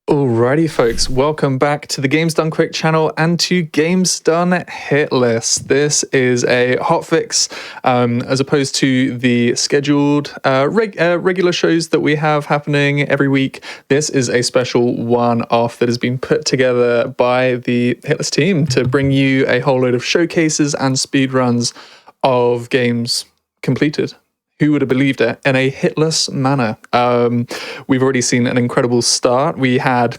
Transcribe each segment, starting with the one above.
Alrighty, folks, welcome back to the Games Done Quick channel and to Games Done Hitless. This is a hotfix as opposed to the scheduled regular shows that we have happening every week. This is a special one-off that has been put together by the Hitless team to bring you a whole load of showcases and speedruns of games completed. Who would have believed it? In a hitless manner. We've already seen an incredible start. We had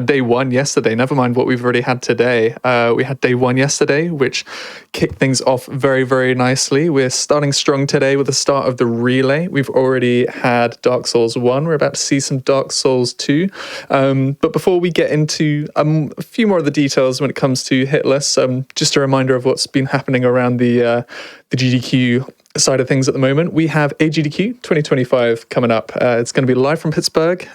day one yesterday. Never mind what we've already had today. We had day one yesterday, which kicked things off very, very nicely. We're starting strong today with the start of the relay. We've already had Dark Souls 1. We're about to see some Dark Souls 2. But before we get into a few more of the details when it comes to Hitless, just a reminder of what's been happening around the GDQ side of things at the moment. We have AGDQ 2025 coming up. It's going to be live from Pittsburgh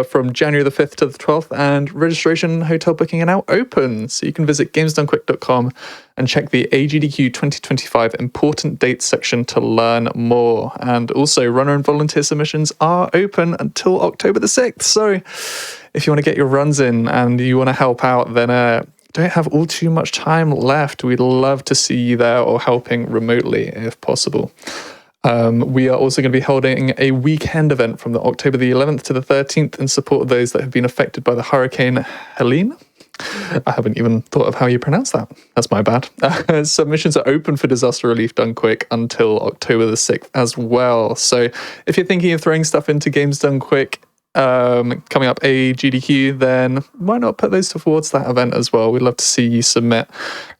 from January the 5th to the 12th, and registration, hotel booking are now open. So you can visit gamesdonequick.com and check the AGDQ 2025 important dates section to learn more. And also, runner and volunteer submissions are open until October the 6th. So if you want to get your runs in and you want to help out, then don't have all too much time left. We'd love to see you there or helping remotely if possible. We are also going to be holding a weekend event from the October the 11th to the 13th in support of those that have been affected by the Hurricane Helene. I haven't even thought of how you pronounce that. That's my bad. Submissions are open for disaster relief done quick until October the 6th as well. So if you're thinking of throwing stuff into Games Done Quick, coming up AGDQ, then why not put those towards that event as well? We'd love to see you submit,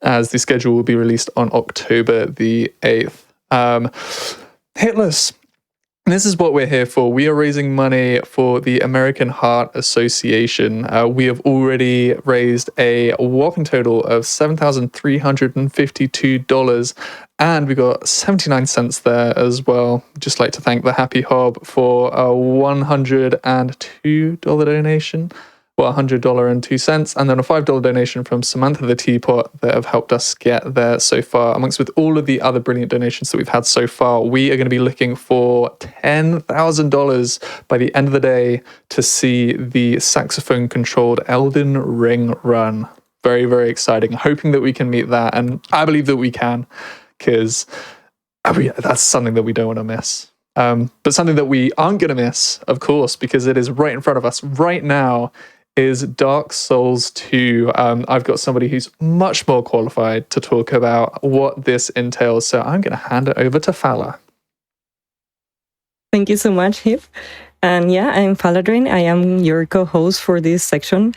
as the schedule will be released on October the 8th. Hitless. This is what we're here for. We are raising money for the American Heart Association. We have already raised a whopping total of $7,352, and we got 79 cents there as well. Just like to thank the Happy Hob for a $102 donation. Well, $100.02, and then a $5 donation from Samantha the Teapot that have helped us get there so far. Amongst with all of the other brilliant donations that we've had so far, we are going to be looking for $10,000 by the end of the day to see the saxophone-controlled Elden Ring run. Very, very exciting. Hoping that we can meet that, and I believe that we can, because that's something that we don't want to miss. But something that we aren't going to miss, of course, because it is right in front of us right now, is Dark Souls 2. I've got somebody who's much more qualified to talk about what this entails, so I'm going to hand it over to Fala. Thank you so much, Hip. And yeah, I'm Faladyn. I am your co-host for this section,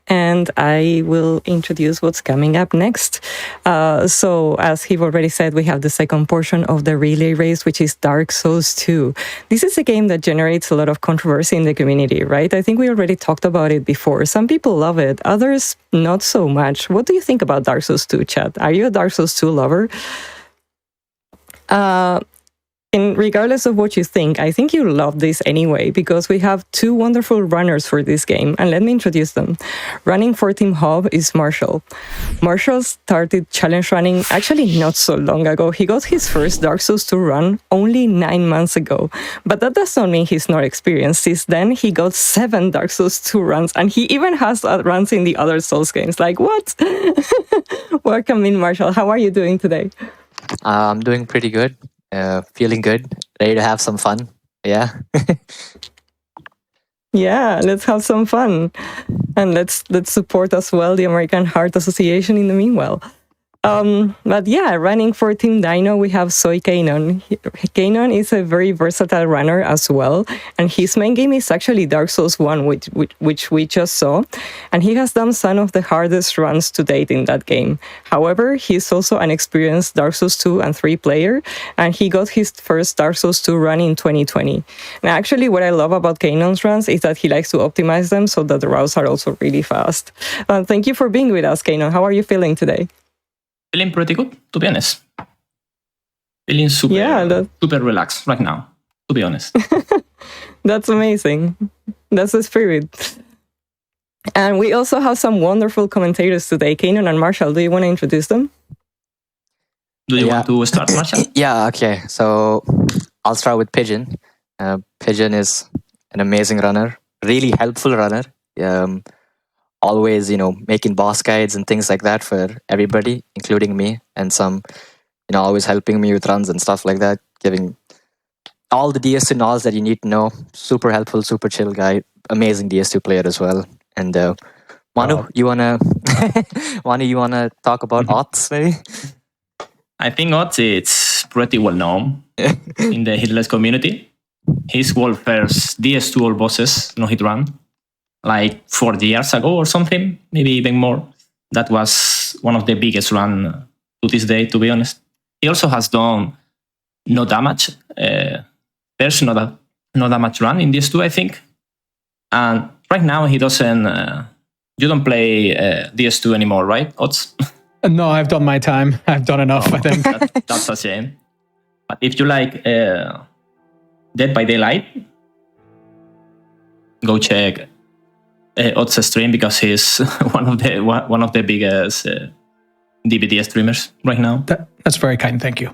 and I will introduce what's coming up next. So as Hip already said, we have the second portion of the relay race, which is Dark Souls 2. This is a game that generates a lot of controversy in the community, right? I think we already talked about it before. Some people love it, others not so much. What do you think about Dark Souls 2, chat? Are you a Dark Souls 2 lover? And regardless of what you think, I think you love this anyway, because we have two wonderful runners for this game, and let me introduce them. Running for Team Hub is Marshall. Marshall started challenge running actually not so long ago. He got his first Dark Souls 2 run only 9 months ago, but that does not mean he's not experienced. Since then, he got 7 Dark Souls 2 runs, and he even has runs in the other Souls games. Like, what? Welcome in, Marshall. How are you doing today? I'm doing pretty good. Feeling good, ready to have some fun. Yeah. Yeah, let's have some fun. And let's support as well the American Heart Association in the meanwhile. But yeah, running for Team Dino, we have soykeinon. Keinon is a very versatile runner as well, and his main game is actually Dark Souls 1, which we just saw, and he has done some of the hardest runs to date in that game. However, he's also an experienced Dark Souls 2 and 3 player, and he got his first Dark Souls 2 run in 2020. Now, actually, what I love about Keinon's runs is that he likes to optimize them so that the routes are also really fast. Thank you for being with us, Keinon. How are you feeling today? Feeling pretty good, to be honest. Feeling super relaxed right now, to be honest. That's amazing. That's the spirit. And we also have some wonderful commentators today. Keinon and Marshall, do you want to introduce them? Do you want to start, Marshall? Yeah, okay. So I'll start with Pigeon. Pigeon is an amazing runner, really helpful runner. Always, making boss guides and things like that for everybody, including me, and some, always helping me with runs and stuff like that, giving all the DS2 knowledge that you need to know. Super helpful, super chill guy, amazing DS2 player as well. And Manu, you wanna talk about Ots maybe? I think Ots it's pretty well known in the Hitless community. He's world first DS2 all bosses no hit run, like 4 years ago or something, maybe even more. That was one of the biggest run to this day, to be honest. He also has done no damage. There's no damage run in DS2, I think. And right now he doesn't. You don't play DS2 anymore, right, Ots? No, I've done my time. I've done enough, I think. That's a shame. But if you like Dead by Daylight, go check Ots' stream because he's one of the biggest DVD streamers right now. That's very kind. Thank you.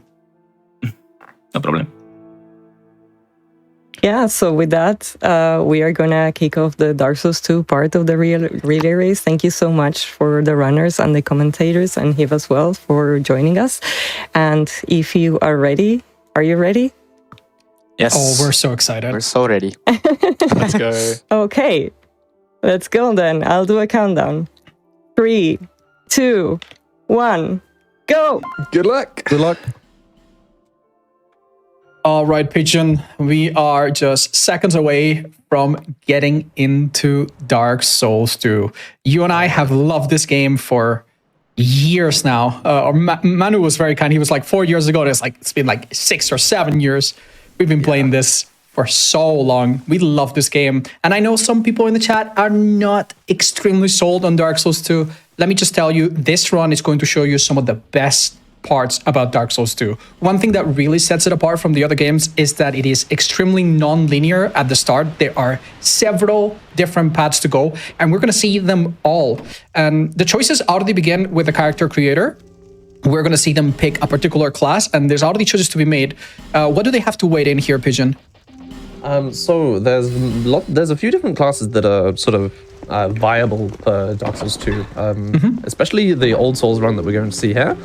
No problem. Yeah, so with that, we are going to kick off the Dark Souls 2 part of the relay race. Thank you so much for the runners and the commentators and Hiv as well for joining us. And if you are ready, are you ready? Yes. Oh, we're so excited. We're so ready. Let's go. Okay, let's go then. I'll do a countdown. 3, 2, 1, go! Good luck. Good luck. All right, Pigeon, we are just seconds away from getting into Dark Souls 2. You and I have loved this game for years now. Manu was very kind. He was like 4 years ago. It's been like 6 or 7 years. We've been playing this for so long. We love this game. And I know some people in the chat are not extremely sold on Dark Souls 2. Let me just tell you, this run is going to show you some of the best parts about Dark Souls 2. One thing that really sets it apart from the other games is that it is extremely non-linear at the start. There are several different paths to go, and we're going to see them all. And the choices already begin with the character creator. We're going to see them pick a particular class, and there's already choices to be made. What do they have to wait in here, Pigeon? So there's a few different classes that are sort of viable for Dark Souls 2, especially the Old Souls run that we're going to see here.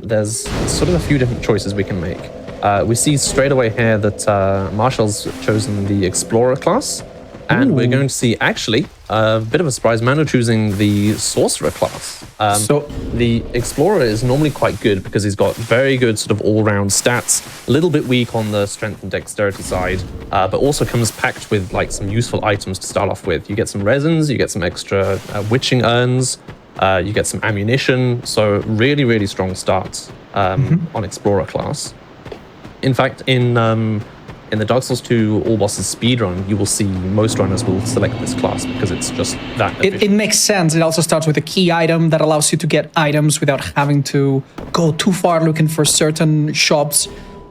There's sort of a few different choices we can make. We see straight away here that Marshall's chosen the Explorer class, and we're going to see actually a bit of a surprise, Manu choosing the Sorcerer class. So the Explorer is normally quite good because he's got very good sort of all-round stats, a little bit weak on the strength and dexterity side, but also comes packed with like some useful items to start off with. You get some resins, you get some extra witching urns, you get some ammunition, so really, really strong starts on Explorer class. In fact, in the Dark Souls 2 All Bosses speedrun, you will see most runners will select this class because it's just that It makes sense. It also starts with a key item that allows you to get items without having to go too far looking for certain shops.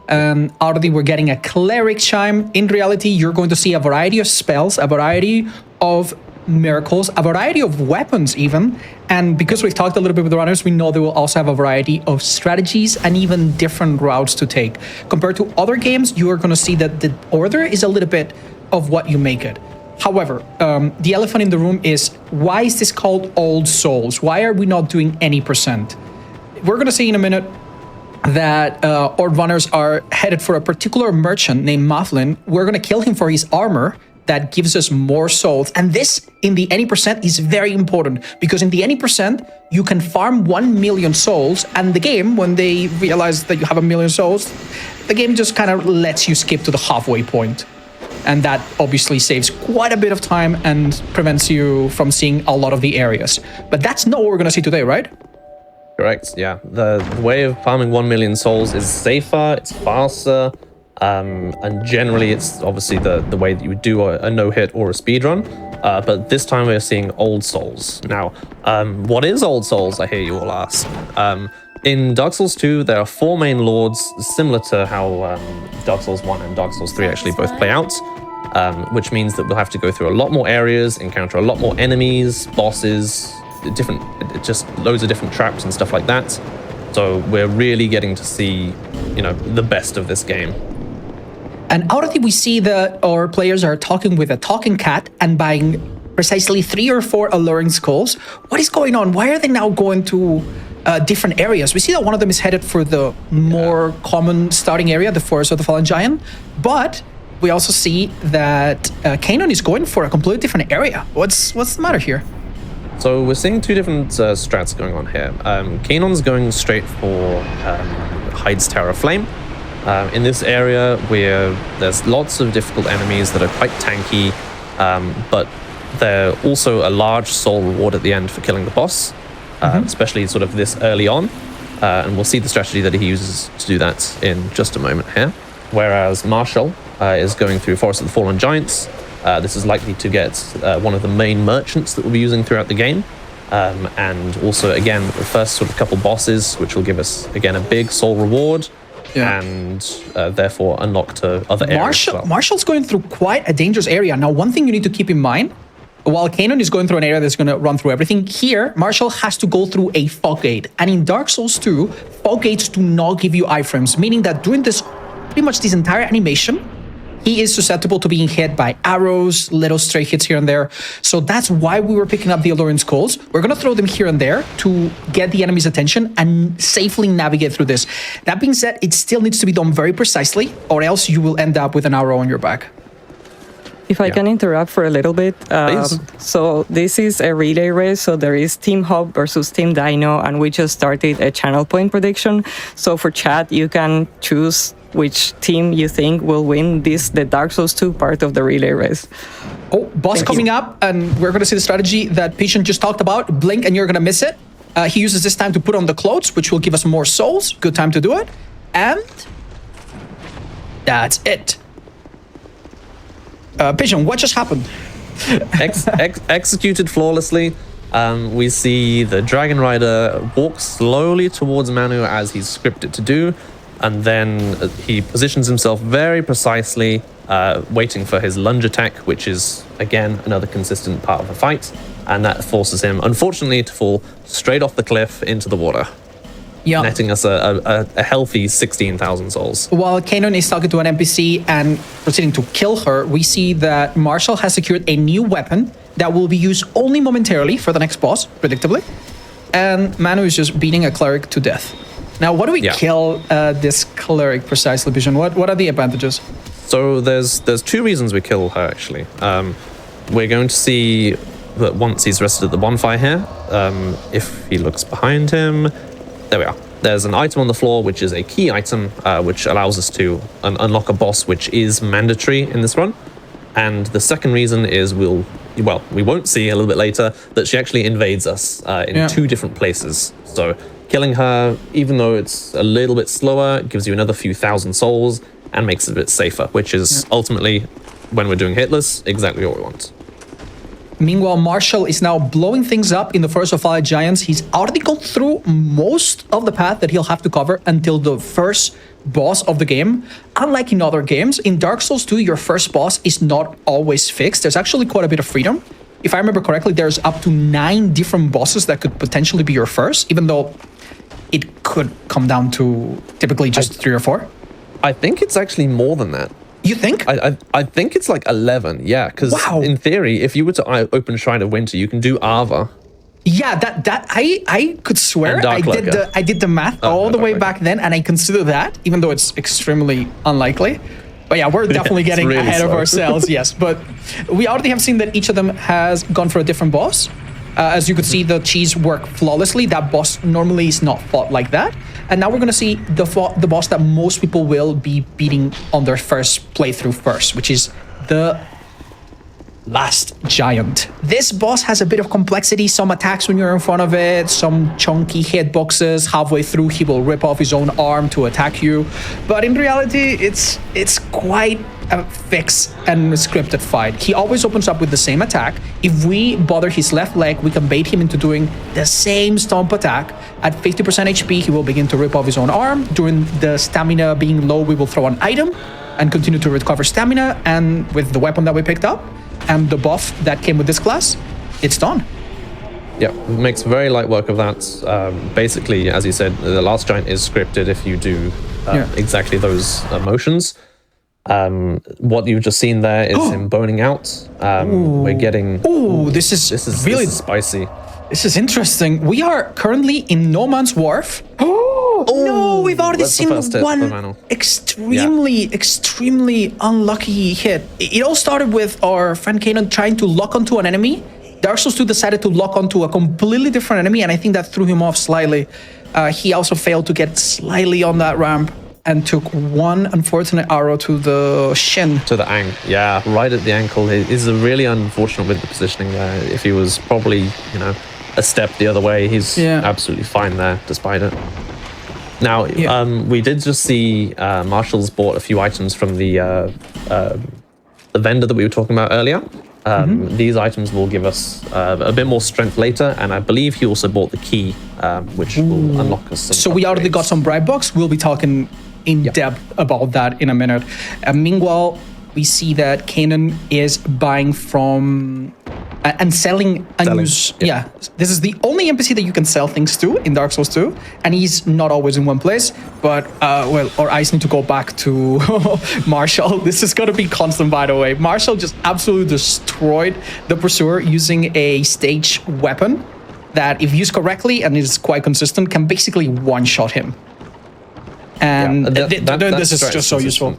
And already we're getting a cleric chime. In reality, you're going to see a variety of spells, a variety of miracles, a variety of weapons even. And because we've talked a little bit with the runners, we know they will also have a variety of strategies and even different routes to take. Compared to other games, you are going to see that the order is a little bit of what you make it. However, the elephant in the room is, why is this called Old Souls? Why are we not doing any percent? We're going to see in a minute that our runners are headed for a particular merchant named Maflin. We're going to kill him for his armor that gives us more souls. And this, in the any percent, is very important, because in the any percent, you can farm 1 million souls, and the game, when they realize that you have 1 million souls, the game just kind of lets you skip to the halfway point. And that obviously saves quite a bit of time and prevents you from seeing a lot of the areas. But that's not what we're going to see today, right? Correct, yeah. The way of farming 1 million souls is safer, it's faster, and generally it's obviously the way that you would do a no-hit or a speedrun. But this time we're seeing Old Souls. Now, what is Old Souls, I hear you all ask? In Dark Souls 2, there are 4 main lords, similar to how Dark Souls 1 and Dark Souls 3 actually both play out, which means that we'll have to go through a lot more areas, encounter a lot more enemies, bosses, just loads of different traps and stuff like that. So we're really getting to see, the best of this game. And already we see that our players are talking with a talking cat and buying precisely 3 or 4 alluring skulls. What is going on? Why are they now going to different areas? We see that one of them is headed for the more common starting area, the Forest of the Fallen Giant, but we also see that Keinon is going for a completely different area. What's the matter here? So we're seeing two different strats going on here. Keinon's going straight for Hyde's Tower of Flame. In this area where there's lots of difficult enemies that are quite tanky, but they're also a large soul reward at the end for killing the boss, especially sort of this early on. And we'll see the strategy that he uses to do that in just a moment here. Whereas Marshaal is going through Forest of the Fallen Giants. This is likely to get one of the main merchants that we'll be using throughout the game. And also, again, the first sort of couple bosses, which will give us, again, a big soul reward. And therefore unlock to other areas as well. Marshall's going through quite a dangerous area. Now, one thing you need to keep in mind, while Keinon is going through an area that's going to run through everything, here, Marshall has to go through a fog gate. And in Dark Souls 2, fog gates do not give you iframes, meaning that during pretty much this entire animation, he is susceptible to being hit by arrows, little stray hits here and there. So that's why we were picking up the alluring skulls. We're going to throw them here and there to get the enemy's attention and safely navigate through this. That being said, it still needs to be done very precisely, or else you will end up with an arrow on your back. If I can interrupt for a little bit. So this is a relay race. So there is Team Hub versus Team Dino, and we just started a channel point prediction. So for chat, you can choose which team you think will win the Dark Souls 2 part of the relay race. Oh, boss coming up, and we're going to see the strategy that Pigeon just talked about. Blink and you're going to miss it. He uses this time to put on the clothes, which will give us more souls. Good time to do it. And that's it. Pigeon, what just happened? Executed flawlessly. We see the Dragon Rider walk slowly towards Manu as he's scripted to do. And then he positions himself very precisely, waiting for his lunge attack, which is, again, another consistent part of the fight. And that forces him, unfortunately, to fall straight off the cliff into the water, netting us a healthy 16,000 souls. While Keinon is talking to an NPC and proceeding to kill her, we see that Marshall has secured a new weapon that will be used only momentarily for the next boss, predictably. And Manu is just beating a cleric to death. Now, what do we kill this cleric precisely, Vision? What are the advantages? So there's two reasons we kill her, actually. We're going to see that once he's rested at the bonfire here, if he looks behind him, there we are. There's an item on the floor, which is a key item, which allows us to unlock a boss, which is mandatory in this run. And the second reason is we won't see a little bit later that she actually invades us in two different places. So killing her, even though it's a little bit slower, gives you another few thousand souls and makes it a bit safer, which is ultimately, when we're doing hitless, exactly what we want. Meanwhile, Marshall is now blowing things up in the Forest of Fallen Giants. He's already gone through most of the path that he'll have to cover until the first boss of the game. Unlike in other games, in Dark Souls 2, your first boss is not always fixed. There's actually quite a bit of freedom. If I remember correctly, there's up to 9 different bosses that could potentially be your first, even though it could come down to typically just 3 or 4. I think it's actually more than that. You think? I think it's like 11, yeah, because in theory, if you were to open Shrine of Winter, you can do Arva. Yeah, I could swear I did the math all the way back then, and I consider that, even though it's extremely unlikely. But yeah, we're definitely getting really ahead of ourselves, yes. But we already have seen that each of them has gone for a different boss. As you could see, the cheese work flawlessly. That boss normally is not fought like that. And now we're going to see the boss that most people will be beating on their first playthrough first, which is the last giant. This boss has a bit of complexity, some attacks when you're in front of it, some chunky hitboxes. Halfway through, he will rip off his own arm to attack you. But in reality, it's quite a fixed and scripted fight. He always opens up with the same attack. If we bother his left leg, we can bait him into doing the same stomp attack. At 50% HP, he will begin to rip off his own arm. During the stamina being low, we will throw an item and continue to recover stamina. And with the weapon that we picked up and the buff that came with this class, it's done. Yeah, it makes very light work of that. Basically, as you said, the last giant is scripted if you do exactly those motions. What you've just seen there is him boning out. We're getting. Ooh, this is really this is spicy. This is interesting. We are currently in No Man's Wharf. Oh no, we've already that's the seen first hit for one Manuel. extremely unlucky hit. It all started with our friend Kanon trying to lock onto an enemy. Dark Souls 2 decided to lock onto a completely different enemy, and I think that threw him off slightly. He also failed to get slightly on that ramp and took one unfortunate arrow to the shin. To the ankle, yeah, right at the ankle. It is really unfortunate with the positioning there. If he was probably, a step the other way, he's absolutely fine there, despite it. Now, we did just see Marshall's bought a few items from the vendor that we were talking about earlier. These items will give us a bit more strength later, and I believe he also bought the key, which will unlock us some So we already got upgrades. some bribe box. We'll be talking in depth about that in a minute. Meanwhile, we see that Kanon is buying from and selling unused. yeah. This is the only NPC that you can sell things to in Dark Souls 2, and he's not always in one place. But our eyes need to go back to Marshall. This is gonna be constant, by the way. Marshall just absolutely destroyed the Pursuer using a stage weapon that, if used correctly and is quite consistent, can basically one-shot him. And this is just so useful.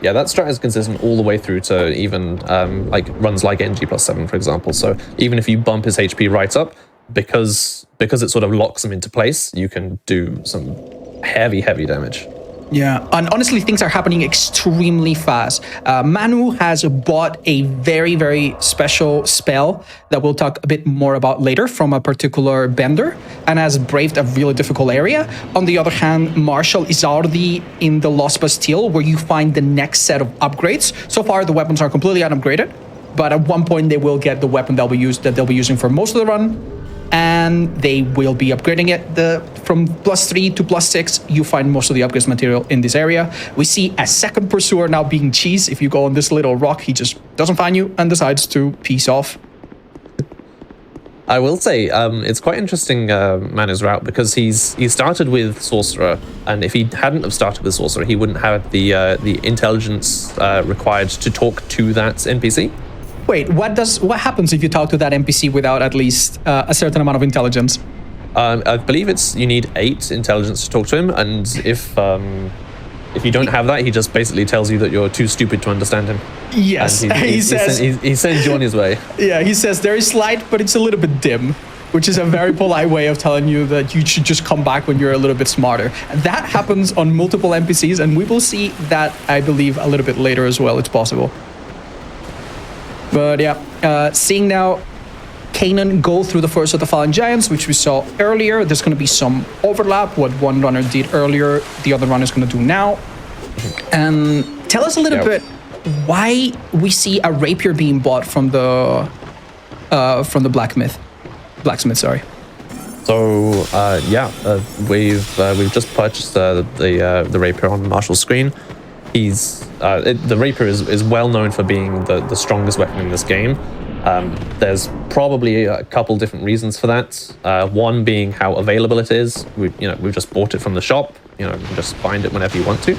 Yeah, that strat is consistent all the way through to even runs like NG+7, for example. So even if you bump his HP right up, because it sort of locks him into place, you can do some heavy damage. Yeah, and honestly, things are happening extremely fast. Manu has bought a very, very special spell that we'll talk a bit more about later from a particular bender, and has braved a really difficult area. On the other hand, Marshall is already in the Lost Bastille, where you find the next set of upgrades. So far, the weapons are completely unupgraded, but at one point they will get the weapon that they'll be using for most of the run, and they will be upgrading it. From +3 to +6, you find most of the upgrades material in this area. We see a second Pursuer now being cheesed. If you go on this little rock, he just doesn't find you and decides to peace off. I will say, it's quite interesting, Manu's route, because he started with Sorcerer, and if he hadn't have started with Sorcerer, he wouldn't have the intelligence required to talk to that NPC. Wait, what happens if you talk to that NPC without at least a certain amount of intelligence? I believe you need 8 intelligence to talk to him, and if you don't have that, he just basically tells you that you're too stupid to understand him. Yes, he says he sends you on his way. Yeah, he says there is light, but it's a little bit dim, which is a very polite way of telling you that you should just come back when you're a little bit smarter. And that happens on multiple NPCs, and we will see that, I believe, a little bit later as well. It's possible. But yeah, seeing now Kanon go through the first of the Fallen Giants, which we saw earlier, there's going to be some overlap. What one runner did earlier, the other runner is going to do now. And tell us a little bit why we see a rapier being bought from the blacksmith. Sorry. So we've just purchased the rapier on Marshall's screen. The rapier is well known for being the strongest weapon in this game. There's probably a couple different reasons for that. One being how available it is. We've just bought it from the shop. You can just find it whenever you want to.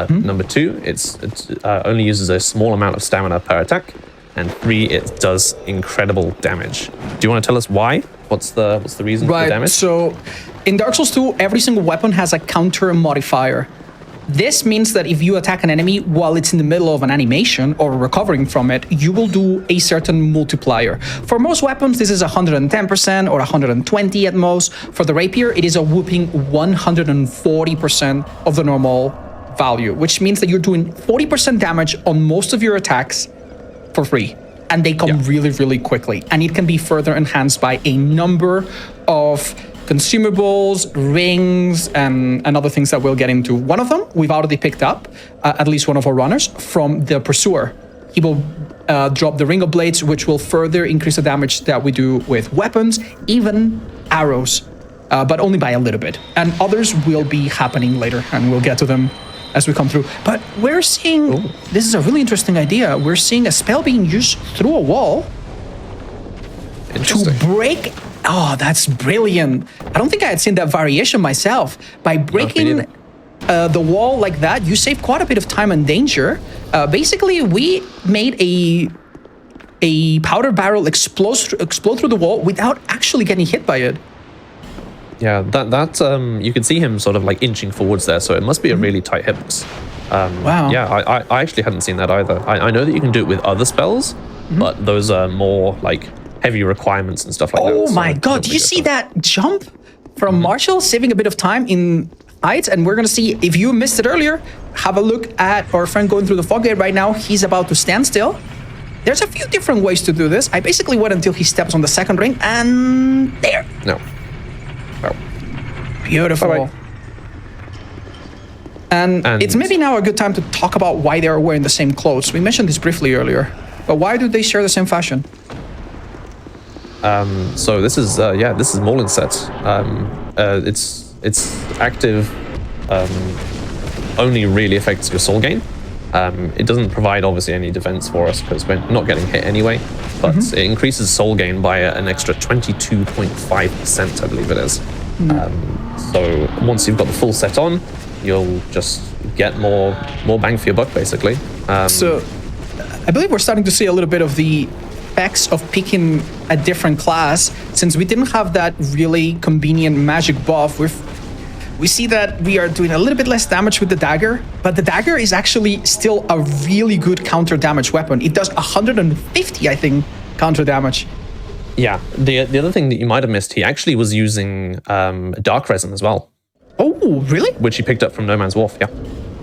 Number 2, it only uses a small amount of stamina per attack, and 3, it does incredible damage. Do you want to tell us why? What's the reason for the damage? So in Dark Souls 2, every single weapon has a counter modifier. This means that if you attack an enemy while it's in the middle of an animation or recovering from it, you will do a certain multiplier. For most weapons, this is 110% or 120 at most. For the rapier, it is a whooping 140% of the normal value, which means that you're doing 40% damage on most of your attacks for free. And they come really, really quickly. And it can be further enhanced by a number of consumables, rings, and other things that we'll get into. One of them we've already picked up, at least one of our runners, from the Pursuer. He will drop the Ring of Blades, which will further increase the damage that we do with weapons, even arrows, but only by a little bit. And others will be happening later, and we'll get to them as we come through. But we're seeing, this is a really interesting idea, we're seeing a spell being used through a wall to break. Oh, that's brilliant. I don't think I had seen that variation myself. By breaking the wall like that, you save quite a bit of time and danger. Basically, we made a powder barrel explode through the wall without actually getting hit by it. Yeah, that you can see him sort of like inching forwards there, so it must be a really tight hitbox. Wow. Yeah, I actually hadn't seen that either. I know that you can do it with other spells, but those are more like heavy requirements and stuff like that. Oh so my I god, don't did really you go see for it. that jump from Marshall, saving a bit of time in heights? And we're gonna see, if you missed it earlier, have a look at our friend going through the fog gate right now. He's about to stand still. There's a few different ways to do this. I basically wait until he steps on the second ring, and there. No. Well, Beautiful. Bye-bye. And And- it's maybe now a good time to talk about why they are wearing the same clothes. We mentioned this briefly earlier, but why do they share the same fashion? so this is this is Morlin's set. It's active. Only really affects your soul gain. It doesn't provide obviously any defense for us because we're not getting hit anyway. But it increases soul gain by an extra 22.5%, I believe it is. So once you've got the full set on, you'll just get more bang for your buck, basically. So I believe we're starting to see a little bit of the effects of picking a different class. Since we didn't have that really convenient magic buff, we see that we are doing a little bit less damage with the dagger, but the dagger is actually still a really good counter damage weapon. It does 150, I think, counter damage. Yeah, the other thing that you might have missed, he actually was using dark resin as well, Oh, really? which he picked up from No Man's Wharf. Yeah.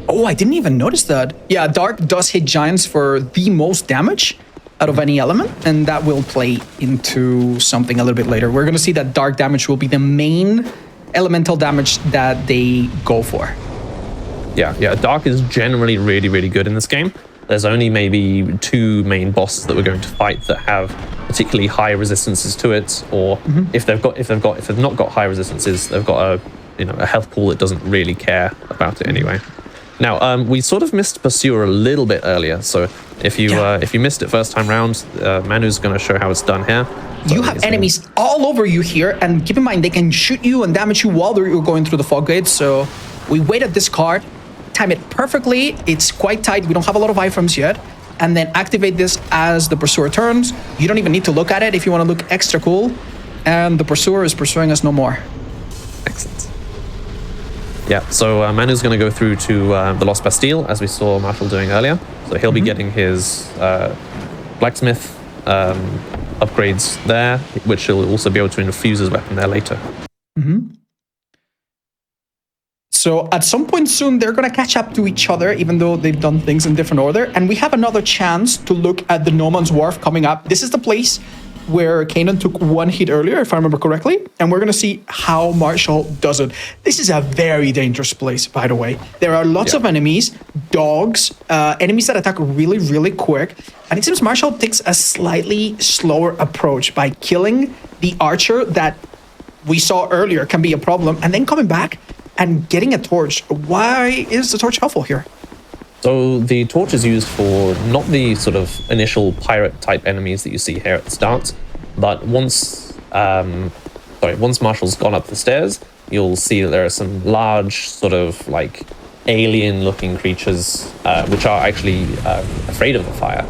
Oh, I didn't even notice that. Yeah, dark does hit giants for the most damage out of any element, and that will play into something a little bit later. We're going to see that dark damage will be the main elemental damage that they go for. Yeah. Dark is generally really, really good in this game. There's only maybe 2 main bosses that we're going to fight that have particularly high resistances to it, or if they've not got high resistances, they've got a health pool that doesn't really care about it anyway. Now, we sort of missed Pursuer a little bit earlier, so if you missed it first time round, Manu's going to show how it's done here. So You have enemies all over you here, and keep in mind they can shoot you and damage you while you're going through the fog gate. So we wait at this card, time it perfectly. It's quite tight. We don't have a lot of items yet, and then activate this as the Pursuer turns. You don't even need to look at it if you want to look extra cool, and the Pursuer is pursuing us no more. Excellent. Yeah, so Manu's going to go through to the Lost Bastille, as we saw Marshall doing earlier. So he'll be getting his blacksmith upgrades there, which he'll also be able to infuse his weapon there later. So at some point soon, they're going to catch up to each other, even though they've done things in different order. And we have another chance to look at the No Man's Wharf coming up. This is the place where Kanan took 1 hit earlier, if I remember correctly. And we're going to see how Marshall does it. This is a very dangerous place, by the way. There are lots of enemies, dogs, enemies that attack really, really quick. And it seems Marshall takes a slightly slower approach by killing the archer that we saw earlier can be a problem, and then coming back and getting a torch. Why is the torch helpful here? So the torch is used for not the sort of initial pirate type enemies that you see here at the start, but once Marshall's gone up the stairs, you'll see that there are some large sort of like alien looking creatures which are actually afraid of the fire.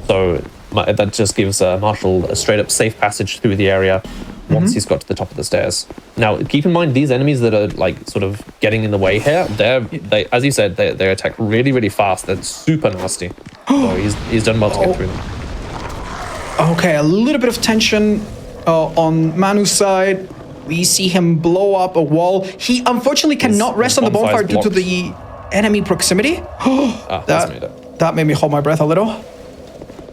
So that just gives Marshall a straight up safe passage through the area once he's got to the top of the stairs. Now, keep in mind, these enemies that are like sort of getting in the way here, they as you said, they attack really, really fast. They're super nasty. So he's done well to get through them. Okay, a little bit of tension on Manu's side. We see him blow up a wall. He unfortunately cannot rest on the bonfire due to the enemy proximity. That's made it. That made me hold my breath a little.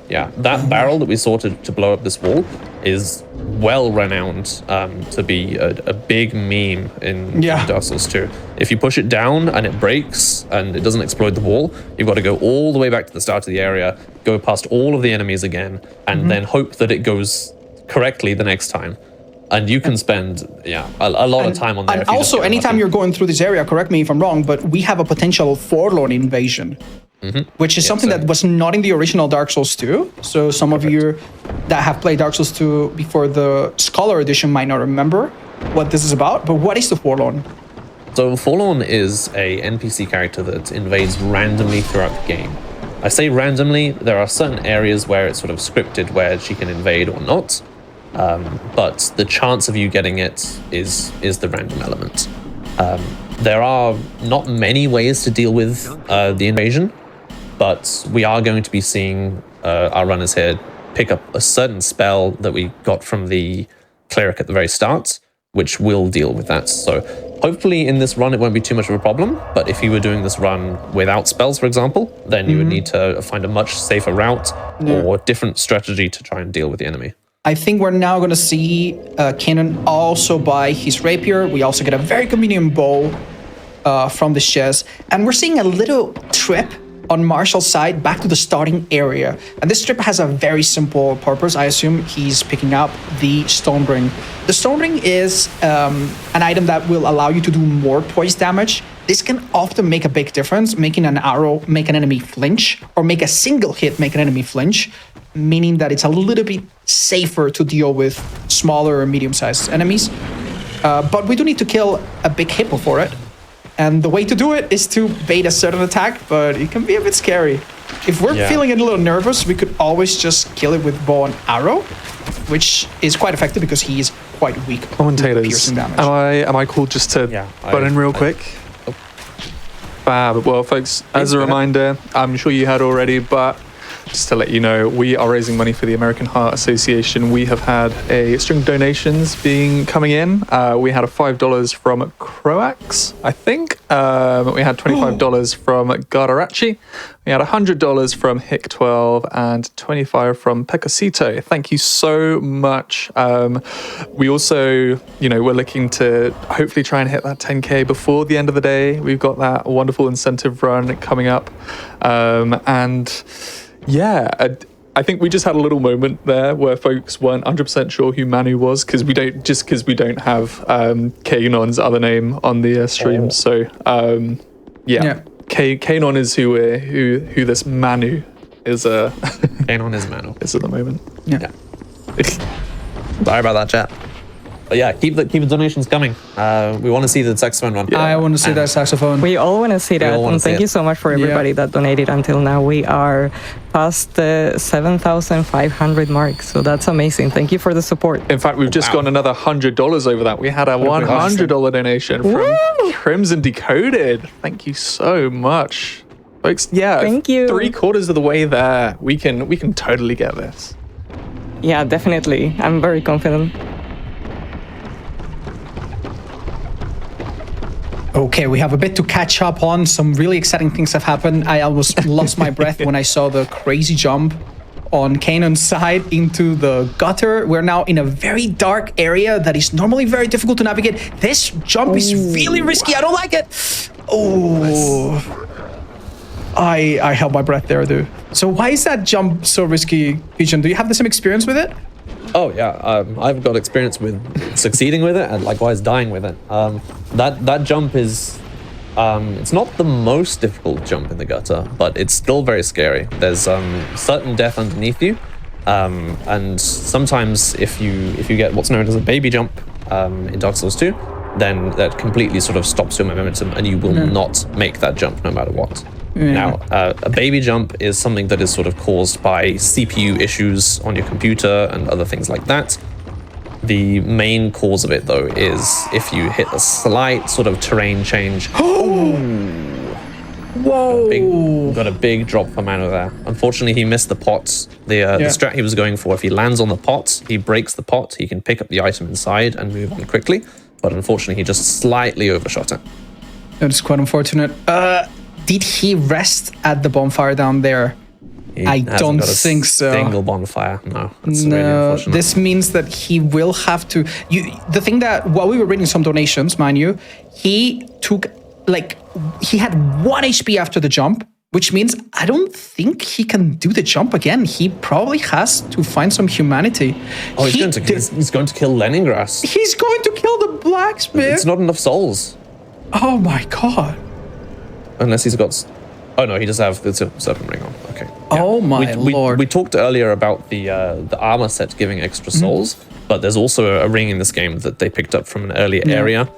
Yeah, that barrel that we saw to blow up this wall is well renowned to be a big meme in Dark Souls 2. If you push it down and it breaks and it doesn't explode the wall, you've got to go all the way back to the start of the area, go past all of the enemies again, and then hope that it goes correctly the next time. And you can spend a lot of time on there. And also, anytime you're going through this area, correct me if I'm wrong, but we have a potential Forlorn invasion. Which is something that was not in the original Dark Souls 2. So some of you that have played Dark Souls 2 before the Scholar Edition might not remember what this is about. But what is the Forlorn? So Forlorn is a NPC character that invades randomly throughout the game. I say randomly, there are certain areas where it's sort of scripted where she can invade or not, but the chance of you getting it is the random element. There are not many ways to deal with the invasion, but we are going to be seeing our runners here pick up a certain spell that we got from the cleric at the very start, which will deal with that. So hopefully in this run it won't be too much of a problem, but if you were doing this run without spells, for example, then you would need to find a much safer route or different strategy to try and deal with the enemy. I think we're now going to see Keinon also buy his rapier. We also get a very convenient bow from this chest. And we're seeing a little trip on Marshall's side back to the starting area. And this trip has a very simple purpose. I assume he's picking up the stone ring. The stone ring is an item that will allow you to do more poise damage. This can often make a big difference, making an arrow make an enemy flinch, or make a single hit make an enemy flinch, meaning that it's a little bit safer to deal with smaller or medium-sized enemies. But we do need to kill a big hippo for it. And the way to do it is to bait a certain attack, but it can be a bit scary. If we're feeling a little nervous, we could always just kill it with bow and arrow, which is quite effective because he is quite weak to Commentators, piercing damage. am I called just to butt in real quick? Fab. Well, folks, as a reminder, I'm sure you had already, but just to let you know, we are raising money for the American Heart Association. We have had a string of donations coming in. We had a $5 from Croax, I think. We had $25 from Gardarachi. We had $100 from Hick12 and $25 from Pecosito. Thank you so much. We also, we're looking to hopefully try and hit that 10K before the end of the day. We've got that wonderful incentive run coming up. I think we just had a little moment there where folks weren't 100% sure who Manu was because we don't have Keinon's other name on the stream. So Keinon is who this Manu is. Keinon is Manu. Is at the moment. Yeah. Sorry about that, chat. But yeah, keep the donations coming. We want to see the saxophone run. I want to see that saxophone. We all want to see that. And thank you so much for everybody that donated until now. We are past the 7,500 mark. So that's amazing. Thank you for the support. In fact, we've just gone another $100 over that. We had a $100 donation from Crimson Decoded. Thank you so much. Folks, thank you. 3/4 of the way there. We can totally get this. Yeah, definitely. I'm very confident. Okay, we have a bit to catch up on. Some really exciting things have happened. I almost lost my breath when I saw the crazy jump on Keinon's side into the gutter. We're now in a very dark area that is normally very difficult to navigate. This jump is really risky. I don't like it. I held my breath there, dude. So why is that jump so risky, Pigeon? Do you have the same experience with it? Oh yeah, I've got experience with succeeding with it and likewise dying with it. That jump is, it's not the most difficult jump in the gutter, but it's still very scary. There's certain death underneath you, and sometimes if you get what's known as a baby jump in Dark Souls 2, then that completely sort of stops your momentum and you will not make that jump no matter what. Now, a baby jump is something that is sort of caused by CPU issues on your computer and other things like that. The main cause of it, though, is if you hit a slight sort of terrain change. Whoa! Got a big drop for Manu there. Unfortunately, he missed the pot. The strat he was going for, if he lands on the pot, he breaks the pot, he can pick up the item inside and move on quickly. But unfortunately, he just slightly overshot it. That is quite unfortunate. Did he rest at the bonfire down there? I don't think so. Single bonfire. No, that's really unfortunate. This means that he will have to. The thing that while we were reading some donations, mind you, he took he had 1 HP after the jump, which means I don't think he can do the jump again. He probably has to find some humanity. Oh, he's going to kill Leningras. He's going to kill the blacksmith. It's not enough souls. Oh my god. Unless he's got... Oh no, he does have the serpent ring on. Okay. Yeah. Oh my lord. We talked earlier about the armor set giving extra souls, but there's also a ring in this game that they picked up from an earlier area.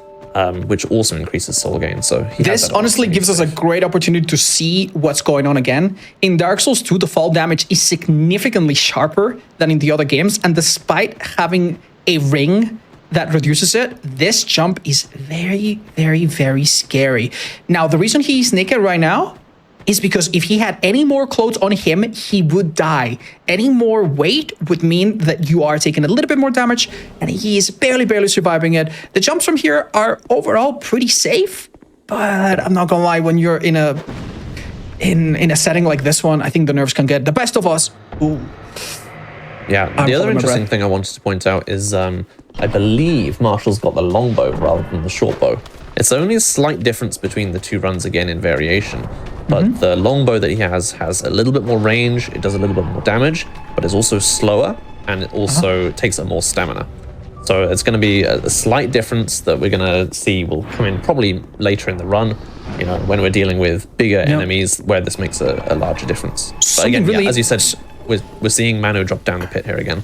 which also increases soul gain. So this honestly gives us a great opportunity to see what's going on again. In Dark Souls 2, the fall damage is significantly sharper than in the other games, and despite having a ring that reduces it, this jump is very, very, very scary. Now, the reason he's naked right now is because if he had any more clothes on him, he would die. Any more weight would mean that you are taking a little bit more damage, and he is barely surviving it. The jumps from here are overall pretty safe, but I'm not gonna lie, when you're in a setting like this one, I think the nerves can get the best of us. Ooh. Yeah, the other interesting thing I wanted to point out is I believe Marshall's got the longbow rather than the short bow. It's only a slight difference between the two runs again in variation, but the longbow that he has a little bit more range, it does a little bit more damage, but it's also slower, and it also takes up more stamina. So it's going to be a slight difference that we're going to see will come in probably later in the run, you know, when we're dealing with bigger enemies, where this makes a larger difference. But again, really, as you said, we're seeing Mano drop down the pit here again.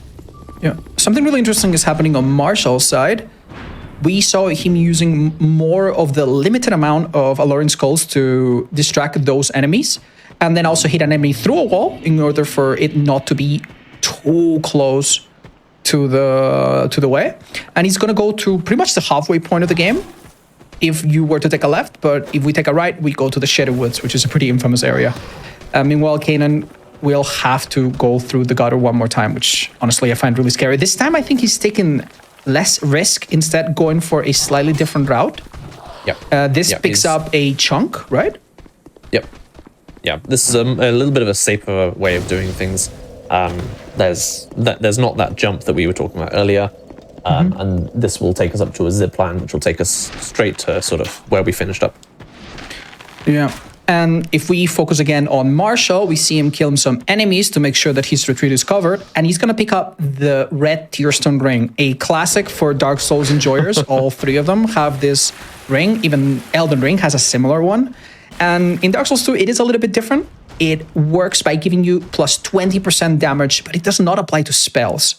Yeah, something really interesting is happening on Marshall's side. We saw him using more of the limited amount of alluring skulls to distract those enemies, and then also hit an enemy through a wall in order for it not to be too close to the way. And he's gonna go to pretty much the halfway point of the game if you were to take a left, but if we take a right, we go to the Shadow Woods, which is a pretty infamous area. Meanwhile, Kanan will have to go through the gutter one more time, which honestly I find really scary. This time I think he's taking less risk, instead going for a slightly different route. This picks up a chunk, right? Yeah, this is a little bit of a safer way of doing things. There's not that jump that we were talking about earlier, and this will take us up to a zip line, which will take us straight to sort of where we finished up. Yeah. And if we focus again on Marshall, we see him kill some enemies to make sure that his retreat is covered. And he's going to pick up the red Tearstone ring, a classic for Dark Souls enjoyers. All three of them have this ring. Even Elden Ring has a similar one. And in Dark Souls 2, it is a little bit different. It works by giving you plus 20% damage, but it does not apply to spells.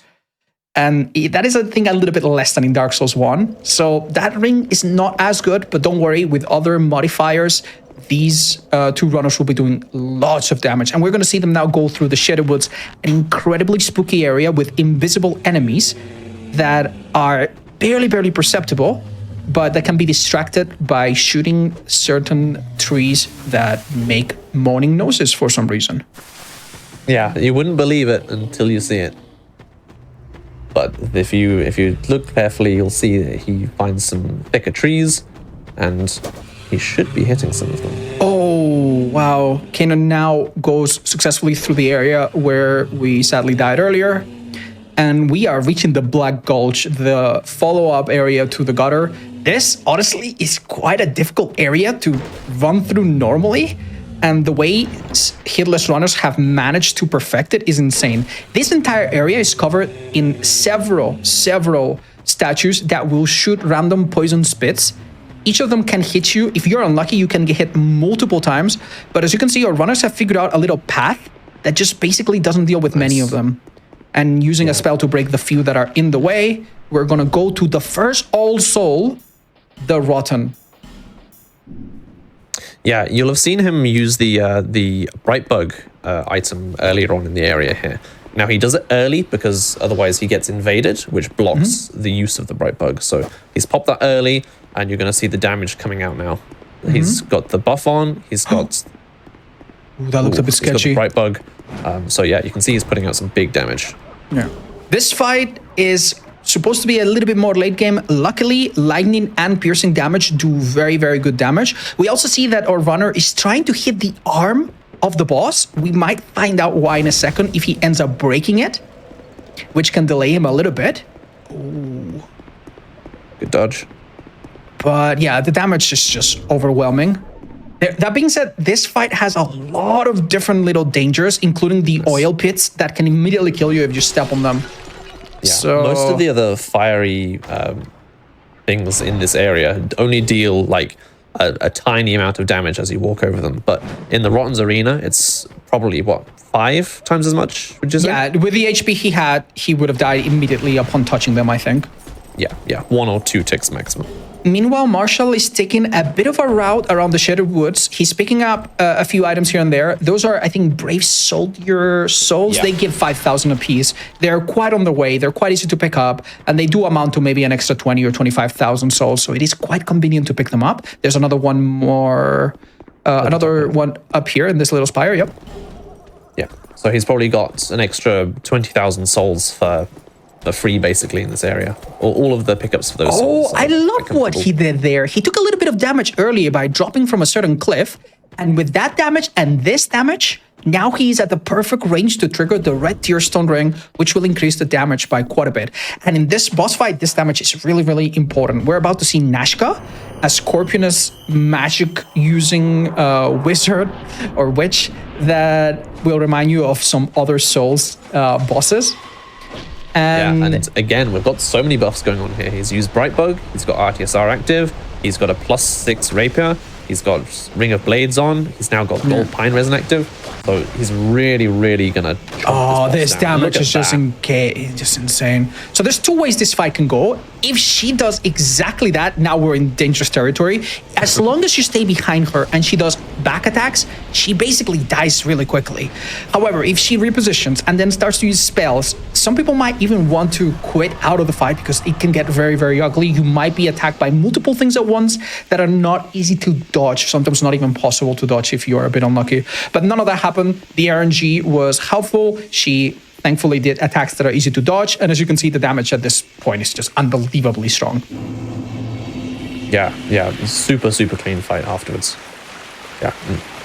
And that is, I think, a little bit less than in Dark Souls 1. So that ring is not as good, but don't worry, with other modifiers, these two runners will be doing lots of damage. And we're going to see them now go through the Shadow Woods, an incredibly spooky area with invisible enemies that are barely perceptible, but that can be distracted by shooting certain trees that make moaning noises for some reason. Yeah, you wouldn't believe it until you see it. But if you look carefully, you'll see that he finds some thicker trees, and he should be hitting some of them. Oh, wow. Kanan now goes successfully through the area where we sadly died earlier. And we are reaching the Black Gulch, the follow-up area to the gutter. This, honestly, is quite a difficult area to run through normally. And the way Hitless runners have managed to perfect it is insane. This entire area is covered in several statues that will shoot random poison spits. Each of them can hit you. If you're unlucky, you can get hit multiple times. But as you can see, our runners have figured out a little path that just basically doesn't deal with many of them. And using a spell to break the few that are in the way, we're gonna go to the first Old Soul, the Rotten. Yeah, you'll have seen him use the Bright Bug item earlier on in the area here. Now, he does it early because otherwise he gets invaded, which blocks the use of the Bright Bug. So he's popped that early, and you're going to see the damage coming out now. He's got the buff on. He's got... Ooh, that looks a bit sketchy. He's got the Bright Bug. So yeah, you can see he's putting out some big damage. Yeah. This fight is supposed to be a little bit more late game. Luckily, lightning and piercing damage do very good damage. We also see that our runner is trying to hit the arm of the boss. We might find out why in a second if he ends up breaking it, which can delay him a little bit. Ooh. Good dodge. But yeah, the damage is just overwhelming. That being said, this fight has a lot of different little dangers, including the oil pits that can immediately kill you if you step on them. Yeah, so most of the other fiery things in this area only deal like a tiny amount of damage as you walk over them. But in the Rotten's arena, it's probably, what, 5 times as much, would you say? Yeah, with the HP he had, he would have died immediately upon touching them, I think. Yeah, 1 or 2 ticks maximum. Meanwhile, Marshall is taking a bit of a route around the Shattered Woods. He's picking up a few items here and there. Those are, I think, Brave Soldier Souls. Yeah. They give 5,000 apiece. They're quite on the way. They're quite easy to pick up, and they do amount to maybe an extra 20 or 25,000 souls. So it is quite convenient to pick them up. There's another one more, another one up here in this little spire. Yep. Yeah. So he's probably got an extra 20,000 souls for free, basically, in this area. All of the pickups for those Oh, souls. I love what he did there. He took a little bit of damage earlier by dropping from a certain cliff. And with that damage and this damage, now he's at the perfect range to trigger the red Tearstone Ring, which will increase the damage by quite a bit. And in this boss fight, this damage is really, really important. We're about to see Nashka, a Scorpionus magic-using wizard or witch that will remind you of some other Souls bosses. And again, we've got so many buffs going on here. He's used Brightbug, he's got RTSR active, he's got a +6 rapier, he's got Ring of Blades on, he's now got Gold Pine Resin active. So he's really, really gonna. Oh, this damage is just insane. So there's two ways this fight can go. If she does exactly that, now we're in dangerous territory. As long as you stay behind her and she does back attacks, she basically dies really quickly. However, if she repositions and then starts to use spells, some people might even want to quit out of the fight because it can get very, very ugly. You might be attacked by multiple things at once that are not easy to dodge, sometimes not even possible to dodge if you're a bit unlucky. But none of that happened. The RNG was helpful. She thankfully did attacks that are easy to dodge. And as you can see, the damage at this point is just unbelievably strong. Yeah, super, super clean fight afterwards. Yeah,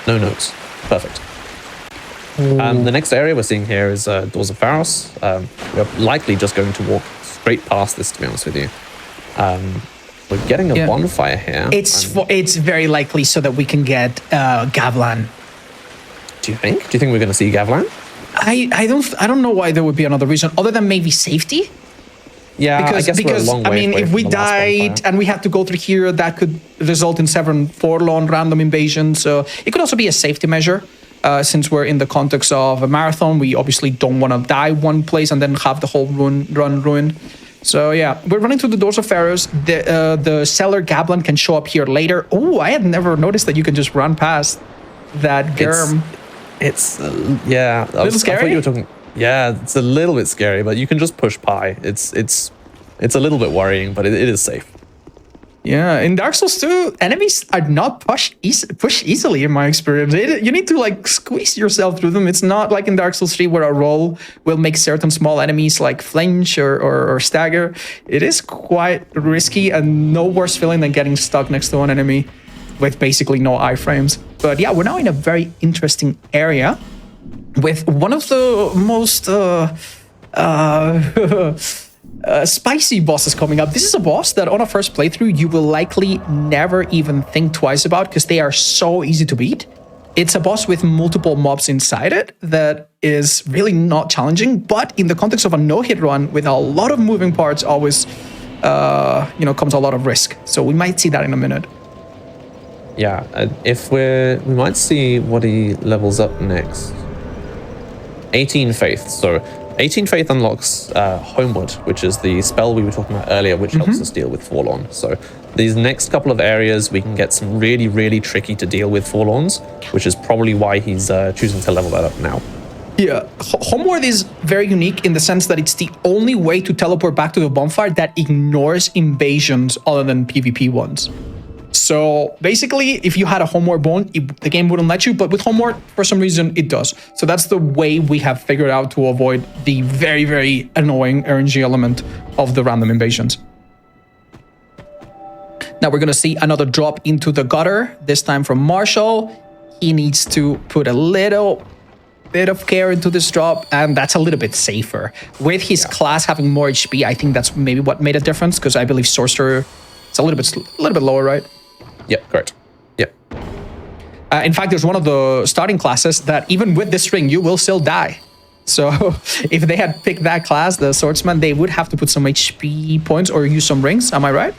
no notes. Perfect. The next area we're seeing here is Doors of Pharos. We're likely just going to walk straight past this, to be honest with you. We're getting a bonfire here. It's very likely so that we can get Gavlan. Do you think? Do you think we're going to see Gavlan? I don't know why there would be another reason other than maybe safety. Yeah, Because we're a long way away if from we the last died bonfire. and we have to go through here, that could result in several forlorn random invasions. So it could also be a safety measure. Since we're in the context of a marathon, we obviously don't want to die one place and then have the whole run ruined. So yeah, we're running through the Doors of Pharos. The seller Gablan can show up here later. Oh, I had never noticed that you can just run past that Germ. It's yeah. A little scary? I thought you were talking. Yeah, it's a little bit scary, but you can just push by. It's a little bit worrying, but it is safe. Yeah, in Dark Souls 2, enemies are not pushed easily in my experience. You need to like squeeze yourself through them. It's not like in Dark Souls 3 where a roll will make certain small enemies like flinch or stagger. It is quite risky and no worse feeling than getting stuck next to an enemy with basically no iframes. But yeah, we're now in a very interesting area with one of the most spicy bosses coming up. This is a boss that on a first playthrough you will likely never even think twice about because they are so easy to beat. It's a boss with multiple mobs inside it that is really not challenging, but in the context of a no-hit run with a lot of moving parts always comes a lot of risk. So we might see that in a minute. Yeah, we might see what he levels up next. 18 Faith. So 18 Faith unlocks Homeward, which is the spell we were talking about earlier, which helps us deal with Forlorn. So these next couple of areas, we can get some really, really tricky to deal with Forlorns, which is probably why he's choosing to level that up now. Yeah, Homeward is very unique in the sense that it's the only way to teleport back to the bonfire that ignores invasions other than PvP ones. So basically, if you had a Homeward bone, the game wouldn't let you, but with Homeward, for some reason, it does. So that's the way we have figured out to avoid the very, very annoying RNG element of the random invasions. Now we're going to see another drop into the gutter, this time from Marshall. He needs to put a little bit of care into this drop, and that's a little bit safer. With his class having more HP, I think that's maybe what made a difference, because I believe Sorcerer is a little bit lower, right? Yep, correct. Yep. In fact, there's one of the starting classes that even with this ring, you will still die. So if they had picked that class, the Swordsman, they would have to put some HP points or use some rings. Am I right?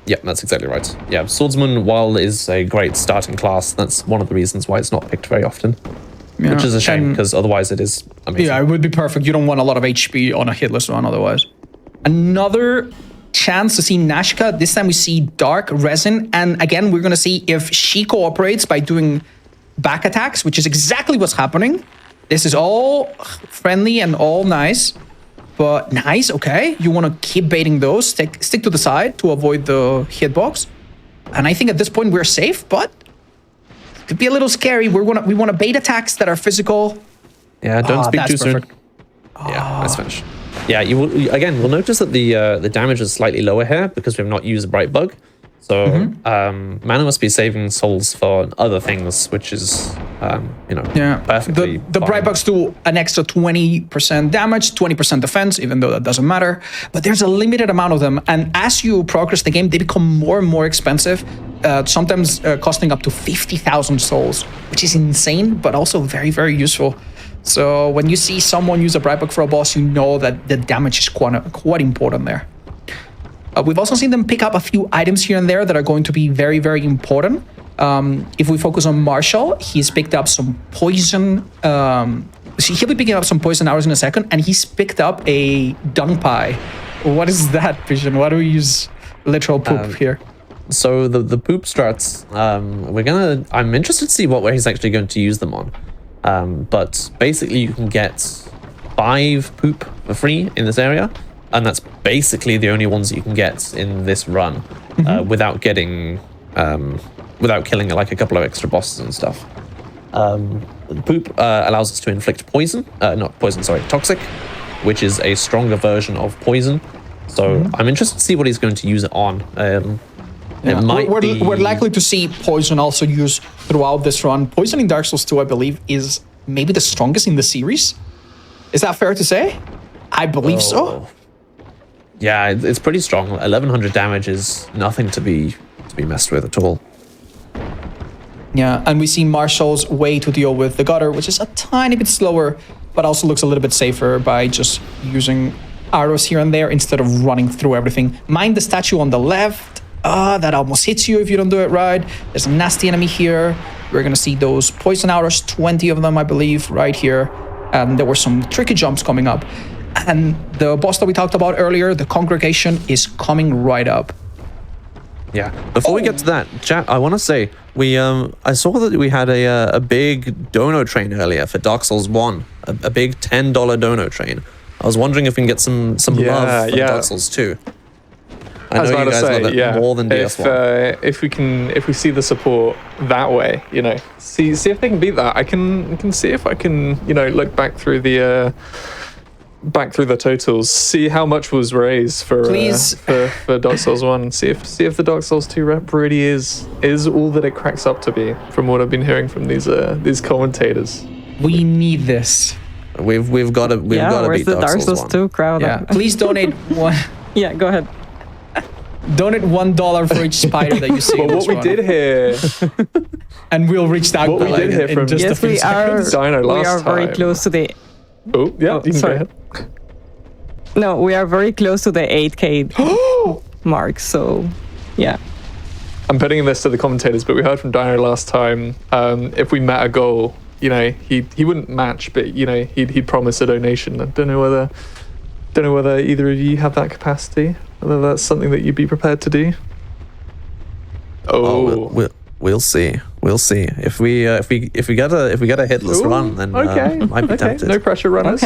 Yep, that's exactly right. Yeah, Swordsman, while is a great starting class, that's one of the reasons why it's not picked very often. Yeah, which is a shame, because otherwise it is amazing. Yeah, it would be perfect. You don't want a lot of HP on a hitless run otherwise. Another chance to see Nashka. This time we see Dark Resin. And again, we're going to see if she cooperates by doing back attacks, which is exactly what's happening. This is all friendly and all nice. But nice, okay. You want to keep baiting those. Stick to the side to avoid the hitbox. And I think at this point we're safe, but it could be a little scary. We want to bait attacks that are physical. Yeah, don't speak too soon. Yeah, nice finish. Yeah, we'll notice that the damage is slightly lower here because we've not used Bright Bug. So Mana must be saving souls for other things, which is perfectly the fine. Bright Bugs do an extra 20% damage, 20% defense, even though that doesn't matter. But there's a limited amount of them, and as you progress the game, they become more and more expensive. Sometimes costing up to 50,000 souls, which is insane, but also very, very useful. So when you see someone use a Bright Bug for a boss, you know that the damage is quite important there. We've also seen them pick up a few items here and there that are going to be very, very important. If we focus on Marshall, he's picked up some poison. He'll be picking up some poison arrows in a second, and he's picked up a dung pie. What is that, Pigeon? Why do we use literal poop here? So the poop struts, I'm interested to see what way he's actually going to use them on. But basically you can get 5 poop for free in this area, and that's basically the only ones that you can get in this run, without killing like a couple of extra bosses and stuff. Poop allows us to inflict toxic, which is a stronger version of poison. So I'm interested to see what he's going to use it on. We're likely to see poison also used throughout this run. Poison in Dark Souls 2, I believe, is maybe the strongest in the series. Is that fair to say? I believe so. Yeah, it's pretty strong. 1100 damage is nothing to be messed with at all. Yeah, and we see Marshall's way to deal with the gutter, which is a tiny bit slower, but also looks a little bit safer by just using arrows here and there instead of running through everything. Mind the statue on the left. That almost hits you if you don't do it right. There's a nasty enemy here. We're going to see those poison arrows, 20 of them, I believe, right here. And there were some tricky jumps coming up. And the boss that we talked about earlier, the Congregation, is coming right up. Yeah. Before we get to that, chat, I want to say I saw that we had a big dono train earlier for Dark Souls 1, a big $10 dono train. I was wondering if we can get some love for Dark Souls 2. I know you guys love it more than DS1. If we see the support that way, see if they can beat that. I can see if I can look back through the totals, see how much was raised for Dark Souls 1, see if the Dark Souls 2 rep really is all that it cracks up to be, from what I've been hearing from these commentators. We need this. We've got to beat Dark Souls 2 crowd? Yeah. Please donate one. Yeah, go ahead. Donate $1 for each spider that you see. Well, what we did here, and we'll reach that. What we did here from just a few seconds. Dino last we are very time. close to the. Oh yeah, you can go ahead. No, we are very close to the 8K mark. So, yeah. I'm putting this to the commentators, but we heard from Dino last time. If we met a goal, he wouldn't match, but he'd promise a donation. I don't know whether either of you have that capacity. Whether that's something that you'd be prepared to do. We'll see. We'll see. If we get a hitless run, then might be tempted. No pressure runners.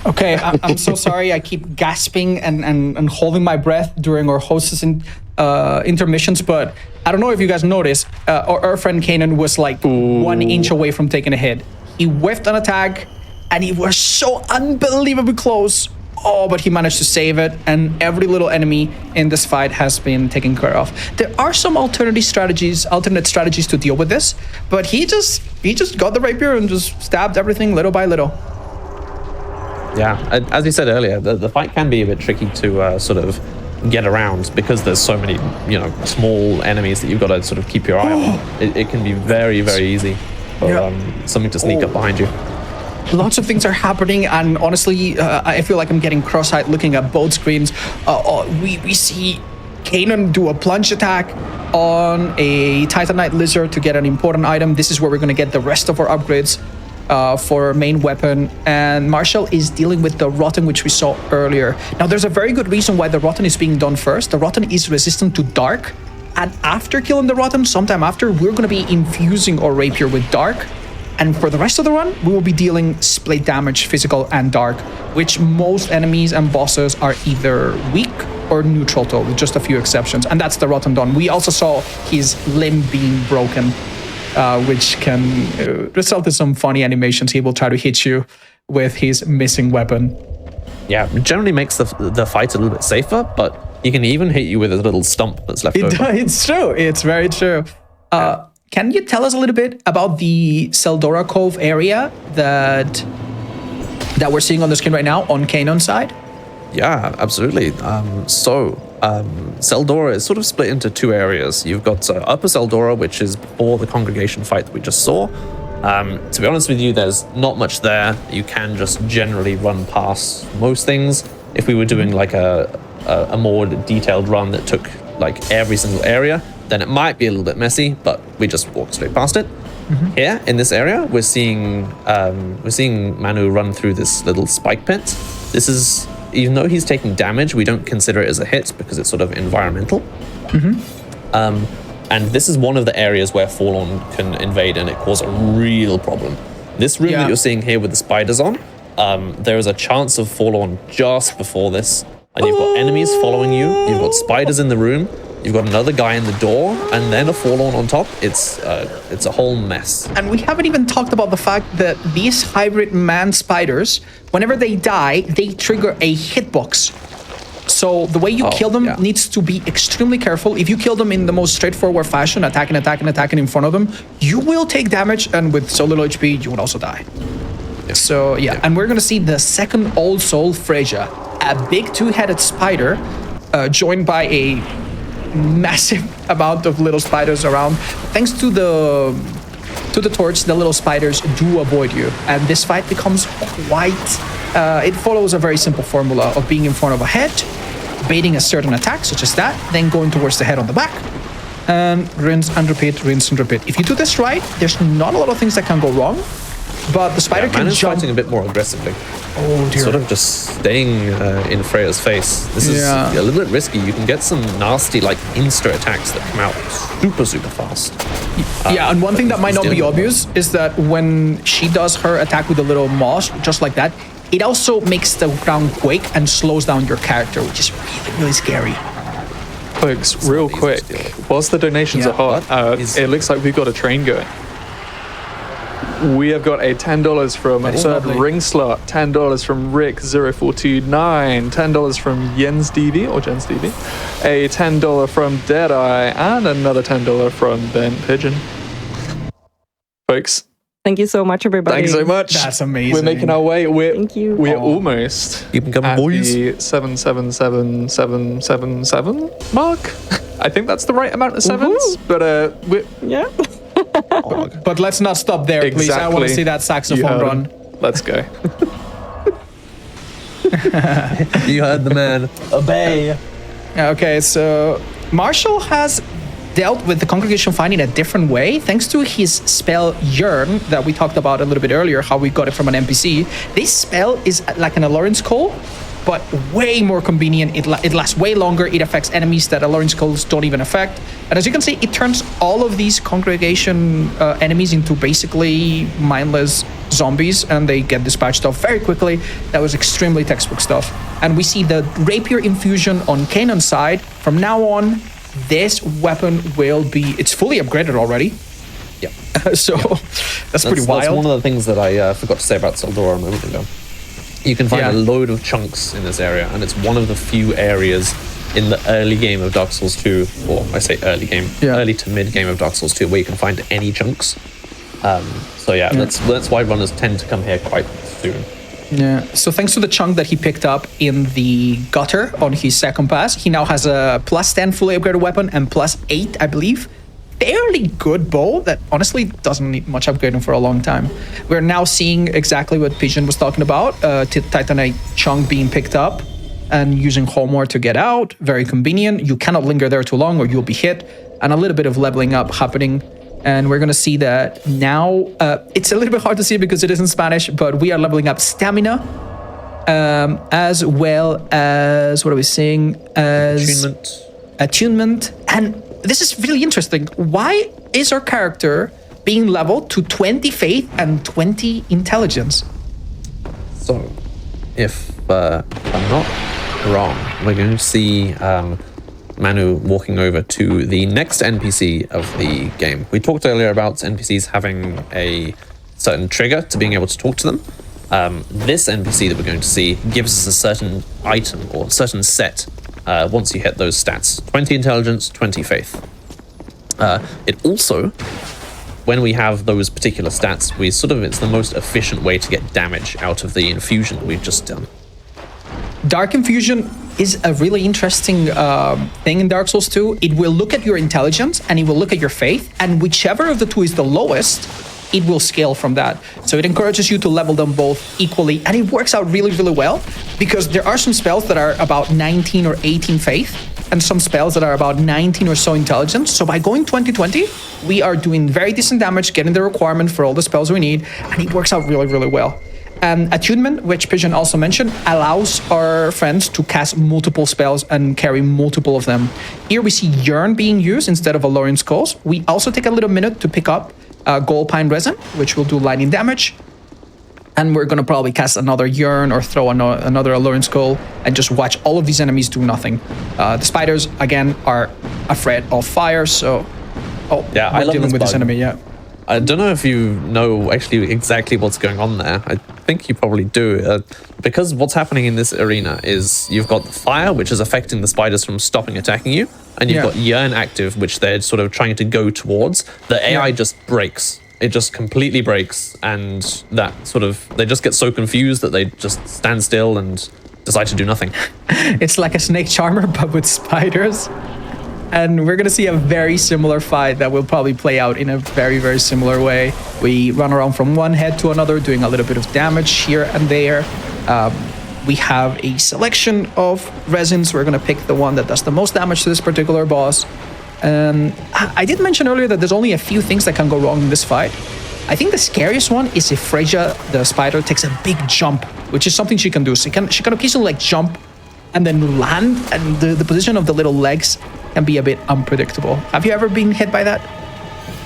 Okay, I'm so sorry. I keep gasping and holding my breath during our hostess intermissions, but I don't know if you guys noticed, our friend Kanan was like 1 inch away from taking a hit. He whiffed an attack, and he was so unbelievably close. Oh, but he managed to save it, and every little enemy in this fight has been taken care of. There are some alternate strategies to deal with this, but he just got the rapier and just stabbed everything little by little. Yeah, as you said earlier, the fight can be a bit tricky to sort of get around because there's so many, small enemies that you've got to sort of keep your eye on. It can be very, very easy for something to sneak up behind you. Lots of things are happening, and honestly, I feel like I'm getting cross-eyed looking at both screens. We see Kanan do a plunge attack on a Titanite Lizard to get an important item. This is where we're going to get the rest of our upgrades. for main weapon, and Marshall is dealing with the Rotten, which we saw earlier. Now, there's a very good reason why the Rotten is being done first. The Rotten is resistant to Dark, and after killing the Rotten, sometime after, we're going to be infusing our Rapier with Dark, and for the rest of the run, we will be dealing split damage, physical and Dark, which most enemies and bosses are either weak or neutral to, with just a few exceptions, and that's the Rotten done. We also saw his limb being broken, which can result in some funny animations. He will try to hit you with his missing weapon. Yeah, it generally makes the fight a little bit safer, but he can even hit you with his little stump that's left over. It's true. It's very true. Can you tell us a little bit about the Seldora Cove area that we're seeing on the screen right now on Kainon's side? Yeah, absolutely. Seldora is sort of split into two areas. You've got Upper Seldora, which is before the congregation fight that we just saw. To be honest with you, there's not much there. You can just generally run past most things. If we were doing like a more detailed run that took like every single area, then it might be a little bit messy, but we just walk straight past it. Here in this area, we're seeing Manu run through this little spike pit. This is, even though he's taking damage, we don't consider it as a hit because it's sort of environmental. And this is one of the areas where Forlorn can invade and it cause a real problem. This room that you're seeing here with the spiders on, there is a chance of Forlorn just before this. And you've got enemies following you, you've got spiders in the room, you've got another guy in the door, and then a Forlorn on top. It's a whole mess. And we haven't even talked about the fact that these hybrid man spiders, whenever they die, they trigger a hitbox. So the way you kill them needs to be extremely careful. If you kill them in the most straightforward fashion, attacking in front of them, you will take damage, and with so little HP, you will also die. So and we're gonna see the second Old Soul Freja, a big two-headed spider, joined by a massive amount of little spiders around. Thanks to the torch, the little spiders do avoid you, and this fight becomes quite it follows a very simple formula of being in front of a head, baiting a certain attack such as that, then going towards the head on the back, and rinse and repeat, rinse and repeat. If you do this right, there's not a lot of things that can go wrong, but the spider can jump. Fighting a bit more aggressively. Oh dear. Sort of just staying in Freya's face. This is a little bit risky. You can get some nasty like insta attacks that come out super fast. And one thing that might not be obvious is that when she does her attack with a little moss, just like that, it also makes the ground quake and slows down your character, which is really scary. Folks, real quick, whilst the donations are hot, it looks like we've got a train going. We have got a $10 from Third Ring Slot, $10 from Rick0429, $10 from Jens DB, a $10 from Deadeye, and another $10 from Ben Pigeon. Folks, Thank you so much, everybody. thanks so much. That's amazing. We're making our way. Thank you. We're almost Keep them coming, at boys. the 77777 mark. I think that's the right amount of sevens, but we're... Yeah. But let's not stop there, please. I want to see that saxophone run. Let's go. You heard the man. Obey. Okay, so Marshall has dealt with the congregation fight in a different way thanks to his spell Yearn that we talked about a little bit earlier, how we got it from an NPC. This spell is like an Alluring Call, but way more convenient. It lasts way longer. It affects enemies that Alluring Calls don't even affect. And as you can see, it turns all of these congregation enemies into basically mindless zombies, and they get dispatched off very quickly. That was extremely textbook stuff. And we see the Rapier infusion on Kainon's side. From now on, this weapon will be, it's fully upgraded already. Yeah. So that's pretty wild. That's one of the things that I forgot to say about Seldora a moment ago. You can find a load of chunks in this area, and it's one of the few areas in the early game of Dark Souls 2, or I say early game, early to mid game of Dark Souls 2, where you can find any chunks. That's why runners tend to come here quite soon. Yeah, so thanks to the chunk that he picked up in the gutter on his second pass, he now has a +10 fully upgraded weapon and +8, I believe. Fairly good bow that honestly doesn't need much upgrading for a long time. We're now seeing exactly what Pigeon was talking about, Titanite chunk being picked up and using Homeward to get out. Very convenient. You cannot linger there too long or you'll be hit. And a little bit of leveling up happening And we're going to see that now. It's a little bit hard to see because it is in Spanish, but we are leveling up stamina, as well as, what are we saying? As attunement. And this is really interesting. Why is our character being leveled to 20 faith and 20 intelligence? So, if I'm not wrong, we're going to see Manu walking over to the next NPC of the game. We talked earlier about NPCs having a certain trigger to being able to talk to them. This NPC that we're going to see gives us a certain item or a certain set once you hit those stats. 20 intelligence, 20 faith. It also, when we have those particular stats, it's the most efficient way to get damage out of the infusion that we've just done. Dark Infusion is a really interesting thing in Dark Souls 2. It will look at your intelligence and it will look at your faith, and whichever of the two is the lowest, it will scale from that. So it encourages you to level them both equally, and it works out really, really well because there are some spells that are about 19 or 18 faith and some spells that are about 19 or so intelligence. So by going 20-20, we are doing very decent damage, getting the requirement for all the spells we need, and it works out really, really well. Attunement, which Pigeon also mentioned, allows our friends to cast multiple spells and carry multiple of them. Here we see Yearn being used instead of Alluring Skulls. We also take a little minute to pick up Gold Pine Resin, which will do lightning damage. And we're going to probably cast another Yearn or throw another Alluring Skull and just watch all of these enemies do nothing. The spiders, again, are afraid of fire, so... Oh, yeah, we're dealing with this enemy, yeah. I don't know if you know actually exactly what's going on there. I think you probably do. Because what's happening in this arena is you've got the fire, which is affecting the spiders from stopping attacking you, and you've got Yearn active, which they're sort of trying to go towards. The AI just breaks. It just completely breaks, and they just get so confused that they just stand still and decide to do nothing. It's like a snake charmer, but with spiders. And we're going to see a very similar fight that will probably play out in a very, very similar way. We run around from one head to another, doing a little bit of damage here and there. We have a selection of resins. We're going to pick the one that does the most damage to this particular boss. I did mention earlier that there's only a few things that can go wrong in this fight. I think the scariest one is if Freya, the spider, takes a big jump, which is something she can do. She can occasionally jump and then land, and the position of the little legs can be a bit unpredictable. Have you ever been hit by that?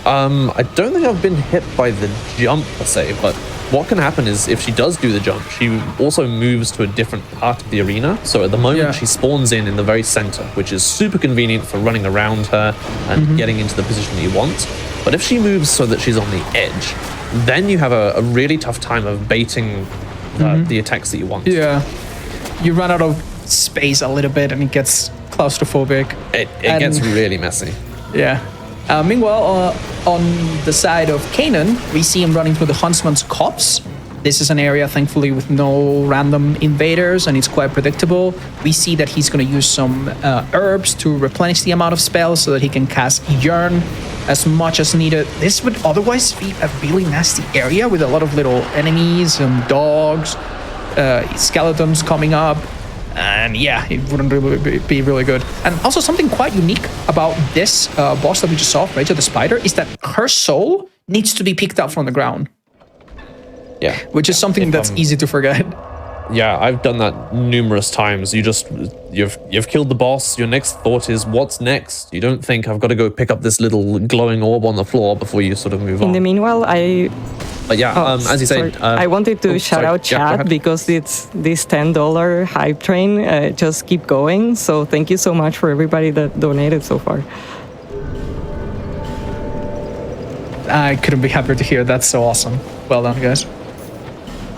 I don't think I've been hit by the jump per se, but what can happen is if she does do the jump, she also moves to a different part of the arena. So at the moment, she spawns in the very center, which is super convenient for running around her and getting into the position that you want. But if she moves so that she's on the edge, then you have a really tough time of baiting the attacks that you want. Yeah, you run out of space a little bit and it gets claustrophobic. It gets really messy. Yeah. Meanwhile, on the side of Kanon, we see him running through the Huntsman's Copse. This is an area, thankfully, with no random invaders, and it's quite predictable. We see that he's going to use some herbs to replenish the amount of spells so that he can cast Yearn as much as needed. This would otherwise be a really nasty area with a lot of little enemies and dogs, skeletons coming up. And yeah, it wouldn't really be really good. And also something quite unique about this boss that we just saw, Rage of the Spider, is that her soul needs to be picked up from the ground. Yeah. Which is something that's easy to forget. Yeah, I've done that numerous times. You've killed the boss. Your next thought is, what's next? You don't think, I've got to go pick up this little glowing orb on the floor before you sort of move on. In the meanwhile, But yeah, as you said... I wanted to shout out chat because it's this $10 hype train. Just keep going. So thank you so much for everybody that donated so far. I couldn't be happier to hear. That's so awesome. Well done, guys.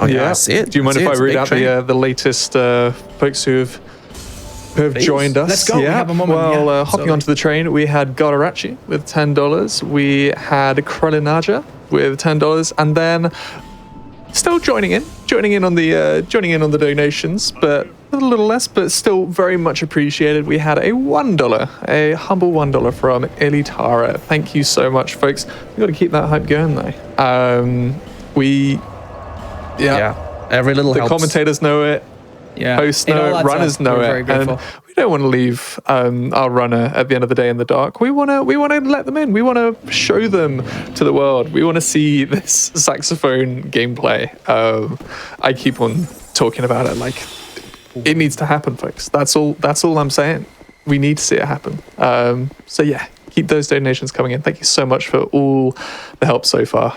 Oh yeah, I see it. Do you mind if I read out the latest folks who have joined us? Let's go. Yeah. We have a moment. Well, hopping onto the train, we had Godarachi with $10. We had Krelinaja with $10, and then still joining in on the donations, but a little less, but still very much appreciated. We had a $1, a humble $1 from Elitara. Thank you so much, folks. We got to keep that hype going, though. Yeah, every little the helps. commentators know it. Yeah. Hosts It all know it, adds runners up. know We're very it, and grateful. we don't want to leave our runner at the end of the day in the dark. We want to let them in. We want to show them to the world. We want to see this saxophone gameplay. I keep on talking about it like it needs to happen, folks. That's all I'm saying. We need to see it happen. So yeah, keep those donations coming in. Thank you so much for all the help so far.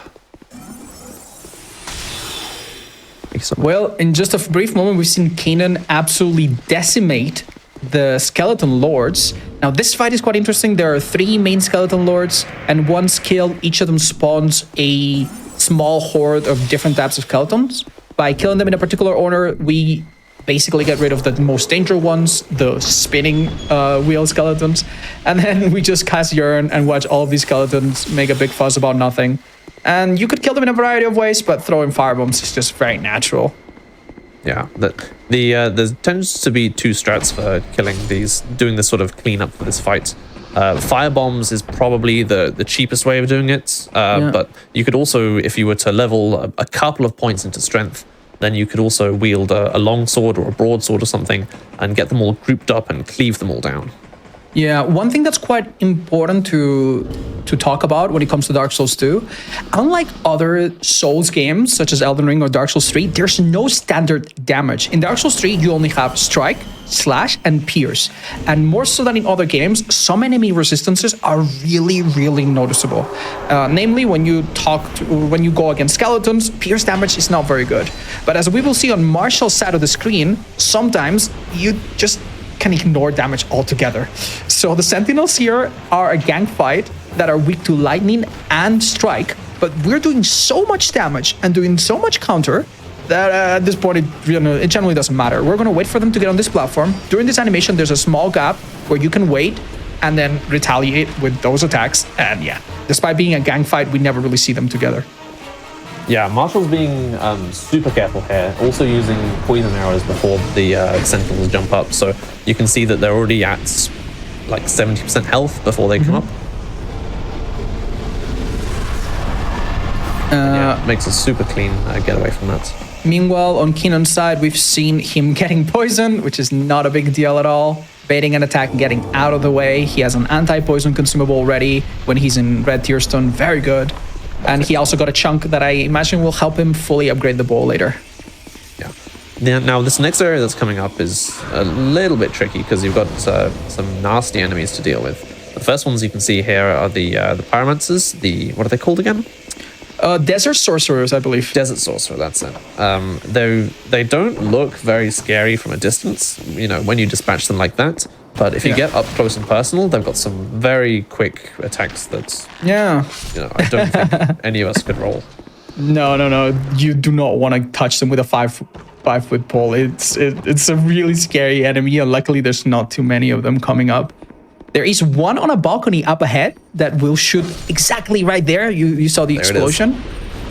Well, in just a brief moment, we've seen Kanan absolutely decimate the skeleton lords. Now, this fight is quite interesting. There are 3 main skeleton lords, and once killed, each of them spawns a small horde of different types of skeletons. By killing them in a particular order, we basically get rid of the most dangerous ones, the spinning wheel skeletons, and then we just cast Yearn and watch all of these skeletons make a big fuss about nothing. And you could kill them in a variety of ways, but throwing firebombs is just very natural. Yeah, there tends to be 2 strats for killing these, doing this sort of cleanup for this fight. Firebombs is probably the cheapest way of doing it, but you could also, if you were to level a couple of points into strength, then you could also wield a long sword or a broadsword or something and get them all grouped up and cleave them all down. Yeah, one thing that's quite important to talk about when it comes to Dark Souls 2, unlike other Souls games such as Elden Ring or Dark Souls 3, there's no standard damage. In Dark Souls 3, you only have strike, slash, and pierce. And more so than in other games, some enemy resistances are really, really noticeable. Namely, when you go against skeletons, pierce damage is not very good. But as we will see on Marshall's side of the screen, sometimes you just can ignore damage altogether. So the Sentinels here are a gang fight that are weak to lightning and strike, but we're doing so much damage and doing so much counter that at this point it generally doesn't matter. We're gonna wait for them to get on this platform. During this animation, there's a small gap where you can wait and then retaliate with those attacks. And yeah, despite being a gang fight, we never really see them together. Yeah, Marshall's being super careful here, also using poison arrows before the Sentinels jump up, so you can see that they're already at like 70% health before they come up. Yeah, makes a super clean getaway from that. Meanwhile, on Kenan's side, we've seen him getting poisoned, which is not a big deal at all. Baiting an attack and getting out of the way. He has an anti-poison consumable already when he's in Red Tearstone. Very good. And he also got a chunk that I imagine will help him fully upgrade the bow later. Yeah. Now, this next area that's coming up is a little bit tricky because you've got some nasty enemies to deal with. The first ones you can see here are the pyromancers. What are they called again? Desert sorcerers, I believe. Desert sorcerer, that's it. They don't look very scary from a distance, you know, when you dispatch them like that. But if you get up close and personal, they've got some very quick attacks that, you know, I don't think any of us could roll. No. You do not want to touch them with a 5-foot pole. It's a really scary enemy, and luckily there's not too many of them coming up. There is one on a balcony up ahead that will shoot exactly right there. You saw the explosion.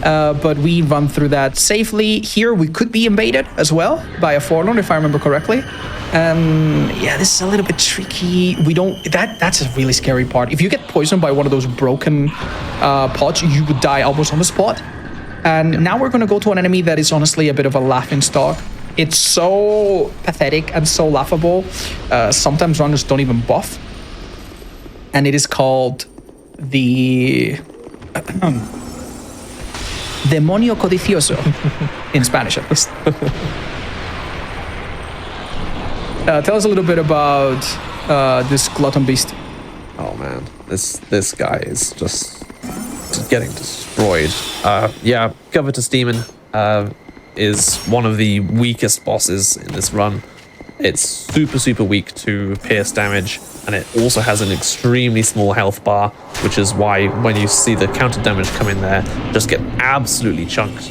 But we run through that safely. Here we could be invaded as well by a Forlorn, if I remember correctly. Yeah, this is a little bit tricky. That's a really scary part. If you get poisoned by one of those broken pots, you would die almost on the spot. And now we're going to go to an enemy that is honestly a bit of a laughing stock. It's so pathetic and so laughable. Sometimes runners don't even buff. And it is called the Demonio Codicioso in Spanish, at least. Tell us a little bit about this glutton beast. Oh man, this guy is just getting destroyed. Yeah, Covetous Demon is one of the weakest bosses in this run. It's super weak to pierce damage, and it also has an extremely small health bar, which is why when you see the counter damage come in there, just get absolutely chunked.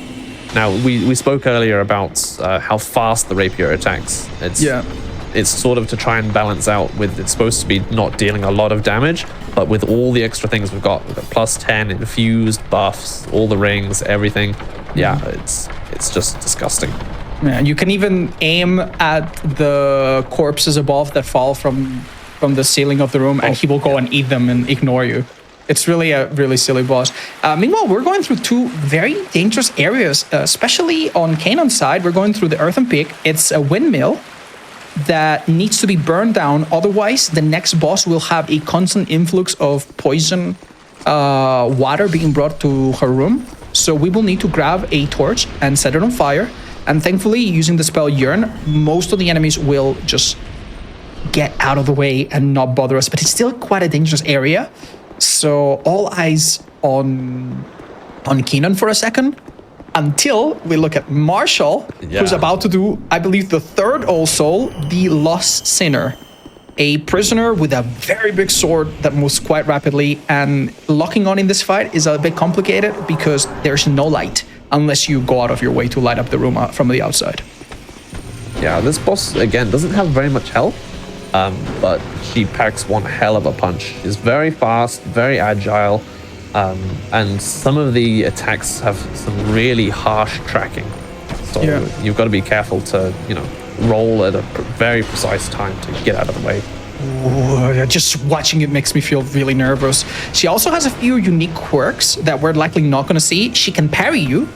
Now, we spoke earlier about how fast the rapier attacks. It's sort of to try and balance out with, it's supposed to be not dealing a lot of damage, but with all the extra things we've got plus 10 infused buffs, all the rings, everything. Yeah, it's just disgusting. Yeah, you can even aim at the corpses above that fall from the ceiling of the room, and he will go and eat them and ignore you. It's really a really silly boss. Meanwhile, we're going through two very dangerous areas, especially on Kanon's side. We're going through the Earthen Peak. It's a windmill that needs to be burned down. Otherwise, the next boss will have a constant influx of poison water being brought to her room. So we will need to grab a torch and set it on fire. And thankfully, using the spell Yearn, most of the enemies will just get out of the way and not bother us. But it's still quite a dangerous area. So all eyes on Keenan for a second, until we look at Marshall, who's about to do, I believe, the third Old Soul, the Lost Sinner. A prisoner with a very big sword that moves quite rapidly, and locking on in this fight is a bit complicated because there's no light unless you go out of your way to light up the room from the outside. Yeah, this boss, again, doesn't have very much health, but she packs one hell of a punch. She's very fast, very agile, and some of the attacks have some really harsh tracking. So you've got to be careful to, roll at a very precise time to get out of the way. Ooh, just watching it makes me feel really nervous. She also has a few unique quirks that we're likely not going to see. She can parry you,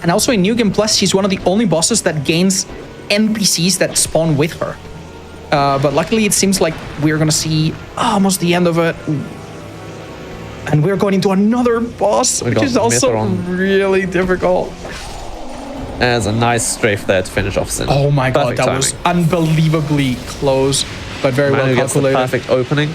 and also in New Game Plus, she's one of the only bosses that gains NPCs that spawn with her. But luckily, it seems like we're going to see almost the end of it. And we're going into another boss, which is also really difficult. There's a nice strafe there to finish off Sin. Oh my god, that was unbelievably close, but very well calculated. Perfect opening.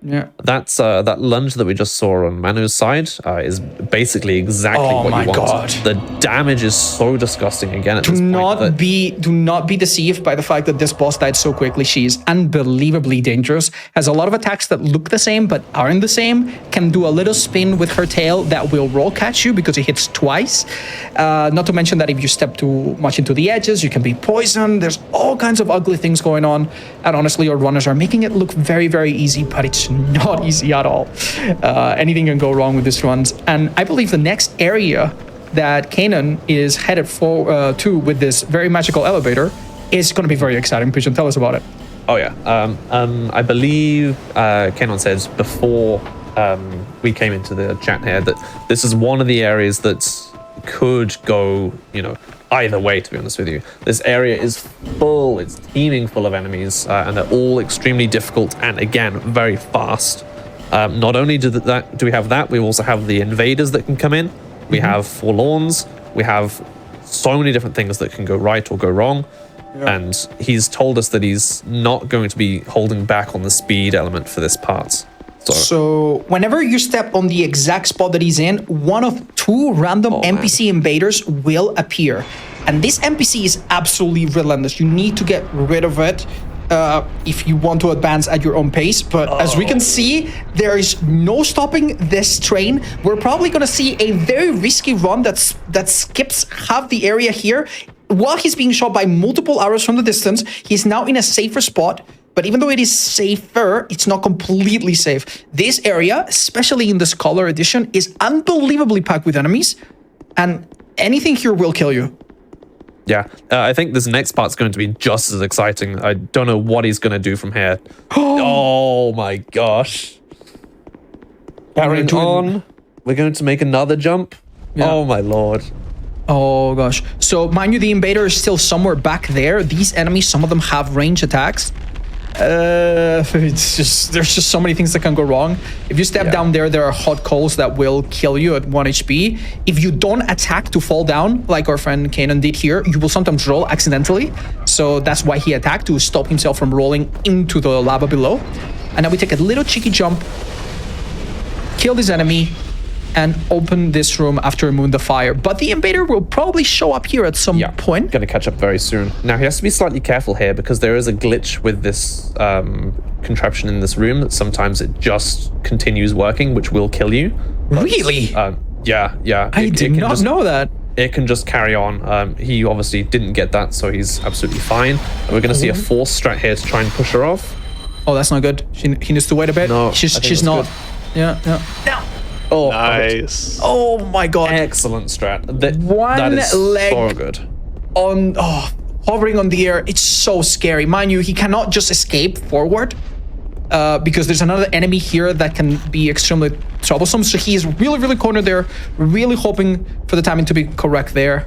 Yeah. That's that lunge that we just saw on Manu's side is basically exactly what you want. God. The damage is so disgusting again at this point. Do not be deceived by the fact that this boss died so quickly. She is unbelievably dangerous. Has a lot of attacks that look the same but aren't the same. Can do a little spin with her tail that will roll catch you because it hits twice. Not to mention that if you step too much into the edges, you can be poisoned. There's all kinds of ugly things going on. And honestly, our runners are making it look very, very easy, but it's not easy at all. Anything can go wrong with these runs. And I believe the next area that Kanon is headed to with this very magical elevator is going to be very exciting. Pigeon, tell us about it. Oh yeah. I believe Kanon said before we came into the chat here that this is one of the areas that could go, either way, to be honest with you. This area is full, it's teeming full of enemies, and they're all extremely difficult and, again, very fast. Not only do we have that, we also have the invaders that can come in. We have forlorns. We have so many different things that can go right or go wrong. Yeah. And he's told us that he's not going to be holding back on the speed element for this part. So whenever you step on the exact spot that he's in, one of two random NPC invaders will appear. And this NPC is absolutely relentless. You need to get rid of it if you want to advance at your own pace. But as we can see, there is no stopping this train. We're probably going to see a very risky run that skips half the area here. While he's being shot by multiple arrows from the distance, he's now in a safer spot. But even though it is safer, it's not completely safe. This area, especially in the Scholar Edition, is unbelievably packed with enemies. And anything here will kill you. Yeah, I think this next part's going to be just as exciting. I don't know what he's going to do from here. Oh my gosh. Carrying on. We're going to make another jump. Yeah. Oh my lord. Oh gosh. So mind you, the invader is still somewhere back there. These enemies, some of them have range attacks. There's just so many things that can go wrong. If you step down there are hot coals that will kill you at 1 HP. If you don't attack to fall down, like our friend Kanon did here, you will sometimes roll accidentally. So that's why he attacked, to stop himself from rolling into the lava below. And now we take a little cheeky jump, kill this enemy, and open this room after removing the fire. But the invader will probably show up here at some point. Going to catch up very soon. Now, he has to be slightly careful here because there is a glitch with this contraption in this room. Sometimes it just continues working, which will kill you. But, really? Yeah. I did not know that. It can just carry on. He obviously didn't get that, so he's absolutely fine. And we're going to see a force strat here to try and push her off. Oh, that's not good. He needs to wait a bit. No, she's not. Good. Yeah. Now. Oh, nice. Oh my god. Excellent strat. One is leg so good. Hovering on the air. It's so scary. Mind you, he cannot just escape forward because there's another enemy here that can be extremely troublesome. So he is really, really cornered there, really hoping for the timing to be correct there.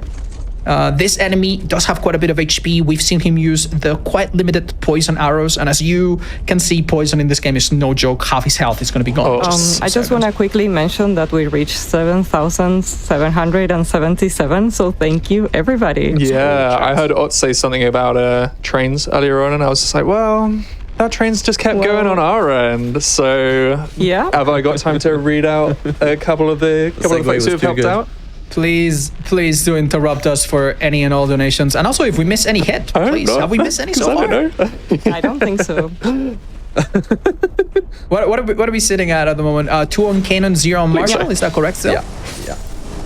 This enemy does have quite a bit of HP. We've seen him use the quite limited poison arrows, and as you can see, poison in this game is no joke. Half his health is going to be gone. I just want to quickly mention that we reached 7,777, so thank you, everybody. Yeah, I heard Otz say something about trains earlier on, and I was just like, well, that train's just kept going on our end. So Yeah. have I got time to read out a couple of the segue folks who was have too helped good. out? Please do interrupt us for any and all donations. And also, if we miss any hit, I don't please. know. Have we missed any 'Cause so I far? don't know. I don't think so. What are we sitting at the moment? 2 on Kanon, 0 on Marshall. Is that correct still? Yeah.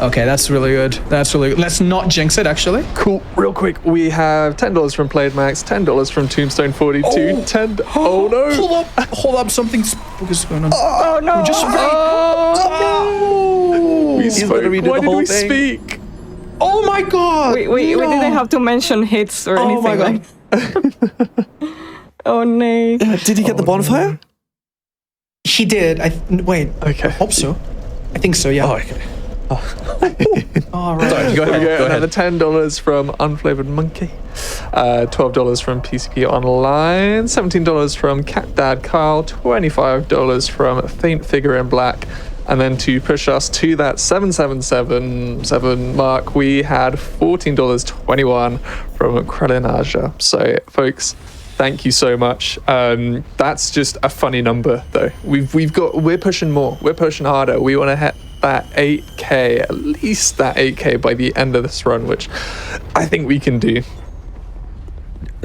Okay, that's really good. That's really good. Let's not jinx it, actually. Cool. Real quick, we have $10 from Played Max, $10 from Tombstone 42, Oh no! Hold up, something spooky is going on. Oh no! Just We He's spoke. gonna redo Why the did whole we thing. speak? Oh my god! we didn't have to mention hits or anything. my god. Oh no! Did he get the bonfire? He did. Wait. Okay. I hope so. I think so. Yeah. Oh, okay. All right. Sorry, go There we ahead. go. Go Another ahead. $10 from Unflavored Monkey, $12 from PCP Online, $17 from Cat Dad Kyle, $25 from Faint Figure in Black, and then to push us to that 777 mark, we had $14.21 from Krelinaja. So, folks, thank you so much. That's just a funny number, though. We're pushing more. We're pushing harder. We want to hit that 8K, at least that 8K by the end of this run, which I think we can do.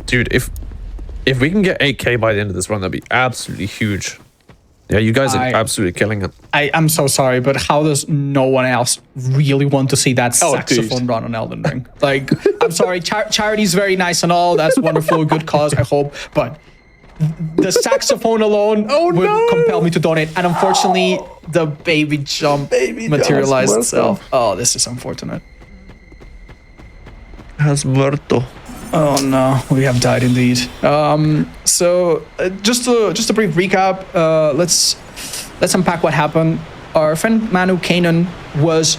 Dude, if we can get 8K by the end of this run, that'd be absolutely huge. Yeah, you guys are absolutely killing it. I'm so sorry, but how does no one else really want to see that Oh, saxophone dude. run on Elden Ring? Like, I'm sorry, charity is very nice and all. That's wonderful, good cause, I hope. But the saxophone alone would compel me to donate. And unfortunately, the baby jump materialized jump. itself. Oh, this is unfortunate. Has muerto. Oh no, we have died indeed. So just a brief recap. Let's unpack what happened. Our friend Manu Kanon was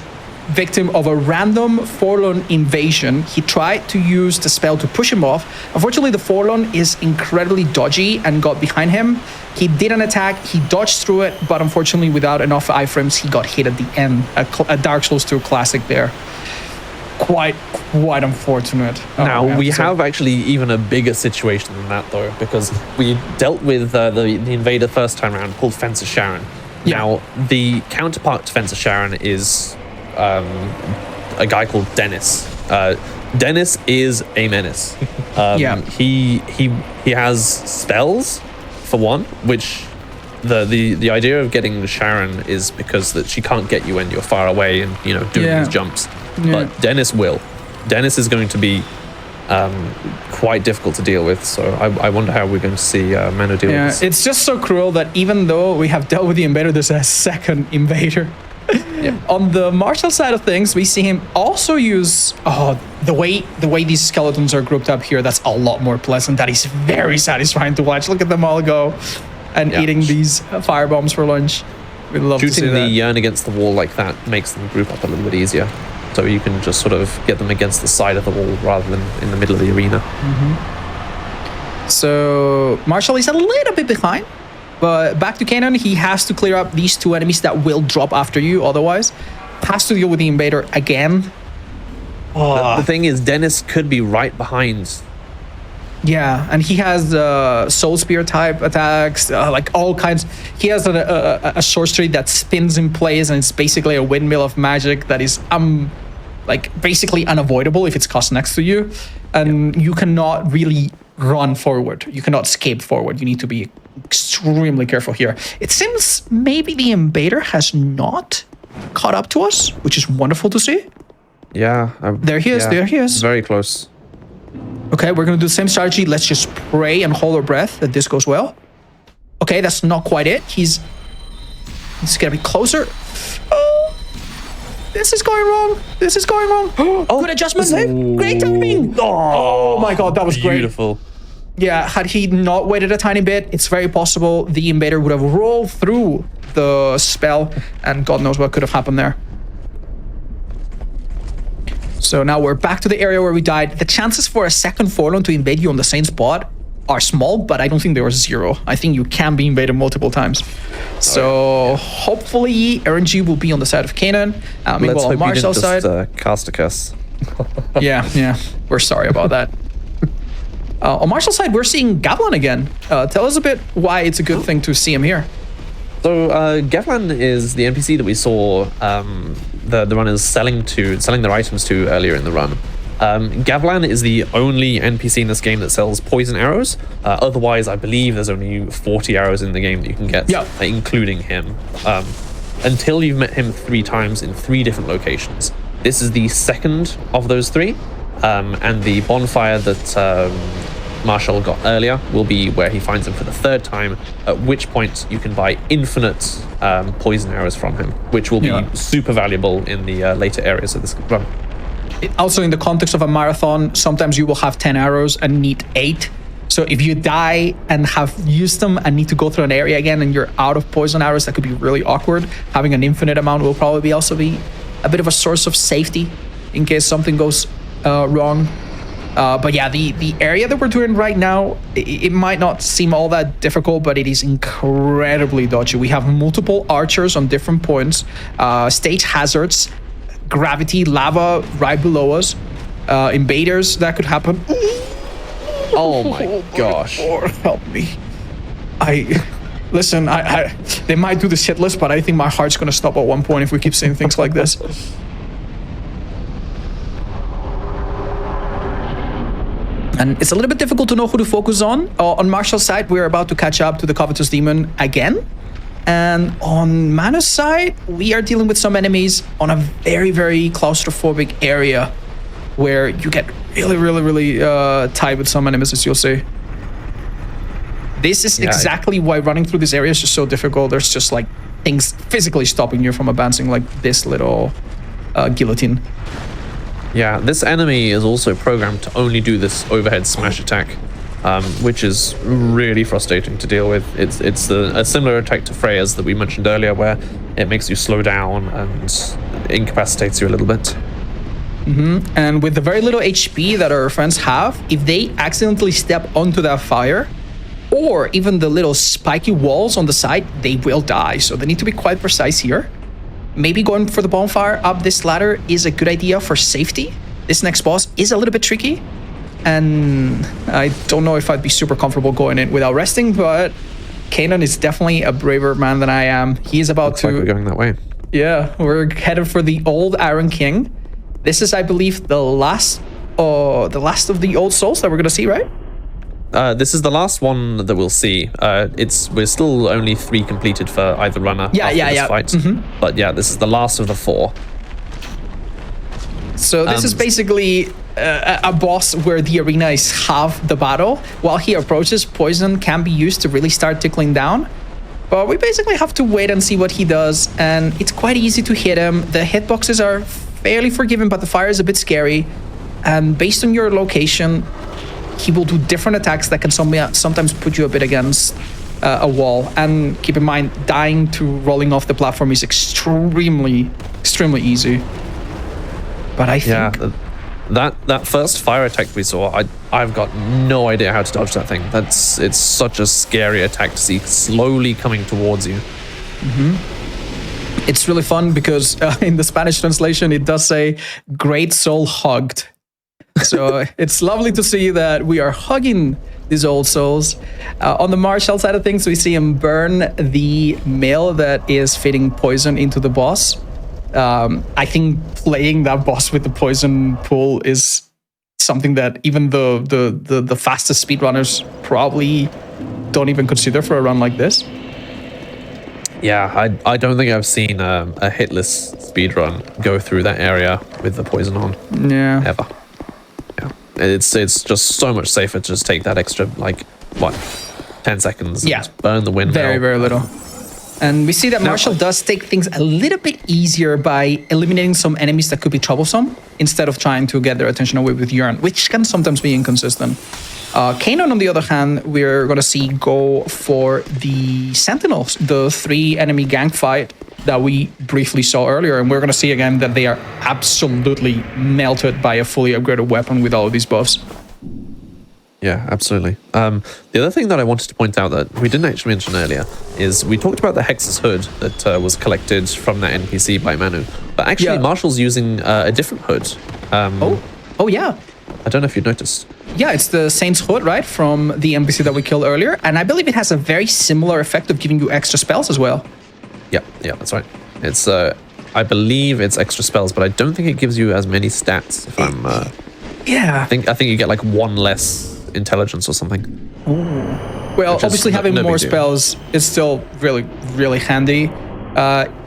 victim of a random Forlorn invasion. He tried to use the spell to push him off. Unfortunately, the Forlorn is incredibly dodgy and got behind him. He did an attack, he dodged through it, but unfortunately without enough iframes, he got hit at the end. A Dark Souls 2 classic there. Quite unfortunate. Now, we to say. have actually even a bigger situation than that, though, because we dealt with the invader first time around, called Fencer Sharon. Yeah. Now, the counterpart to Fencer Sharon is a guy called Dennis. Dennis is a menace. Yeah. He has spells, for one, which the idea of getting Sharon is because that she can't get you when you're far away and doing these jumps. Yeah. But Dennis will. Dennis is going to be quite difficult to deal with. So I wonder how we're going to see Manu deal with this. It's just so cruel that even though we have dealt with the invader, there's a second invader. On the martial side of things, we see him also use the way these skeletons are grouped up here. That's a lot more pleasant. That is very satisfying to watch. Look at them all go and eating these fire bombs for lunch. We'd love to see Shooting that. the urn against the wall like that makes them group up a little bit easier. So you can just sort of get them against the side of the wall rather than in the middle of the arena. So Marshall is a little bit behind, but back to Kanon, he has to clear up these two enemies that will drop after you. Otherwise, has to deal with the invader again. The thing is, Dennis could be right behind. Yeah, and he has soul spear type attacks, like all kinds. He has a sorcery that spins in place, and it's basically a windmill of magic that is like basically unavoidable if it's cast next to you, and you cannot really run forward. You cannot escape forward. You need to be extremely careful here. It seems maybe the invader has not caught up to us, which is wonderful to see. Yeah. There he is. There he is. Very close. Okay, we're gonna do the same strategy. Let's just pray and hold our breath that this goes well. Okay, that's not quite it. He's gonna be closer. Oh, this is going wrong. This is going wrong. Good adjustment. Great timing. Oh my god, that was great. Beautiful. Yeah, had he not waited a tiny bit, it's very possible the invader would have rolled through the spell, and God knows what could have happened there. So now we're back to the area where we died. The chances for a second Forlorn to invade you on the same spot are small, but I don't think they were 0. I think you can be invaded multiple times. So hopefully RNG will be on the side of Kanon. Let's on hope you didn't Marshal's side. just cast a curse. Yeah, we're sorry about that. On Marshal's side, we're seeing Gavlan again. Tell us a bit why it's a good thing to see him here. So Gavlan is the NPC that we saw the runners selling their items to earlier in the run. Gavlan is the only NPC in this game that sells poison arrows. Otherwise, I believe there's only 40 arrows in the game that you can get, including him. Until you've met him 3 times in 3 different locations. This is the second of those 3, and the bonfire that Marshall got earlier will be where he finds him for the 3rd time, at which point you can buy infinite poison arrows from him, which will be super valuable in the later areas of this run. Also, in the context of a marathon, sometimes you will have 10 arrows and need 8. So if you die and have used them and need to go through an area again and you're out of poison arrows, that could be really awkward. Having an infinite amount will probably also be a bit of a source of safety in case something goes wrong. But yeah, the area that we're doing right now, it might not seem all that difficult, but it is incredibly dodgy. We have multiple archers on different points, stage hazards, gravity, lava right below us, invaders that could happen. Oh my gosh. Lord, help me. Listen, they might do this hitless, but I think my heart's gonna stop at one point if we keep saying things like this. And it's a little bit difficult to know who to focus on. On Marshal's side, we're about to catch up to the Covetous Demon again. And on Mana's side, we are dealing with some enemies on a very, very claustrophobic area where you get really tight with some enemies, as you'll see. This is exactly why running through this area is just so difficult. There's just like things physically stopping you from advancing, like this little guillotine. Yeah, this enemy is also programmed to only do this overhead smash attack, which is really frustrating to deal with. It's a similar attack to Freya's that we mentioned earlier, where it makes you slow down and incapacitates you a little bit. And with the very little HP that our friends have, if they accidentally step onto that fire, or even the little spiky walls on the side, they will die. So they need to be quite precise here. Maybe going for the bonfire up this ladder is a good idea for safety. This next boss is a little bit tricky, and I don't know if I'd be super comfortable going in without resting, but Kanon is definitely a braver man than I am. He's about Looks like we're going that way. Yeah, we're headed for the old Iron King. This is, I believe, the last of the old souls that we're gonna see, right? This is the last one that we'll see. We're still only 3 completed for either runner after this fight. But yeah, this is the last of the 4. So this is basically a boss where the arena is half the battle. While he approaches, poison can be used to really start tickling down. But we basically have to wait and see what he does, and it's quite easy to hit him. The hitboxes are fairly forgiving, but the fire is a bit scary. And based on your location, he will do different attacks that can sometimes put you a bit against a wall. And keep in mind, dying to rolling off the platform is extremely easy. But I think that first fire attack we saw, I've got no idea how to dodge that thing. It's such a scary attack to see slowly coming towards you. It's really fun because in the Spanish translation it does say "Great Soul Hugged." So it's lovely to see that we are hugging these old souls. On the Marshal side of things, we see him burn the mail that is feeding poison into the boss. I think playing that boss with the poison pool is something that even the fastest speedrunners probably don't even consider for a run like this. Yeah, I don't think I've seen a hitless speedrun go through that area with the poison on. Yeah. Ever. Yeah. It's just so much safer to just take that extra, 10 seconds and just burn the windmill. Very little. And we see that Marshall does take things a little bit easier by eliminating some enemies that could be troublesome instead of trying to get their attention away with Yearn, which can sometimes be inconsistent. Kanon, on the other hand, we're going to see go for the Sentinels, the 3 enemy gang fight that we briefly saw earlier. And we're going to see again that they are absolutely melted by a fully upgraded weapon with all of these buffs. Yeah, absolutely. The other thing that I wanted to point out that we didn't actually mention earlier is we talked about the Hex's hood that was collected from that NPC by Manu. But actually, Marshall's using a different hood. Oh, yeah. I don't know if you noticed. Yeah, it's the Saint's Hood, right, from the NPC that we killed earlier. And I believe it has a very similar effect of giving you extra spells as well. Yeah, that's right. It's, I believe it's extra spells, but I don't think it gives you as many stats. If I'm, yeah. I think you get like 1 less intelligence or something. Ooh. Well, obviously having more spells is still really, really handy.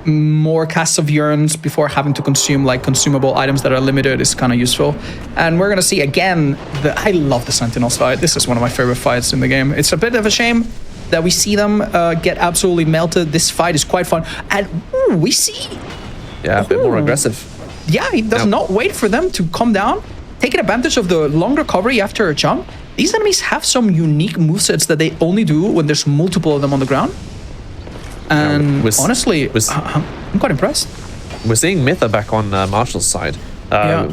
More casts of Yearns before having to consume like consumable items that are limited is kind of useful. And we're gonna see again, I love the Sentinels fight. This is one of my favorite fights in the game. It's a bit of a shame that we see them get absolutely melted. This fight is quite fun. And we see... Yeah, a bit more aggressive. Yeah, he does not wait for them to come down. Taking advantage of the long recovery after a jump. These enemies have some unique movesets that they only do when there's multiple of them on the ground. And honestly, I'm quite impressed. We're seeing Mytha back on Marshall's side.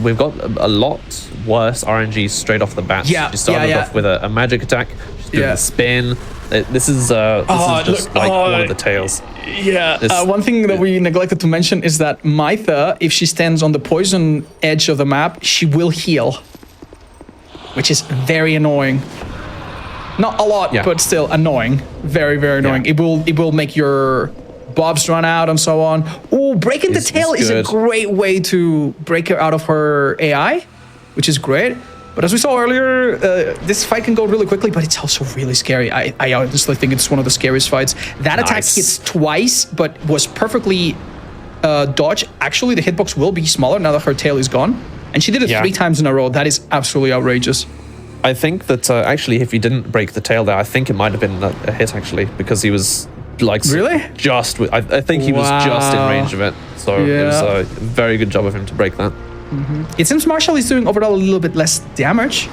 We've got a lot worse RNG straight off the bat. She started off with a magic attack. She's doing the spin. This is just one of the tails. Yeah. One thing that we neglected to mention is that Mytha, if she stands on the poison edge of the map, she will heal, which is very annoying. Not a lot, but still annoying. Very, very annoying. It will make your buffs run out and so on. Oh, breaking the tail is a great way to break her out of her AI, which is great. But as we saw earlier, this fight can go really quickly, but it's also really scary. I honestly think it's one of the scariest fights. That attack hits twice, but was perfectly dodged. Actually, the hitbox will be smaller now that her tail is gone. And she did it 3 times in a row. That is absolutely outrageous. I think that actually, if he didn't break the tail there, I think it might have been a hit actually, because he was like just with. I think he was just in range of it. So it was a very good job of him to break that. It seems Marshall is doing overall a little bit less damage,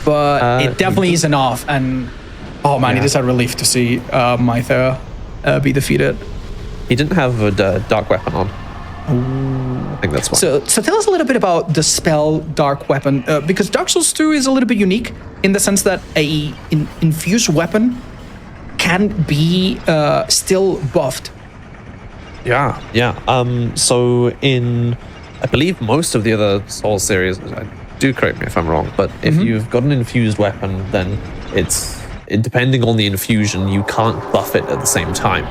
but it definitely is enough. And oh man, it is a relief to see Mytha be defeated. He didn't have a dark weapon on. I think that's why. So tell us a little bit about the spell Dark Weapon, because Dark Souls 2 is a little bit unique in the sense that a infused weapon can be still buffed. So in, I believe most of the other Souls series, do correct me if I'm wrong, but if you've got an infused weapon, then depending on the infusion, you can't buff it at the same time.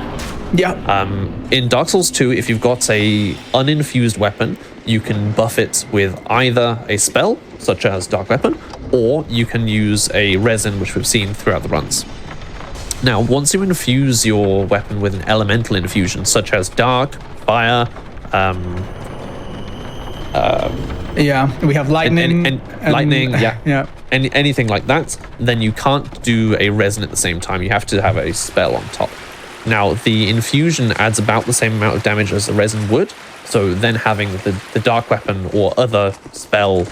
In Dark Souls 2, if you've got a uninfused weapon, you can buff it with either a spell, such as Dark Weapon, or you can use a resin, which we've seen throughout the runs. Now, once you infuse your weapon with an elemental infusion, such as Dark, Fire, we have Lightning. Anything like that, then you can't do a resin at the same time. You have to have a spell on top. Now, the infusion adds about the same amount of damage as the resin would, so then having the Dark Weapon or other spell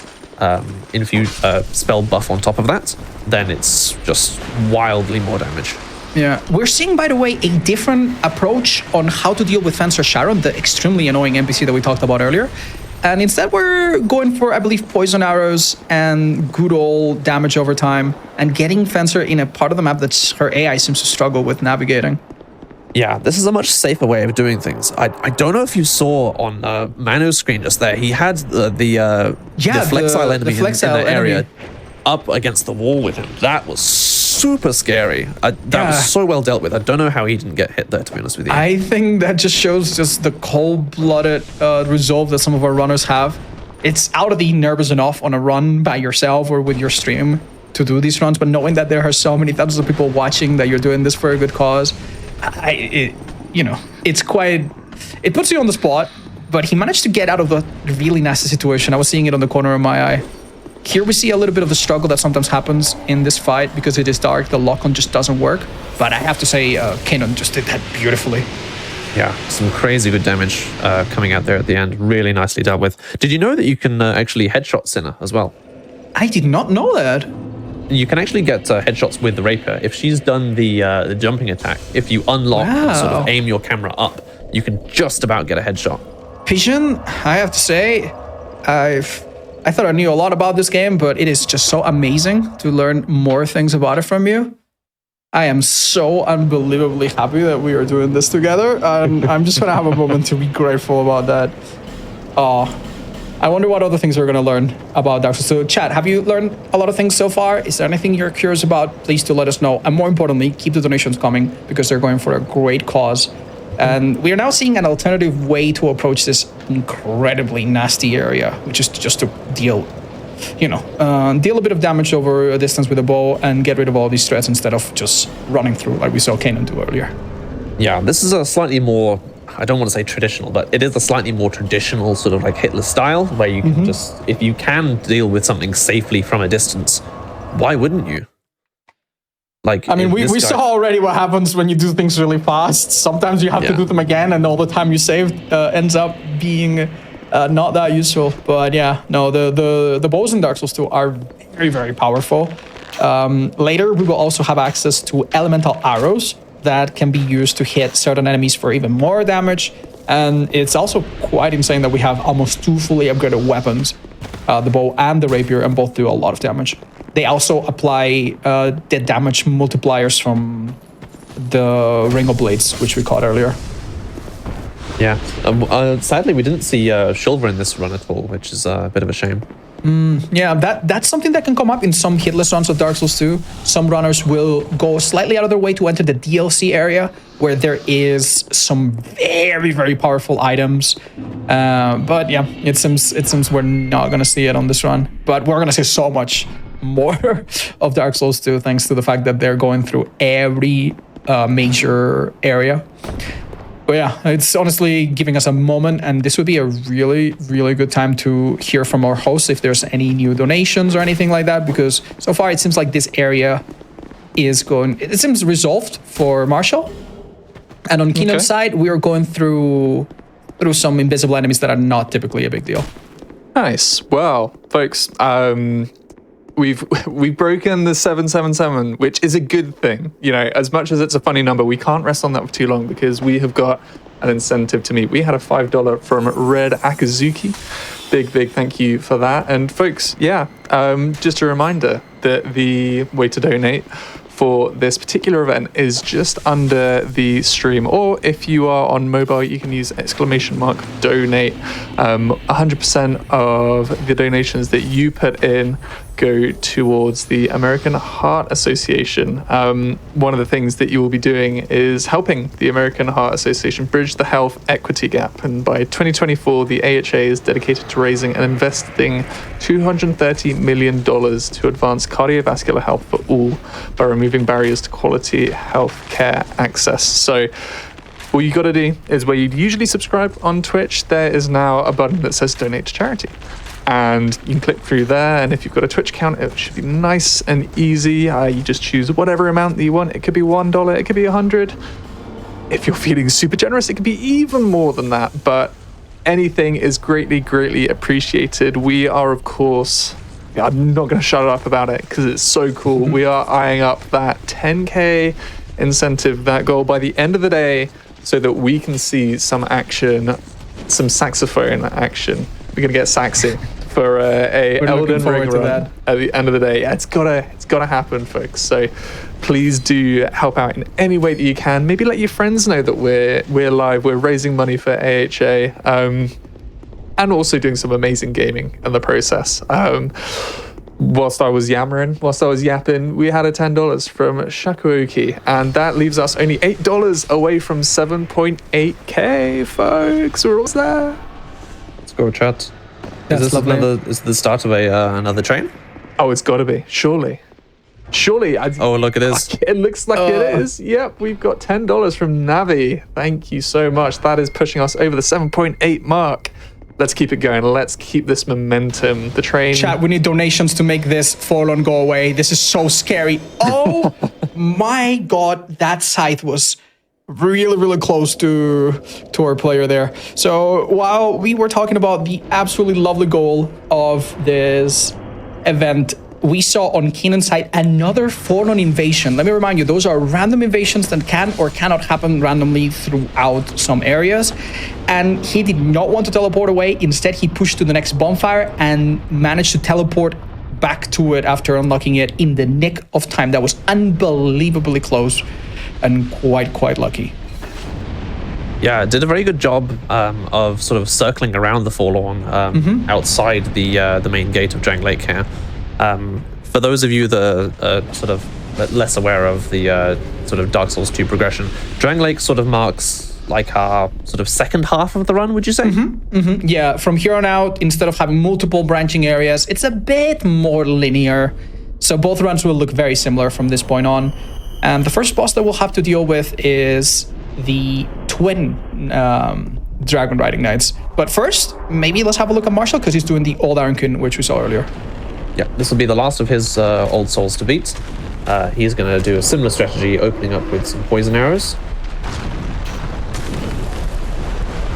spell buff on top of that, then it's just wildly more damage. Yeah, we're seeing, by the way, a different approach on how to deal with Fencer Sharon, the extremely annoying NPC that we talked about earlier. And instead we're going for, I believe, poison arrows and good old damage over time, and getting Fencer in a part of the map that her AI seems to struggle with navigating. Yeah, this is a much safer way of doing things. I don't know if you saw on Manu's screen just there, he had the flexile enemy in that area up against the wall with him. That was super scary. That was so well dealt with. I don't know how he didn't get hit there, to be honest with you. I think that just shows just the cold-blooded resolve that some of our runners have. It's out of the nervous enough on a run by yourself or with your stream to do these runs, but knowing that there are so many thousands of people watching that you're doing this for a good cause, it's quite... It puts you on the spot, but he managed to get out of a really nasty situation. I was seeing it on the corner of my eye. Here we see a little bit of the struggle that sometimes happens in this fight because it is dark. The lock-on just doesn't work. But I have to say, Keinon just did that beautifully. Yeah, some crazy good damage coming out there at the end. Really nicely dealt with. Did you know that you can actually headshot Sinner as well? I did not know that. You can actually get headshots with the rapier. If she's done the jumping attack, if you unlock and sort of aim your camera up, you can just about get a headshot. Pigeon, I have to say, I thought I knew a lot about this game, but it is just so amazing to learn more things about it from you. I am so unbelievably happy that we are doing this together, and I'm just gonna have a moment to be grateful about that. I wonder what other things we're gonna learn about Dark Souls. So, chat, have you learned a lot of things so far? Is there anything you're curious about? Please do let us know. And more importantly, keep the donations coming because they're going for a great cause. And we are now seeing an alternative way to approach this incredibly nasty area, which is just to deal a bit of damage over a distance with a bow and get rid of all these threats instead of just running through like we saw Keinon do earlier. Yeah, this is a slightly more, I don't want to say traditional, but it is a slightly more traditional sort of like Hitless style where you can just, if you can deal with something safely from a distance, why wouldn't you? Like, I mean, we saw already what happens when you do things really fast. Sometimes you have to do them again, and all the time you saved ends up being not that useful. But yeah, no, the bows in Dark Souls 2 are very, very powerful. Later, we will also have access to elemental arrows that can be used to hit certain enemies for even more damage. And it's also quite insane that we have almost 2 fully upgraded weapons, the bow and the rapier, and both do a lot of damage. They also apply the damage multipliers from the Ring of Blades, which we caught earlier. Yeah. Sadly, we didn't see Shulver in this run at all, which is a bit of a shame. Yeah, that's something that can come up in some hitless runs of Dark Souls 2. Some runners will go slightly out of their way to enter the DLC area, where there is some very, very powerful items. But yeah, it seems we're not going to see it on this run. But we're going to see so much more of Dark Souls 2 thanks to the fact that they're going through every major area. But yeah, it's honestly giving us a moment, and this would be a really, really good time to hear from our hosts if there's any new donations or anything like that, because so far it seems like this area it seems resolved for Marshall. And on Keynon's side, we are going through some invisible enemies that are not typically a big deal. Nice. Well, folks, we've broken the 777, which is a good thing. You know, as much as it's a funny number, we can't rest on that for too long because we have got an incentive to meet. We had a $5 from Red Akazuki. Big thank you for that. And folks, yeah, just a reminder that the way to donate for this particular event is just under the stream, or if you are on mobile, you can use !donate. 100% of the donations that you put in go towards the American Heart Association. One of the things that you will be doing is helping the American Heart Association bridge the health equity gap. And by 2024, the AHA is dedicated to raising and investing $230 million to advance cardiovascular health for all by removing barriers to quality health care access. So all you got to do is where you'd usually subscribe on Twitch, there is now a button that says donate to charity. And you can click through there, and if you've got a Twitch account, it should be nice and easy. You just choose whatever amount that you want. It could be $1, it could be 100. If you're feeling super generous, it could be even more than that. But anything is greatly appreciated. We are, of course, I'm not going to shut up about it because it's so cool. We are eyeing up that 10K incentive, that goal by the end of the day, so that we can see some action, some saxophone action. We're gonna get saxy for a Elden Ring run at the end of the day. Yeah, it's gotta happen, folks. So please do help out in any way that you can. Maybe let your friends know that we're live. We're raising money for AHA, and also doing some amazing gaming in the process. Whilst I was yapping, we had a $10 from Shakuoki, and that leaves us only $8 away from 7.8K, folks. We're almost there. Let's go, chat. That's Is this lovely. is the start of another train? Oh, it's got to be. Surely. Oh, look, it is. It looks like it is. Yep, we've got $10 from Navi. Thank you so much. That is pushing us over the 7.8 mark. Let's keep it going. Let's keep this momentum. The train. Chat, we need donations to make this Forlorn go away. This is so scary. Oh my god, that scythe was really, really close to our player there. So while we were talking about the absolutely lovely goal of this event, we saw on Kainon's side another Forlorn invasion. Let me remind you, those are random invasions that can or cannot happen randomly throughout some areas. And he did not want to teleport away. Instead, he pushed to the next bonfire and managed to teleport back to it after unlocking it in the nick of time. That was unbelievably close and quite lucky. Yeah, did a very good job of sort of circling around the Forlorn outside the main gate of Drang Lake here. For those of you that are sort of less aware of the sort of Dark Souls 2 progression, Drang Lake sort of marks like our sort of second half of the run, would you say? Yeah, from here on out, instead of having multiple branching areas, it's a bit more linear. So both runs will look very similar from this point on. And the first boss that we'll have to deal with is the twin Dragon Riding Knights. But first, maybe let's have a look at Marshall, because he's doing the Old Ironcune, which we saw earlier. Yeah, this will be the last of his old souls to beat. He's going to do a similar strategy, opening up with some poison arrows.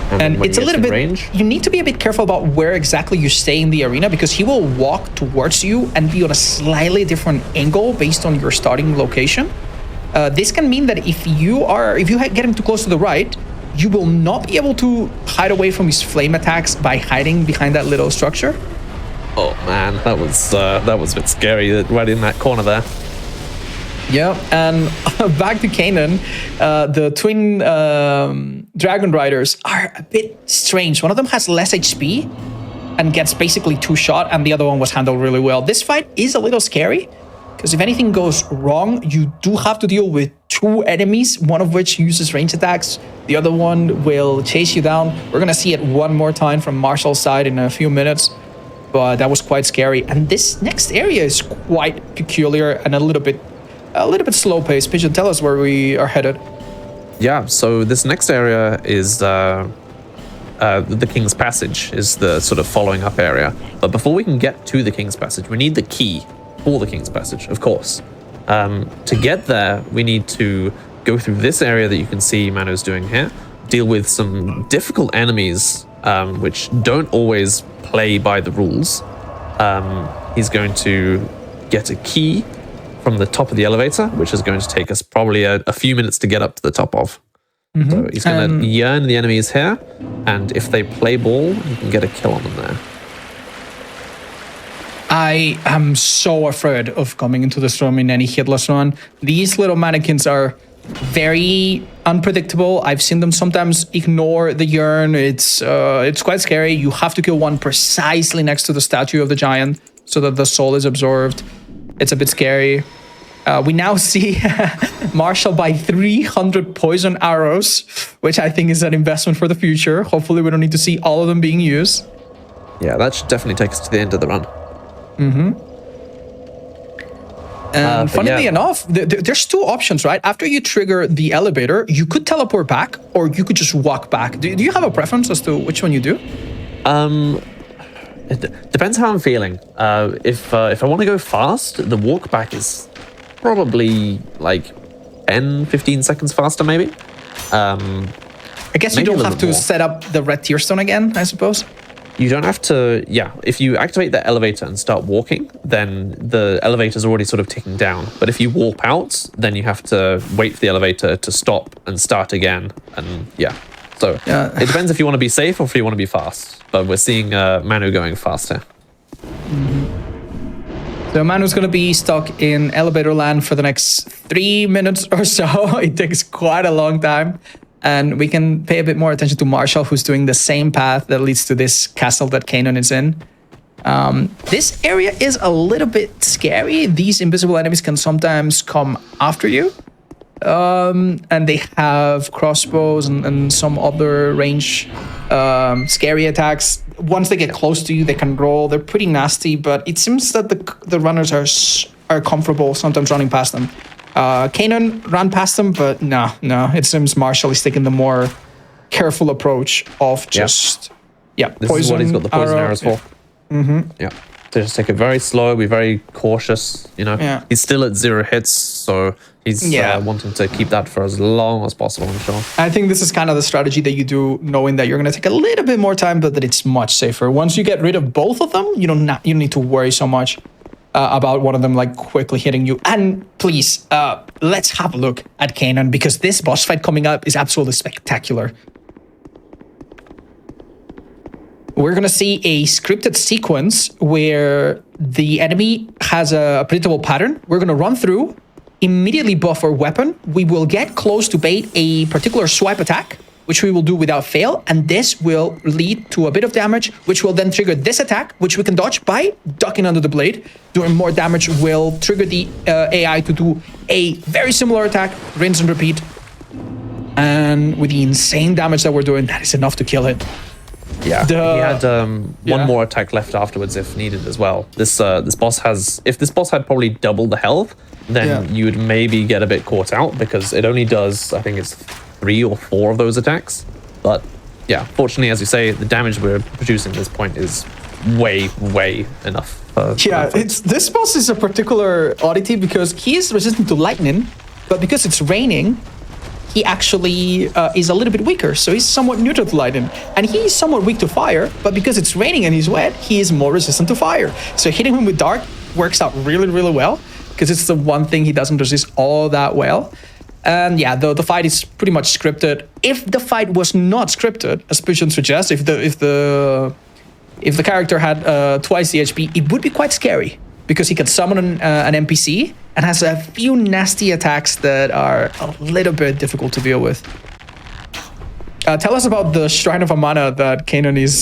And when it's he a gets little in bit, range, you need to be a bit careful about where exactly you stay in the arena, because he will walk towards you and be on a slightly different angle based on your starting location. This can mean that if you get him too close to the right, you will not be able to hide away from his flame attacks by hiding behind that little structure. oh man, that was a bit scary, right in that corner there. Yeah, and back to Kainon, the twin Dragon Riders are a bit strange. One of them has less HP and gets basically 2 shot, and the other one was handled really well. This fight is a little scary, because if anything goes wrong, you do have to deal with 2 enemies, one of which uses range attacks. The other one will chase you down. We're going to see it one more time from Marshall's side in a few minutes, but that was quite scary. And this next area is quite peculiar and a little bit slow paced. Pigeon, tell us where we are headed. Yeah, so this next area is the King's Passage, is the sort of following up area. But before we can get to the King's Passage, we need the key for the King's Passage, of course. To get there, we need to go through this area that you can see Manu's doing here, deal with some difficult enemies, which don't always play by the rules. He's going to get a key from the top of the elevator, which is going to take us probably a few minutes to get up to the top of. So he's going to yearn the enemies here, and if they play ball, you can get a kill on them there. I am so afraid of coming into this room in any hitless run. These little mannequins are very unpredictable. I've seen them sometimes ignore the yearn. It's quite scary. You have to kill one precisely next to the statue of the giant so that the soul is absorbed. It's a bit scary. We now see Marshall buy 300 poison arrows, which I think is an investment for the future. Hopefully we don't need to see all of them being used. Yeah, that should definitely take us to the end of the run. And funnily enough, there's 2 options, right? After you trigger the elevator, you could teleport back, or you could just walk back. Do you have a preference as to which one you do? It depends how I'm feeling. If I want to go fast, the walk back is probably like 10-15 seconds faster, maybe. I guess you don't have to set up the red tear stone again, I suppose. You don't have to, yeah. If you activate the elevator and start walking, then the elevator's already sort of ticking down. But if you warp out, then you have to wait for the elevator to stop and start again. And yeah. So it depends if you want to be safe or if you want to be fast. But we're seeing Manu going faster. So Manu's going to be stuck in elevator land for the next 3 minutes or so. It takes quite a long time. And we can pay a bit more attention to Marshall, who's doing the same path that leads to this castle that Kainon is in. This area is a little bit scary. These invisible enemies can sometimes come after you. And they have crossbows and some other range scary attacks. Once they get close to you, they can roll. They're pretty nasty, but it seems that the runners are comfortable sometimes running past them. Kainon ran past them, but no. It seems Marshall is taking the more careful approach of just Yeah, This is what he's got the poison arrows for. Yeah. So just take it very slow, be very cautious, you know. Yeah. He's still at 0 hits, so he's wanting to keep that for as long as possible, I'm sure. I think this is kind of the strategy that you do, knowing that you're going to take a little bit more time, but that it's much safer. Once you get rid of both of them, you don't need to worry so much about one of them like quickly hitting you. And please, let's have a look at Kanon, because this boss fight coming up is absolutely spectacular. We're going to see a scripted sequence where the enemy has a predictable pattern. We're going to run through, immediately buff our weapon. We will get close to bait a particular swipe attack, which we will do without fail. And this will lead to a bit of damage, which will then trigger this attack, which we can dodge by ducking under the blade. Doing more damage will trigger the AI to do a very similar attack, rinse and repeat. And with the insane damage that we're doing, that is enough to kill it. Yeah, he had one more attack left afterwards if needed as well. This boss has, if this boss had probably double the health, then you would maybe get a bit caught out, because it only does, I think it's 3 or 4 of those attacks. But yeah, fortunately, as you say, the damage we're producing at this point is way enough. This boss is a particular oddity because he is resistant to lightning, but because it's raining, he actually is a little bit weaker, so he's somewhat neutral to lightning. And he's somewhat weak to fire, but because it's raining and he's wet, he is more resistant to fire. So hitting him with dark works out really well, because it's the one thing he doesn't resist all that well. And yeah, the fight is pretty much scripted. If the fight was not scripted, as Pigeon suggests, if the character had twice the HP, it would be quite scary, because he can summon an NPC and has a few nasty attacks that are a little bit difficult to deal with. Tell us about the Shrine of Amana that Kanon is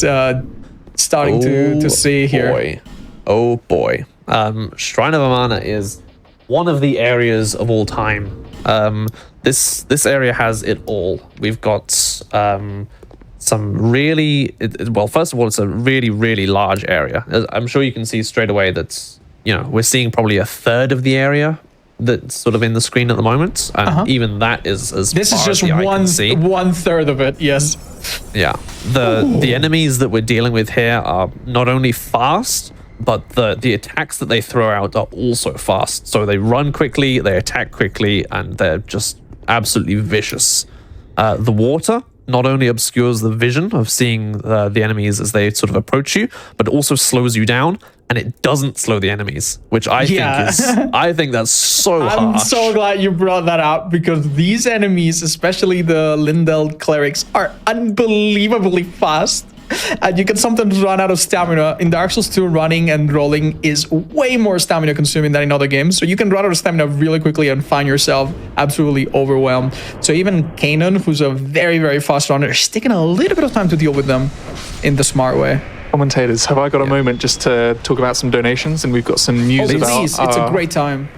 starting to see here. Oh boy. Shrine of Amana is one of the areas of all time. This area has it all. We've got some really, well, first of all, it's a really large area. I'm sure you can see straight away that, you know, we're seeing probably a third of the area that's sort of in the screen at the moment, and even that is as this far is just as the eye can see. 1/3 of it. Yes. Yeah. The enemies that we're dealing with here are not only fast, but the attacks that they throw out are also fast. So they run quickly, they attack quickly, and they're just absolutely vicious. The water not only obscures the vision of seeing the enemies as they sort of approach you, but also slows you down, and it doesn't slow the enemies, which I think that's so harsh. I'm so glad you brought that up, because these enemies, especially the Lindell clerics, are unbelievably fast. And you can sometimes run out of stamina. In Dark Souls 2, running and rolling is way more stamina consuming than in other games. So you can run out of stamina really quickly and find yourself absolutely overwhelmed. So even Kanon, who's a very fast runner, is taking a little bit of time to deal with them in the smart way. Commentators, have I got a moment just to talk about some donations? And we've got some news about... Please, it's a great time.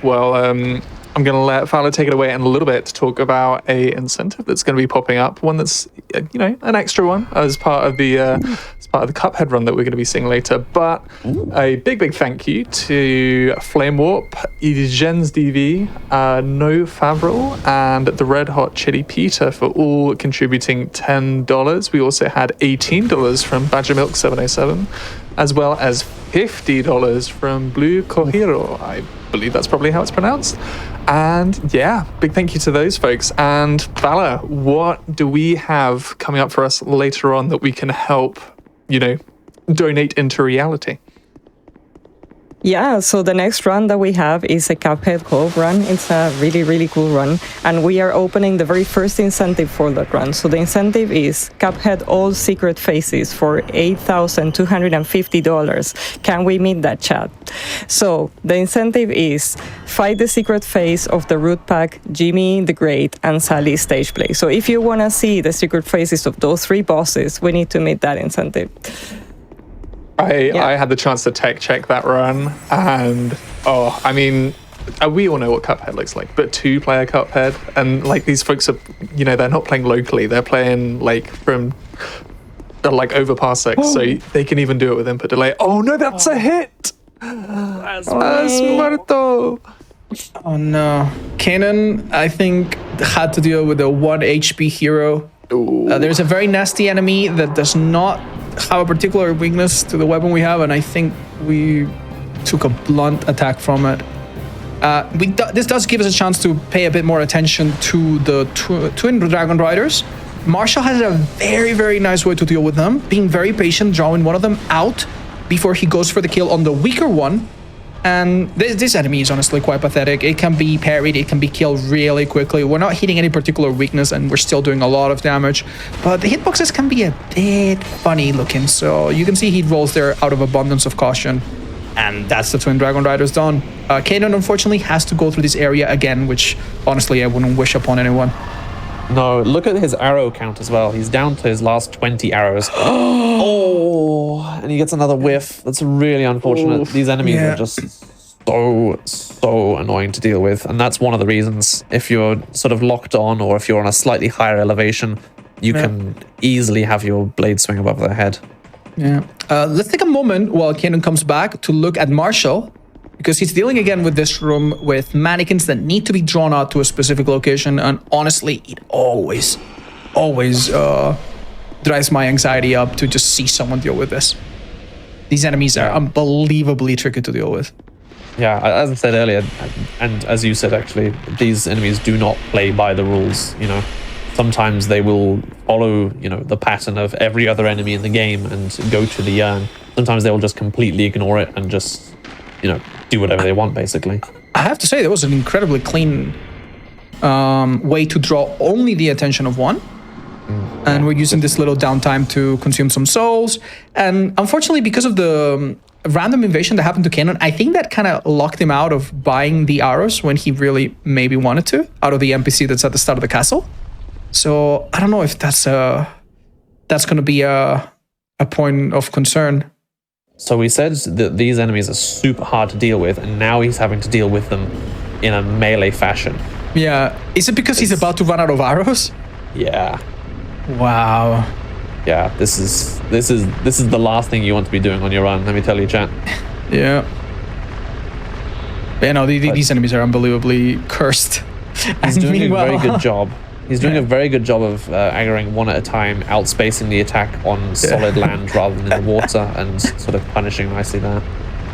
Well, I'm going to let Fowler take it away in a little bit to talk about a incentive that's going to be popping up, one that's, you know, an extra one as part of the Cuphead run that we're going to be seeing later. But a big thank you to Flame Warp, Jens DV, No Favril, and the Red Hot Chili Peter for all contributing $10. We also had $18 from Badger Milk 707, as well as $50 from Blue Kohiro. I believe that's probably how it's pronounced. And yeah, big thank you to those folks. And Vala, what do we have coming up for us later on that we can help, you know, donate into reality? Yeah, so the next run that we have is a Cuphead co-op run. It's a really cool run, and we are opening the very first incentive for that run. So the incentive is Cuphead All Secret Faces for $8,250. Can we meet that, chat? So the incentive is fight the secret face of the Root Pack, Jimmy the Great, and Sally stage play. So if you want to see the secret faces of those 3 bosses, we need to meet that incentive. I had the chance to tech check that run, and I mean, we all know what Cuphead looks like, but 2-player Cuphead, and like these folks are, you know, they're not playing locally, they're playing like from like over parsecs, so they can even do it with input delay. Oh no, that's a hit! That's muerto! Oh no. Kanon, I think, had to deal with a 1 HP hero There's a very nasty enemy that does not have a particular weakness to the weapon we have, and I think we took a blunt attack from it. This does give us a chance to pay a bit more attention to the twin dragon riders. Marshall has a very, very nice way to deal with them, being very patient, drawing one of them out before he goes for the kill on the weaker one. And this enemy is honestly quite pathetic. It can be parried, it can be killed really quickly. We're not hitting any particular weakness and we're still doing a lot of damage. But the hitboxes can be a bit funny looking. So you can see he rolls there out of abundance of caution. And that's the Twin Dragon Riders done. Kainon unfortunately has to go through this area again, which honestly I wouldn't wish upon anyone. No, look at his arrow count as well. He's down to his last 20 arrows. Oh, and he gets another whiff. That's really unfortunate. Oof, These enemies are just so annoying to deal with. And that's one of the reasons, if you're sort of locked on or if you're on a slightly higher elevation, you can easily have your blade swing above their head. Yeah. Let's take a moment while Kainon comes back to look at Marshall, because he's dealing again with this room with mannequins that need to be drawn out to a specific location. And honestly, it always drives my anxiety up to just see someone deal with this. These enemies are unbelievably tricky to deal with. Yeah, as I said earlier, and as you said actually, these enemies do not play by the rules, you know. Sometimes they will follow, you know, the pattern of every other enemy in the game and go to the yearn. Sometimes they will just completely ignore it and just, you know, do whatever they want, basically. I have to say, that was an incredibly clean way to draw only the attention of one. And we're using this little downtime to consume some souls. And unfortunately, because of the random invasion that happened to Kainon, I think that kind of locked him out of buying the arrows when he really maybe wanted to, out of the NPC that's at the start of the castle. So I don't know if that's going to be a point of concern. So we said that these enemies are super hard to deal with, and now he's having to deal with them in a melee fashion. Yeah. Is it because he's about to run out of arrows? Yeah. Wow. Yeah, this is the last thing you want to be doing on your run, let me tell you, chat. Yeah. Yeah, no, these enemies are unbelievably cursed. He's doing a very good job. He's doing a very good job of aggroing one at a time, outspacing the attack on solid land rather than in the water, and sort of punishing nicely there.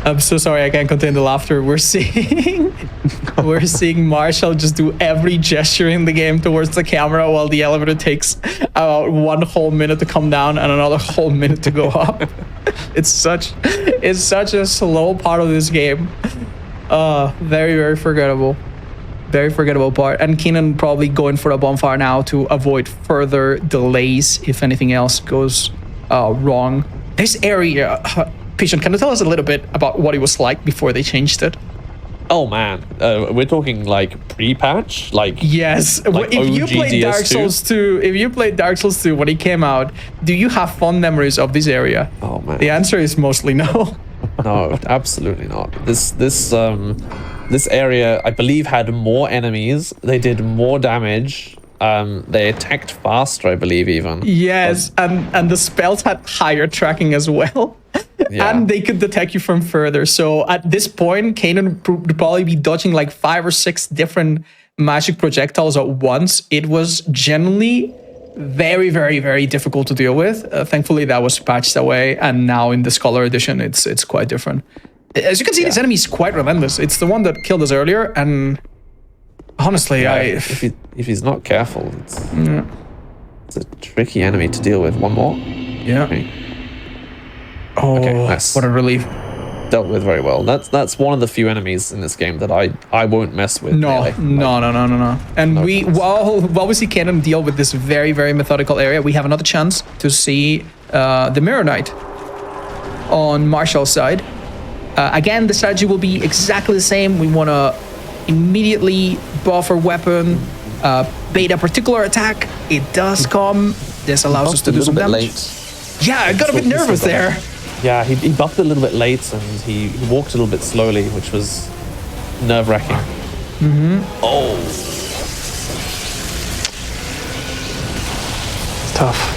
I'm so sorry, I can't contain the laughter. We're seeing Marshall just do every gesture in the game towards the camera while the elevator takes about 1 whole minute to come down and another whole minute to go up. It's such a slow part of this game. Very, very forgettable. Very forgettable part. And Kainon probably going for a bonfire now to avoid further delays if anything else goes wrong. This area, Pigeon, can you tell us a little bit about what it was like before they changed it? Oh man, we're talking like pre-patch, like yes. Like if you OG played Dark Souls 2, if you played Dark Souls 2 when it came out, do you have fond memories of this area? Oh man, the answer is mostly no. No, absolutely not. This area, I believe, had more enemies. They did more damage. They attacked faster, I believe, even. Yes, and the spells had higher tracking as well. Yeah. And they could detect you from further. So at this point, Kainon would probably be dodging like 5 or 6 different magic projectiles at once. It was generally very, very, very difficult to deal with. Thankfully, that was patched away. And now in the Scholar Edition, it's quite different. As you can see, this enemy is quite relentless. It's the one that killed us earlier. And honestly, if he's not careful, it's a tricky enemy to deal with. One more. Yeah. Okay. Oh, okay, nice. What a relief. Dealt with very well. That's one of the few enemies in this game that I won't mess with. No. And no while we see Kainon deal with this very, very methodical area, we have another chance to see the Mirror Knight on Marshall's side. Again, the strategy will be exactly the same. We want to immediately buff our weapon, bait a particular attack. It does come. This allows us to do some damage. Late. Yeah, I got a bit nervous there. Yeah, he buffed a little bit late and he walked a little bit slowly, which was nerve-wracking. Oh. Tough.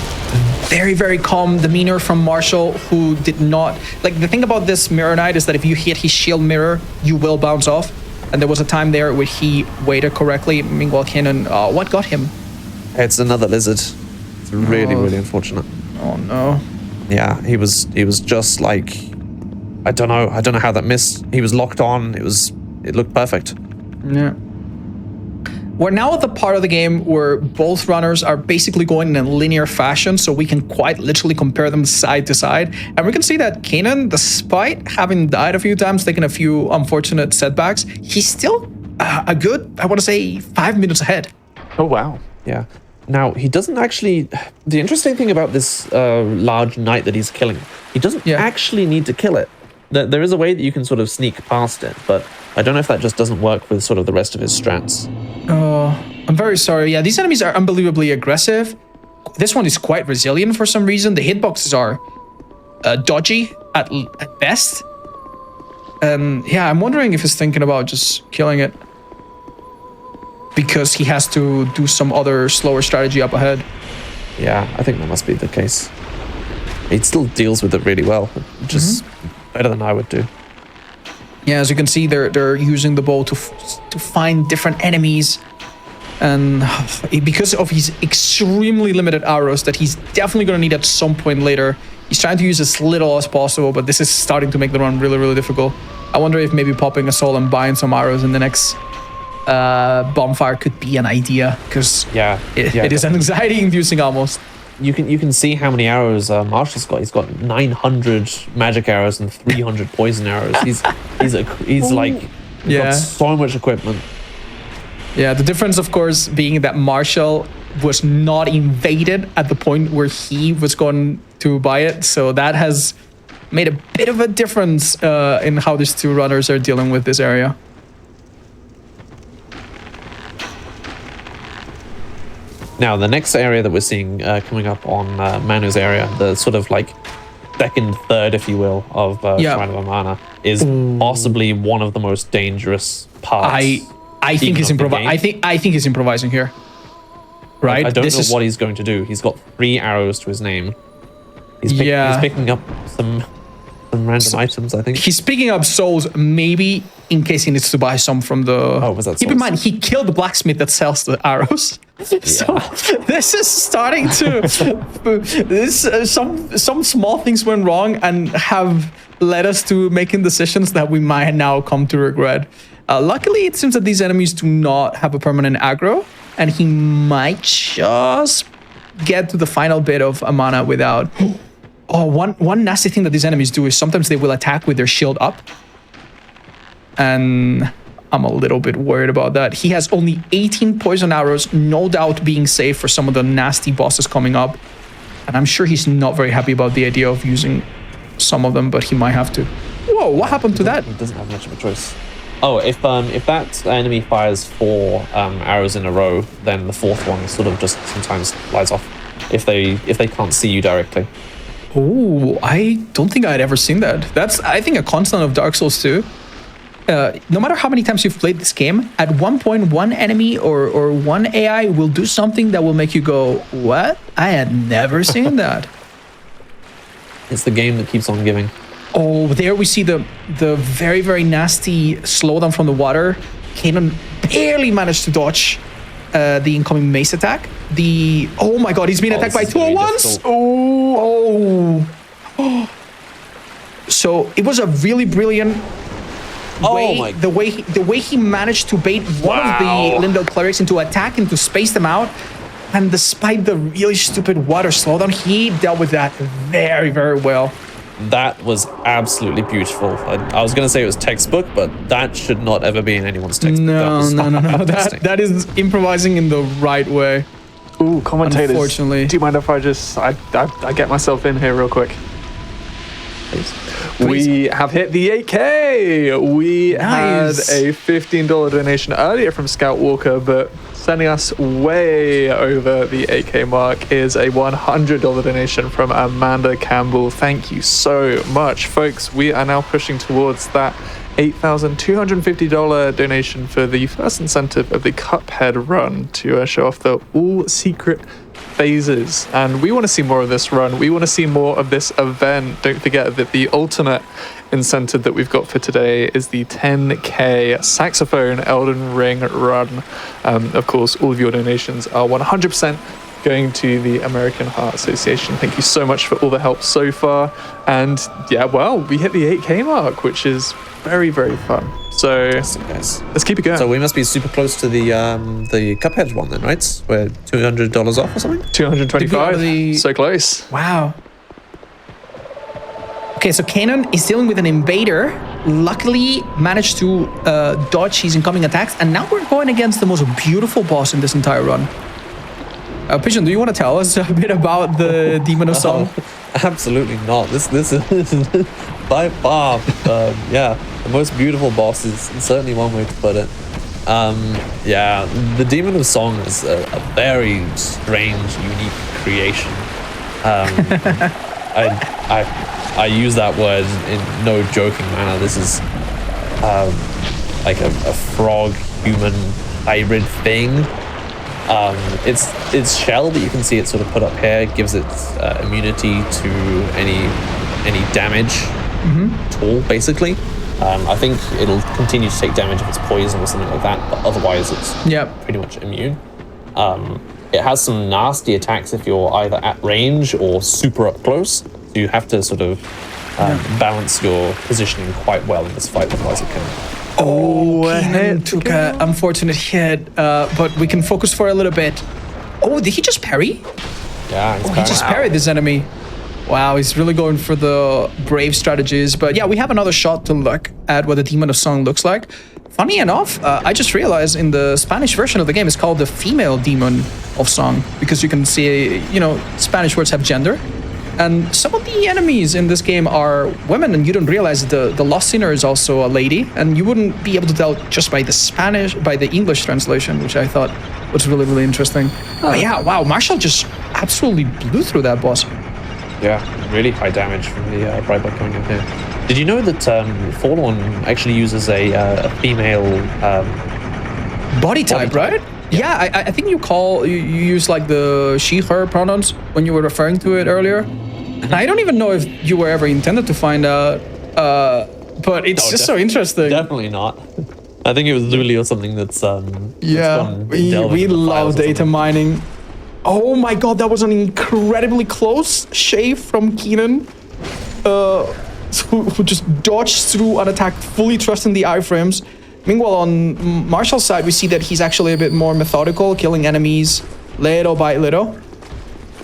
Very, very calm demeanor from Marshall, who did not... Like, the thing about this Mirror Knight is that if you hit his shield mirror, you will bounce off. And there was a time there where he waited correctly. Meanwhile, Kainon, what got him? It's another lizard. It's really, really unfortunate. Oh no. Yeah, he was just like, I don't know how that missed. He was locked on. It looked perfect. Yeah. We're now at the part of the game where both runners are basically going in a linear fashion, so we can quite literally compare them side to side. And we can see that Kanan, despite having died a few times, taking a few unfortunate setbacks, he's still a good, I want to say, 5 minutes ahead. Oh, wow. Yeah. Now, he doesn't actually... The interesting thing about this large knight that he's killing, he doesn't actually need to kill it. There is a way that you can sort of sneak past it, but I don't know if that just doesn't work with sort of the rest of his strats. I'm very sorry. Yeah, these enemies are unbelievably aggressive. This one is quite resilient for some reason. The hitboxes are dodgy at best. Yeah, I'm wondering if he's thinking about just killing it because he has to do some other slower strategy up ahead. Yeah, I think that must be the case. He still deals with it really well, which is better than I would do. Yeah, as you can see, they're using the bow to find different enemies, and because of his extremely limited arrows that he's definitely going to need at some point later, he's trying to use as little as possible, but this is starting to make the run really, really difficult. I wonder if maybe popping a soul and buying some arrows in the next bonfire could be an idea, because it is anxiety-inducing almost. You can see how many arrows Marshall's got. He's got 900 magic arrows and 300 poison arrows. He's got so much equipment. Yeah, the difference, of course, being that Marshall was not invaded at the point where he was going to buy it. So that has made a bit of a difference in how these two runners are dealing with this area. Now, the next area that we're seeing coming up on Manu's area, the sort of like second, third, if you will, of Shrine of Amana, is possibly one of the most dangerous parts. I think he's improvising. I think he's improvising here. Right? I don't know what he's going to do. He's got 3 arrows to his name. He's picking up some random items, I think. He's picking up souls, maybe in case he needs to buy some from the... Oh, was that souls? Keep in mind, he killed the blacksmith that sells the arrows. Yeah. So this is starting to... some small things went wrong and have led us to making decisions that we might now come to regret. Luckily, it seems that these enemies do not have a permanent aggro, and he might just get to the final bit of Amana without... Oh, one nasty thing that these enemies do is sometimes they will attack with their shield up. And I'm a little bit worried about that. He has only 18 poison arrows, no doubt being safe for some of the nasty bosses coming up. And I'm sure he's not very happy about the idea of using some of them, but he might have to. Whoa, what happened to that? He doesn't have much of a choice. Oh, if that enemy fires 4 arrows in a row, then the 4th one sort of just sometimes lights off if they can't see you directly. Oh, I don't think I'd ever seen that. That's, I think, a constant of Dark Souls 2. No matter how many times you've played this game, at one point, one enemy or one AI will do something that will make you go, what? I had never seen that. It's the game that keeps on giving. Oh, there we see the very, very nasty slowdown from the water. Kanan barely managed to dodge the incoming mace attack. Oh my god, he's being attacked by 201s. Oh. So it was a really brilliant way. The way he managed to bait one of the Lindell clerics into attack and to space them out. And despite the really stupid water slowdown, he dealt with that very, very well. That was absolutely beautiful. I was going to say it was textbook, but that should not ever be in anyone's textbook. No. That is improvising in the right way. Ooh, commentators. Unfortunately. Do you mind if I just... I get myself in here real quick? Please. We have hit the 8K. We had a $15 donation earlier from Scout Walker, but sending us way over the 8K mark is a $100 donation from Amanda Campbell. Thank you so much, folks. We are now pushing towards that $8,250 donation for the first incentive of the Cuphead run to show off the all-secret phases. And we want to see more of this run. We want to see more of this event. Don't forget that the ultimate incentive that we've got for today is the 10K saxophone Elden Ring run. Of course, all of your donations are 100% going to the American Heart Association. Thank you so much for all the help so far. And yeah, well, we hit the 8K mark, which is very, very fun. So Guys. let's keep it going. So we must be super close to the Cuphead one then, right? We're $200 off or something? 225. the- So close. Wow. Okay, so Keinon is dealing with an invader. Luckily, managed to dodge his incoming attacks, and now we're going against the most beautiful boss in this entire run. Pigeon, do you want to tell us a bit about the Demon of Song? Absolutely not. This is by far, the most beautiful boss is certainly one way to put it. Yeah, the Demon of Song is a very strange, unique creation. I use that word in no joking manner. This is like a frog human hybrid thing. Its shell that you can see it sort of put up here gives it immunity to any damage at all, basically. I think it'll continue to take damage if it's poison or something like that, but otherwise it's pretty much immune. It has some nasty attacks if you're either at range or super up close. So you have to sort of balance your positioning quite well in this fight, otherwise it can. Keinon took an unfortunate hit, but we can focus for a little bit. Oh, did he just parry? Yeah, He just parried this enemy. Wow, he's really going for the brave strategies. But yeah, we have another shot to look at what the Demon of Song looks like. Funny enough, I just realized in the Spanish version of the game, it's called the female Demon of Song, because you can see, Spanish words have gender. And some of the enemies in this game are women, and you don't realize the Lost Sinner is also a lady, and you wouldn't be able to tell just by the English translation, which I thought was really, really interesting. But yeah, wow, Marshall just absolutely blew through that boss. Yeah, really high damage from the Bright Blood coming in here. Did you know that Faladyn actually uses a female Body type, right? Yeah, I think you use like the she/her pronouns when you were referring to it earlier. And I don't even know if you were ever intended to find out, but it's just so interesting. Definitely not. I think it was Luli or something that's we love data mining. Oh my god, that was an incredibly close shave from Keinon, who just dodged through unattacked, fully trusting the iframes. Meanwhile, on Marshall's side, we see that he's actually a bit more methodical, killing enemies little by little.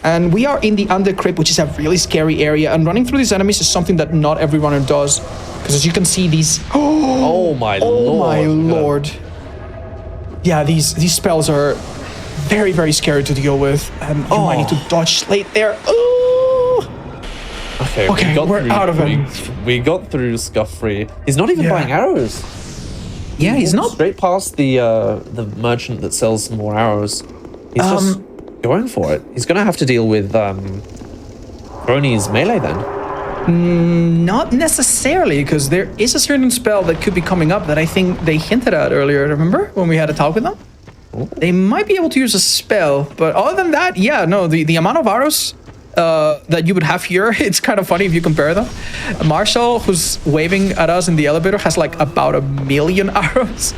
And we are in the Undercrypt, which is a really scary area. And running through these enemies is something that not every runner does. Because as you can see, these... Oh my lord. Yeah, these spells are very, very scary to deal with. And you might need to dodge Slate there. Ooh. Okay, we're out of him. We got through scot-free. He's not even buying arrows. Yeah, he's not. Straight past the merchant that sells some more arrows. He's just going for it. He's going to have to deal with Brony's melee then. Not necessarily, because there is a certain spell that could be coming up that I think they hinted at earlier. Remember when we had a talk with them? Ooh. They might be able to use a spell, but other than that, the amount of arrows that you would have here, it's kind of funny if you compare them. Marshall, who's waving at us in the elevator, has like about 1 million arrows.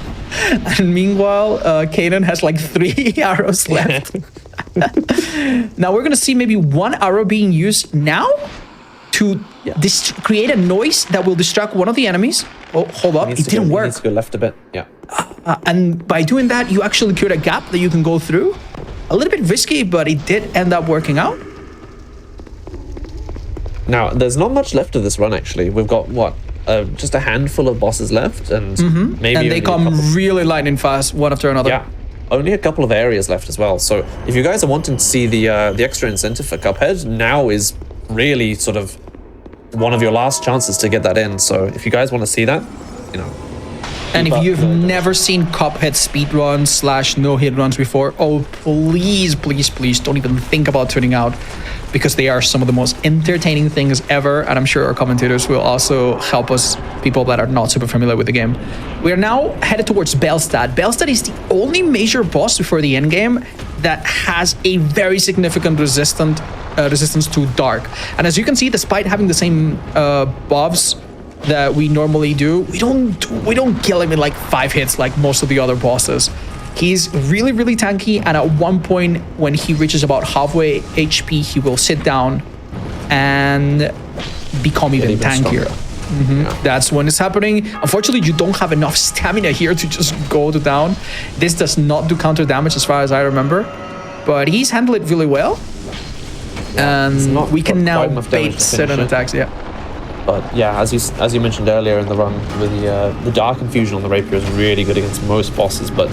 And meanwhile, Keinon has like 3 arrows left. Now we're gonna see maybe 1 arrow being used now to create a noise that will distract one of the enemies. Oh, hold up, it didn't work. It needs to go left a bit, yeah. And by doing that, you actually create a gap that you can go through. A little bit risky, but it did end up working out. Now, there's not much left of this run, actually. We've got, just a handful of bosses left, and maybe... And they come really lightning fast, one after another. Yeah, only a couple of areas left as well. So if you guys are wanting to see the extra incentive for Cuphead, now is really sort of one of your last chances to get that in. So if you guys want to see that, And if you've never seen Cuphead speedruns / no-hit runs before, please, please, please don't even think about tuning out, because they are some of the most entertaining things ever, and I'm sure our commentators will also help us, people that are not super familiar with the game. We are now headed towards Belstad. Belstad is the only major boss before the endgame that has a very significant resistance to dark. And as you can see, despite having the same buffs that we normally do, we don't kill him in like 5 hits like most of the other bosses. He's really, really tanky, and at one point when he reaches about halfway HP, he will sit down and become even tankier. That's when it's happening. Unfortunately, you don't have enough stamina here to just go to down. This does not do counter damage as far as I remember, but he's handled it really well. And we can now bait certain attacks. Yeah. But yeah, as you mentioned earlier in the run, the Dark Infusion on the Rapier is really good against most bosses, but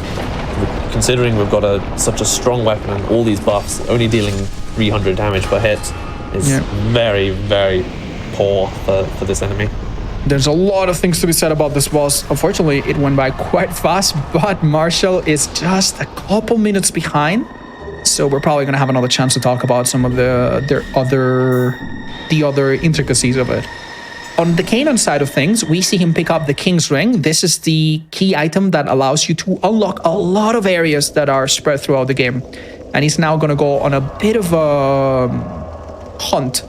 considering we've got such a strong weapon and all these buffs, only dealing 300 damage per hit is very, very poor for this enemy. There's a lot of things to be said about this boss. Unfortunately, it went by quite fast, but Marshaal is just a couple minutes behind. So we're probably going to have another chance to talk about some of the other intricacies of it. On the Keinon side of things, we see him pick up the King's Ring. This is the key item that allows you to unlock a lot of areas that are spread throughout the game. And he's now going to go on a bit of a hunt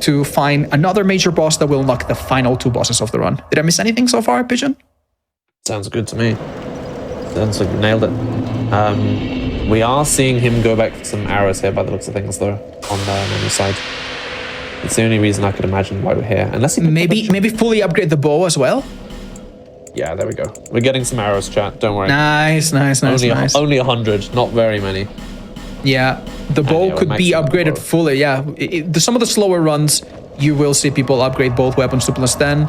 to find another major boss that will unlock the final 2 bosses of the run. Did I miss anything so far, Pigeon? Sounds good to me. Sounds like you nailed it. We are seeing him go back for some arrows here by the looks of things, though, on the side. It's the only reason I could imagine why we're here. Unless he maybe fully upgrade the bow as well. Yeah, there we go. We're getting some arrows, chat. Don't worry. Nice. Only 100, not very many. Yeah, the bow could be upgraded fully. Yeah, some of the slower runs, you will see people upgrade both weapons to +10.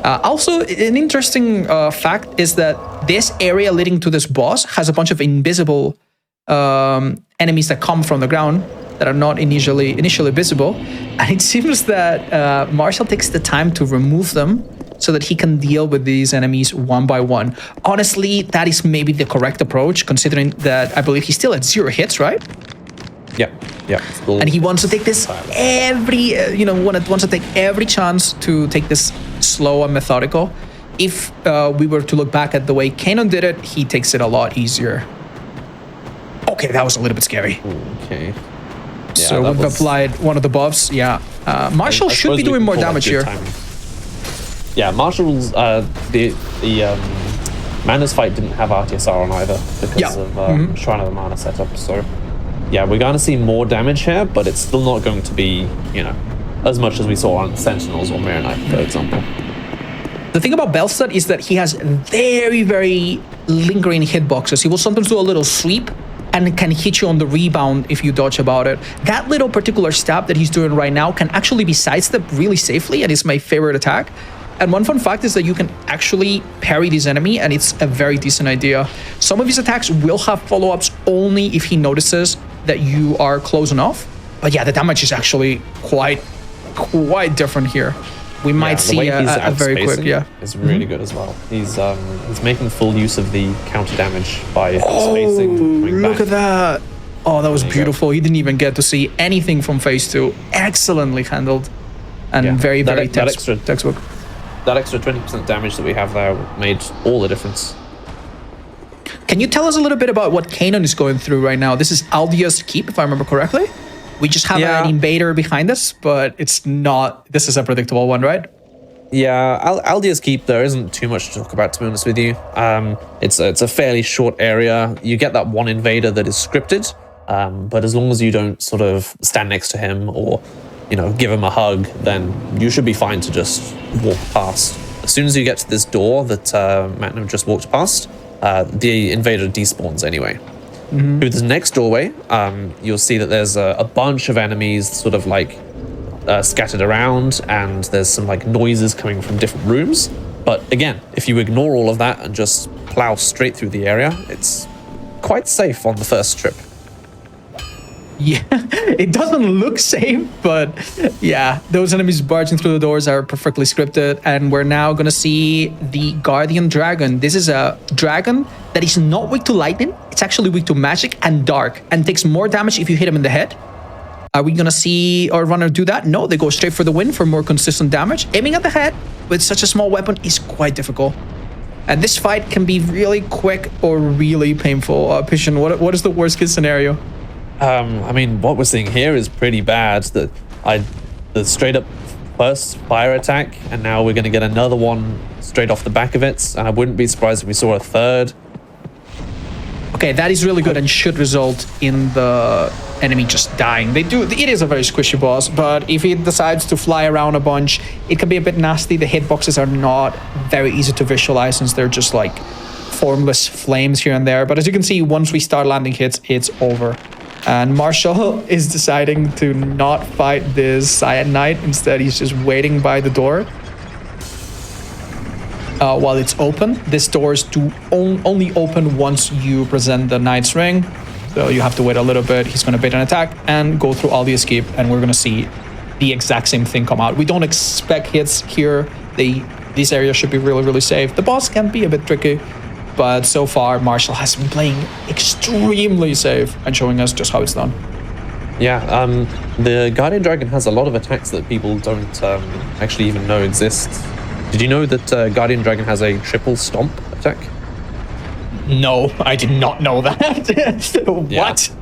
Also, an interesting fact is that this area leading to this boss has a bunch of invisible enemies that come from the ground that are not initially visible, and it seems that Marshaal takes the time to remove them so that he can deal with these enemies one by one. Honestly, that is maybe the correct approach, considering that I believe he's still at 0 hits, right? Yeah. And he wants to take this wants to take every chance to take this slow and methodical. If we were to look back at the way Keinon did it, he takes it a lot easier. Okay, that was a little bit scary. Okay. Yeah, so we've applied one of the buffs. Yeah, Marshaal should be doing more damage here. Yeah, Marshall's the Mana's fight didn't have RTSR on either because of Shrine of the Mana setup. So yeah, we're going to see more damage here, but it's still not going to be, as much as we saw on Sentinels or Mirror Knight, for example. The thing about Belstad is that he has very, very lingering hitboxes. He will sometimes do a little sweep and can hit you on the rebound if you dodge about it. That little particular stab that he's doing right now can actually be sidestepped really safely, and it's my favorite attack. And one fun fact is that you can actually parry this enemy, and it's a very decent idea. Some of his attacks will have follow-ups only if he notices that you are close enough. But yeah, the damage is actually quite different here. We might see a very quick, it's really good as well. He's making full use of the counter damage by spacing. Look at that! Oh, that was beautiful. He didn't even get to see anything from phase 2. Excellently handled, and very textbook. That extra 20% damage that we have there made all the difference. Can you tell us a little bit about what Keinon is going through right now? This is Aldia's Keep, if I remember correctly. We just have an invader behind us, but it's not. This is a predictable one, right? Yeah, Aldia's Keep, there isn't too much to talk about, to be honest with you. It's a fairly short area. You get that one invader that is scripted, but as long as you don't sort of stand next to him or, give him a hug, then you should be fine to just walk past. As soon as you get to this door that Matnum just walked past, the invader despawns anyway. Through this next doorway, you'll see that there's a bunch of enemies sort of like scattered around, and there's some like noises coming from different rooms. But again, if you ignore all of that and just plow straight through the area, it's quite safe on the first trip. Yeah, it doesn't look safe, but yeah, those enemies barging through the doors are perfectly scripted. And we're now going to see the Guardian Dragon. This is a dragon that is not weak to lightning. It's actually weak to magic and dark, and takes more damage if you hit him in the head. Are we going to see our runner do that? No, they go straight for the win for more consistent damage. Aiming at the head with such a small weapon is quite difficult. And this fight can be really quick or really painful. Pigeon, what is the worst case scenario? What we're seeing here is pretty bad. The straight up first fire attack, and now we're going to get another one straight off the back of it, and I wouldn't be surprised if we saw a third. Okay, that is really good and should result in the enemy just dying. It is a very squishy boss, but if it decides to fly around a bunch, it can be a bit nasty. The hitboxes are not very easy to visualize since they're just like formless flames here and there. But as you can see, once we start landing hits, it's over. And Marshaal is deciding to not fight this Cyan Knight. Instead, he's just waiting by the door. While it's open, this doors do only open once you present the Knight's Ring. So you have to wait a little bit. He's going to bait an attack and go through all the escape, and we're going to see the exact same thing come out. We don't expect hits here. This area should be really, really safe. The boss can be a bit tricky, but so far Marshaal has been playing extremely safe and showing us just how it's done. Yeah, the Guardian Dragon has a lot of attacks that people don't actually even know exist. Did you know that Guardian Dragon has a triple stomp attack? No, I did not know that. What?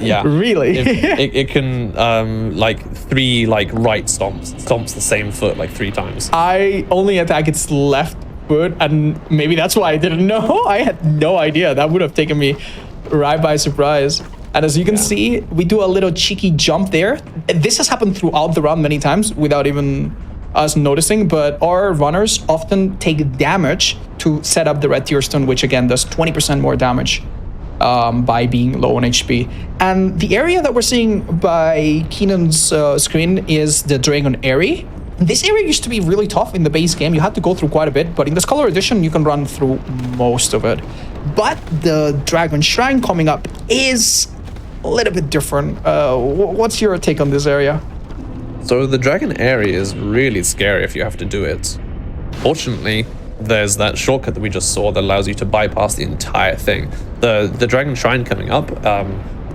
Yeah. Really? It can like 3 like right stomps the same foot like 3 times. I only attack its left foot, and maybe that's why I didn't know. I had no idea. That would have taken me right by surprise. And as you can see, we do a little cheeky jump there. This has happened throughout the round many times without even us noticing, but our runners often take damage to set up the red tear stone, which again does 20% more damage by being low on HP. And the area that we're seeing by Keenan's screen is the Dragon Area. This area used to be really tough in the base game. You had to go through quite a bit, but in the Scholar Edition, you can run through most of it. But the Dragon Shrine coming up is a little bit different. What's your take on this area? So the Dragon Area is really scary if you have to do it. Fortunately, there's that shortcut that we just saw that allows you to bypass the entire thing. The Dragon Shrine coming up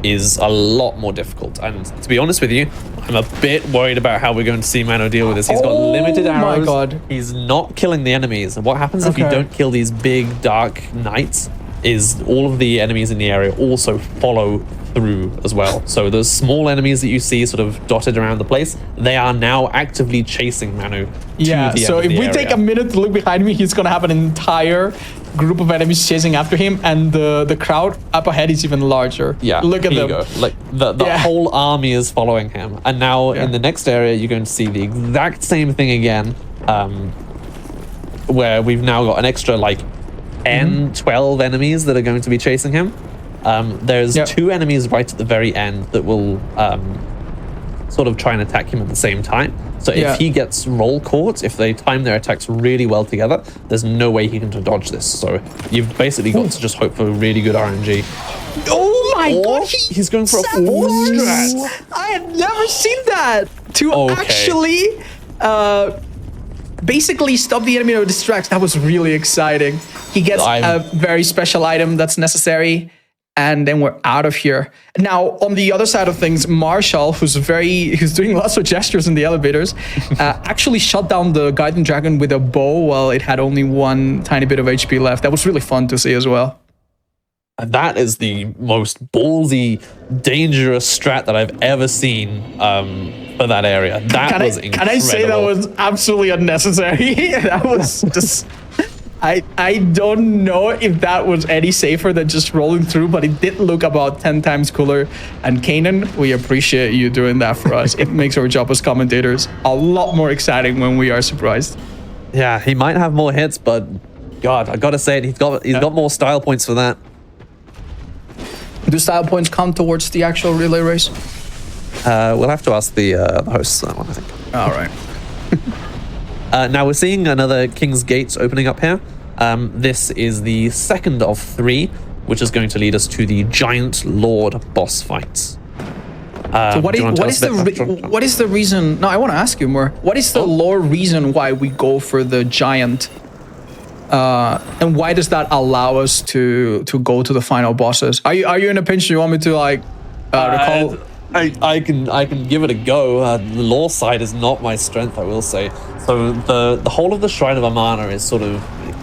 is a lot more difficult. And to be honest with you, I'm a bit worried about how we're going to see Mano deal with this. He's got limited arrows. My God. He's not killing the enemies. And what happens if you don't kill these big dark knights is all of the enemies in the area also follow through as well. So the small enemies that you see sort of dotted around the place, they are now actively chasing Manu. Yeah, so if we take a minute to look behind me, he's gonna have an entire group of enemies chasing after him, and the crowd up ahead is even larger. Yeah, look at them. Like the whole army is following him. And now in the next area, you're going to see the exact same thing again, where we've now got an extra like 12 enemies that are going to be chasing him. There's 2 enemies right at the very end that will sort of try and attack him at the same time. So if he gets roll caught, if they time their attacks really well together, there's no way he can dodge this. So you've basically got to just hope for really good RNG. Oh my God! He's going for a 4 strat. I have never seen that. To actually basically stop the enemy or distract. That was really exciting. He gets a very special item that's necessary, and then we're out of here. Now, on the other side of things, Marshaal, who's doing lots of gestures in the elevators, actually shot down the Guardian Dragon with a bow while it had only 1 tiny bit of HP left. That was really fun to see as well. And that is the most ballsy, dangerous strat that I've ever seen for that area. That was incredible. Can I say that was absolutely unnecessary? That was just... I don't know if that was any safer than just rolling through, but it did look about 10 times cooler. And Kanan, we appreciate you doing that for us. It makes our job as commentators a lot more exciting when we are surprised. Yeah, he might have more hits, but God, I gotta say it, he's got more style points for that. Do style points come towards the actual relay race? We'll have to ask the hosts that one, I think. All right. Now we're seeing another King's Gates opening up here. This is the second of 3, which is going to lead us to the Giant Lord boss fights. So what is the reason? No, I want to ask you more. What is the lore reason why we go for the giant? And why does that allow us to go to the final bosses? Are you in a pinch? Do you want me to like recall? I can give it a go. The lore side is not my strength, I will say. So the whole of the Shrine of Amana is sort of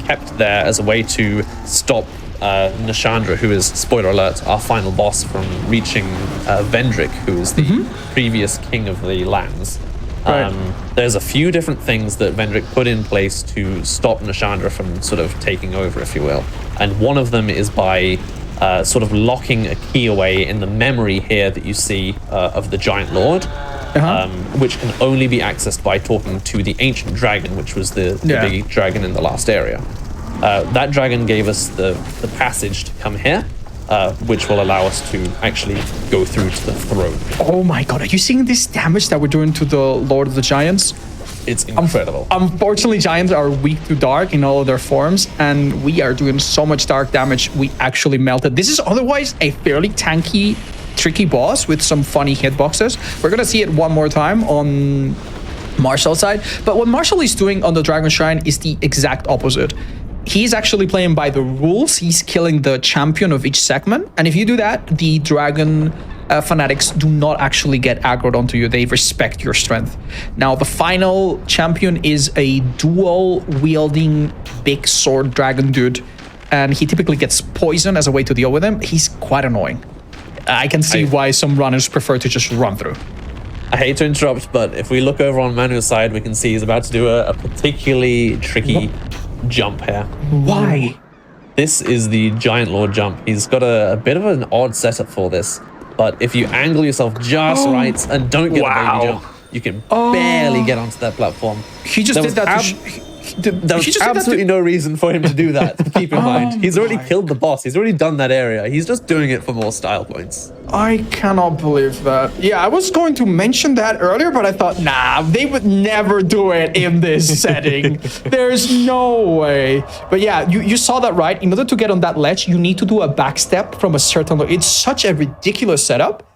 kept there as a way to stop Nashandra, who is, spoiler alert, our final boss, from reaching Vendrick, who is the previous king of the lands. Right. There's a few different things that Vendrick put in place to stop Nashandra from sort of taking over, if you will. And one of them is by sort of locking a key away in the memory here that you see of the Giant Lord, which can only be accessed by talking to the Ancient Dragon, which was the big dragon in the last area. That dragon gave us the passage to come here, which will allow us to actually go through to the throne. Oh my god, are you seeing this damage that we're doing to the Lord of the Giants? It's incredible. Unfortunately, giants are weak to dark in all of their forms, and we are doing so much dark damage, we actually melted. This is otherwise a fairly tanky, tricky boss with some funny hitboxes. We're gonna see it one more time on Marshal's side, but what Marshal is doing on the Dragon Shrine is the exact opposite. He's actually playing by the rules. He's killing the champion of each segment, and if you do that, the Dragon fanatics do not actually get aggroed onto you. They respect your strength. Now, the final champion is a dual-wielding big sword dragon dude, and he typically gets poison as a way to deal with him. He's quite annoying. I can see why some runners prefer to just run through. I hate to interrupt, but if we look over on Manu's side, we can see he's about to do a particularly tricky jump here. Why? This is the Giant Lord jump. He's got a bit of an odd setup for this. But if you angle yourself just right and don't get a baby jump, you can barely get onto that platform. He just did that There was absolutely no reason for him to do that, keep in mind. He's already killed the boss. He's already done that area. He's just doing it for more style points. I cannot believe that. Yeah, I was going to mention that earlier, but I thought, nah, they would never do it in this setting. There's no way. But yeah, you saw that right. In order to get on that ledge, you need to do a backstep from a certain... It's such a ridiculous setup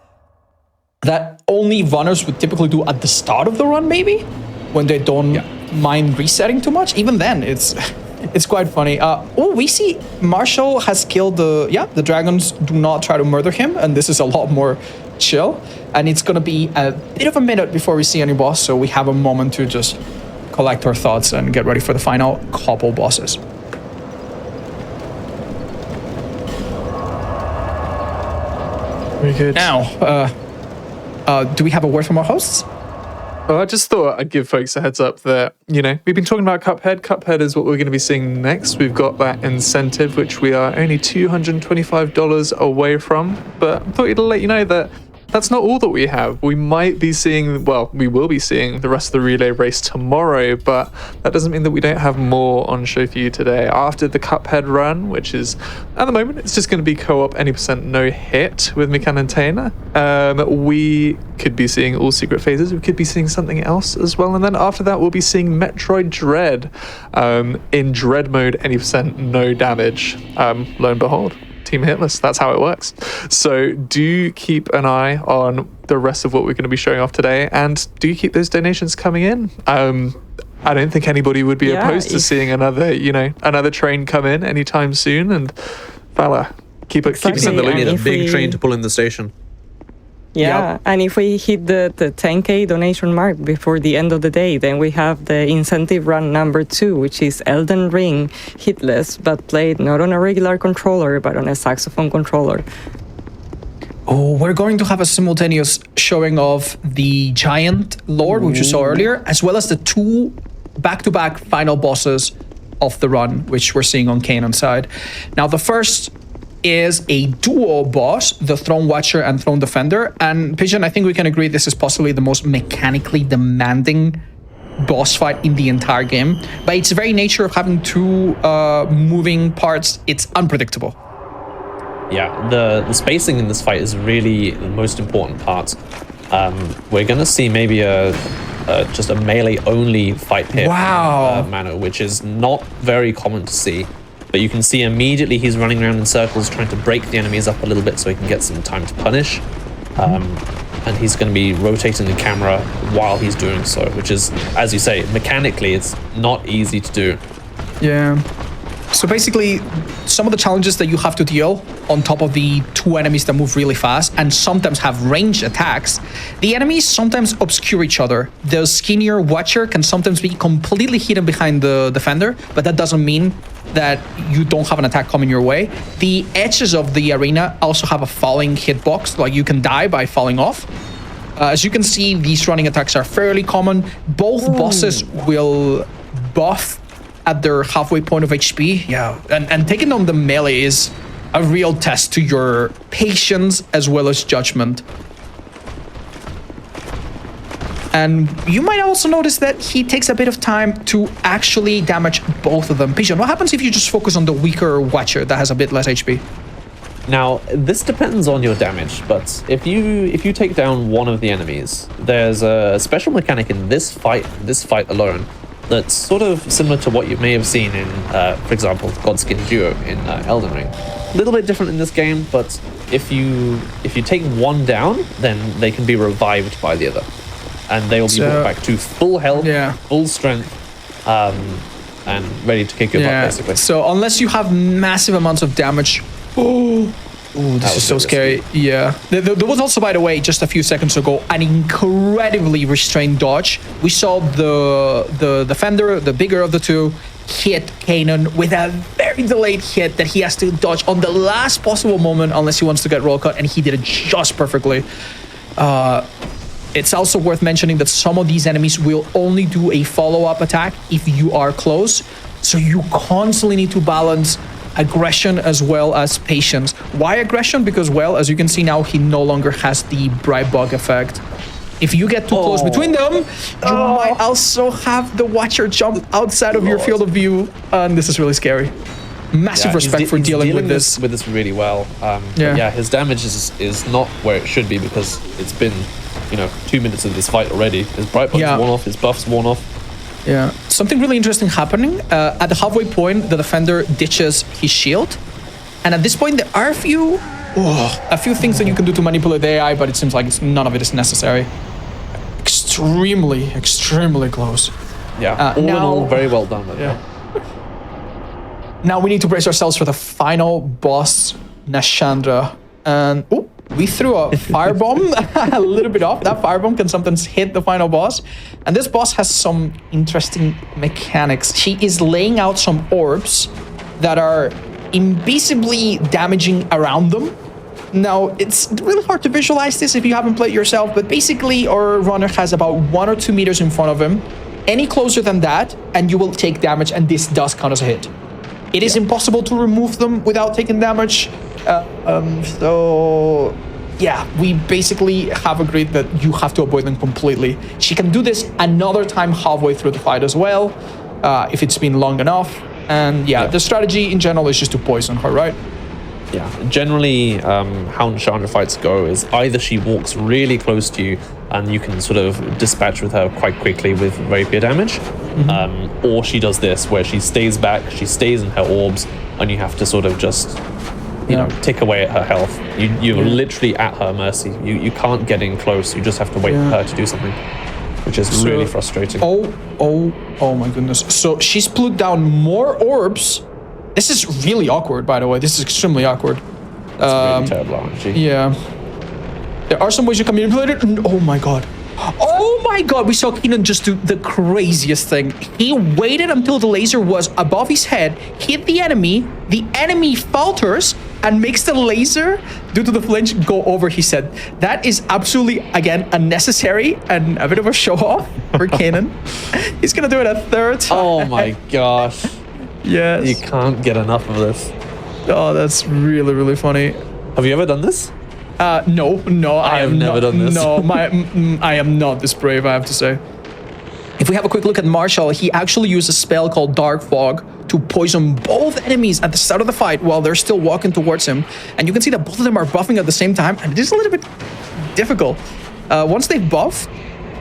that only runners would typically do at the start of the run, maybe, when they don't mind resetting too much. Even then, it's quite funny. We see Marshal has killed the dragons. Do not try to murder him, and this is a lot more chill. And it's gonna be a bit of a minute before we see any boss, so we have a moment to just collect our thoughts and get ready for the final couple bosses. Very good. Now, do we have a word from our hosts? Well, I just thought I'd give folks a heads up that, we've been talking about Cuphead. Cuphead is what we're going to be seeing next. We've got that incentive, which we are only $225 away from. But I thought you'd let you know that that's not all that we have. We might be seeing, we will be seeing the rest of the relay race tomorrow, but that doesn't mean that we don't have more on show for you today. After the Cuphead run, which is, at the moment, it's just going to be co-op any % no hit with Mikan and Taina. We could be seeing all secret phases. We could be seeing something else as well. And then after that, we'll be seeing Metroid Dread in Dread mode, any % no damage. Lo and behold. Team Hitless, that's how it works. So do keep an eye on the rest of what we're going to be showing off today, and do keep those donations coming in. I don't think anybody would be opposed to seeing another train come in anytime soon. And Fala, keep us in the loop. We need a big train to pull in the station. Yeah, and if we hit the 10K donation mark before the end of the day, then we have the incentive run number 2, which is Elden Ring Hitless, but played not on a regular controller, but on a saxophone controller. Oh, we're going to have a simultaneous showing of the Giant Lord, which you saw earlier, as well as the 2 back-to-back final bosses of the run, which we're seeing on Kainon's side. Now, the first is a duo boss, the Throne Watcher and Throne Defender. And Pigeon, I think we can agree this is possibly the most mechanically demanding boss fight in the entire game. By its very nature of having 2 moving parts, it's unpredictable. Yeah, the spacing in this fight is really the most important part. We're going to see maybe just a melee-only fight here from Manu, which is not very common to see. But you can see immediately he's running around in circles trying to break the enemies up a little bit so he can get some time to punish. And he's going to be rotating the camera while he's doing so, which is, as you say, mechanically, it's not easy to do. Yeah. So basically, some of the challenges that you have to deal on top of the 2 enemies that move really fast and sometimes have ranged attacks, the enemies sometimes obscure each other. The skinnier Watcher can sometimes be completely hidden behind the Defender, but that doesn't mean that you don't have an attack coming your way. The edges of the arena also have a falling hitbox, like you can die by falling off. As you can see, these running attacks are fairly common. Both bosses will buff at their halfway point of HP. Yeah, and taking on the melee is a real test to your patience as well as judgment. And you might also notice that he takes a bit of time to actually damage both of them. Pigeon, what happens if you just focus on the weaker Watcher that has a bit less HP? Now, this depends on your damage, but if you take down one of the enemies, there's a special mechanic in this fight alone, that's sort of similar to what you may have seen in, for example, Godskin Duo in Elden Ring. A little bit different in this game, but if you take one down, then they can be revived by the other, and they will be brought back to full health, full strength, and ready to kick your butt, basically. So unless you have massive amounts of damage, this is so scary. Yeah. There was also, by the way, just a few seconds ago, an incredibly restrained dodge. We saw the defender, the bigger of the two, hit Kanon with a very delayed hit that he has to dodge on the last possible moment unless he wants to get roll cut, and he did it just perfectly. It's also worth mentioning that some of these enemies will only do a follow-up attack if you are close. So you constantly need to balance aggression as well as patience. Why aggression? Because, well, as you can see now, he no longer has the bright bug effect. If you get too close between them, you might also have the Watcher jump outside of your field of view, and this is really scary. Massive respect for dealing with this. With this really well. His damage is not where it should be because it's been, 2 minutes of this fight already. His bright bug's worn off, his buff's worn off. Yeah, something really interesting happening. At the halfway point, the defender ditches his shield, and at this point, there are a few things that you can do to manipulate the AI, but it seems like none of it is necessary. Extremely close. Yeah, all in all, very well done. Now we need to brace ourselves for the final boss, Nashandra, and we threw a firebomb a little bit off. That firebomb can sometimes hit the final boss. And this boss has some interesting mechanics. She is laying out some orbs that are invisibly damaging around them. Now, it's really hard to visualize this if you haven't played yourself, but basically our runner has about 1 or 2 meters in front of him. Any closer than that, and you will take damage, and this does count as a hit. It is impossible to remove them without taking damage. We basically have agreed that you have to avoid them completely. She can do this another time halfway through the fight as well, if it's been long enough. And the strategy in general is just to poison her, right? Yeah, generally how Nashandra fights go is either she walks really close to you and you can sort of dispatch with her quite quickly with rapier damage, or she does this where she stays back, she stays in her orbs, and you have to sort of just tick away at her health. You're literally at her mercy. You can't get in close. You just have to wait for her to do something, which is really frustrating. Oh my goodness. So she's put down more orbs. This is really awkward, by the way. This is extremely awkward. It's really terrible, RNG. Yeah. There are some ways you can manipulate it. Oh my god. Oh my god, we saw Keenan just do the craziest thing. He waited until the laser was above his head, hit the enemy falters, and makes the laser, due to the flinch, go over his head. That is absolutely, again, unnecessary and a bit of a show-off for Keenan. He's gonna do it a third time. Oh my gosh. Yes. You can't get enough of this. Oh, that's really funny. Have you ever done this? No, I have never done this. No, I am not this brave, I have to say. If we have a quick look at Marshall, he actually used a spell called Dark Fog to poison both enemies at the start of the fight while they're still walking towards him. And you can see that both of them are buffing at the same time, and it is a little bit difficult. Once they buff,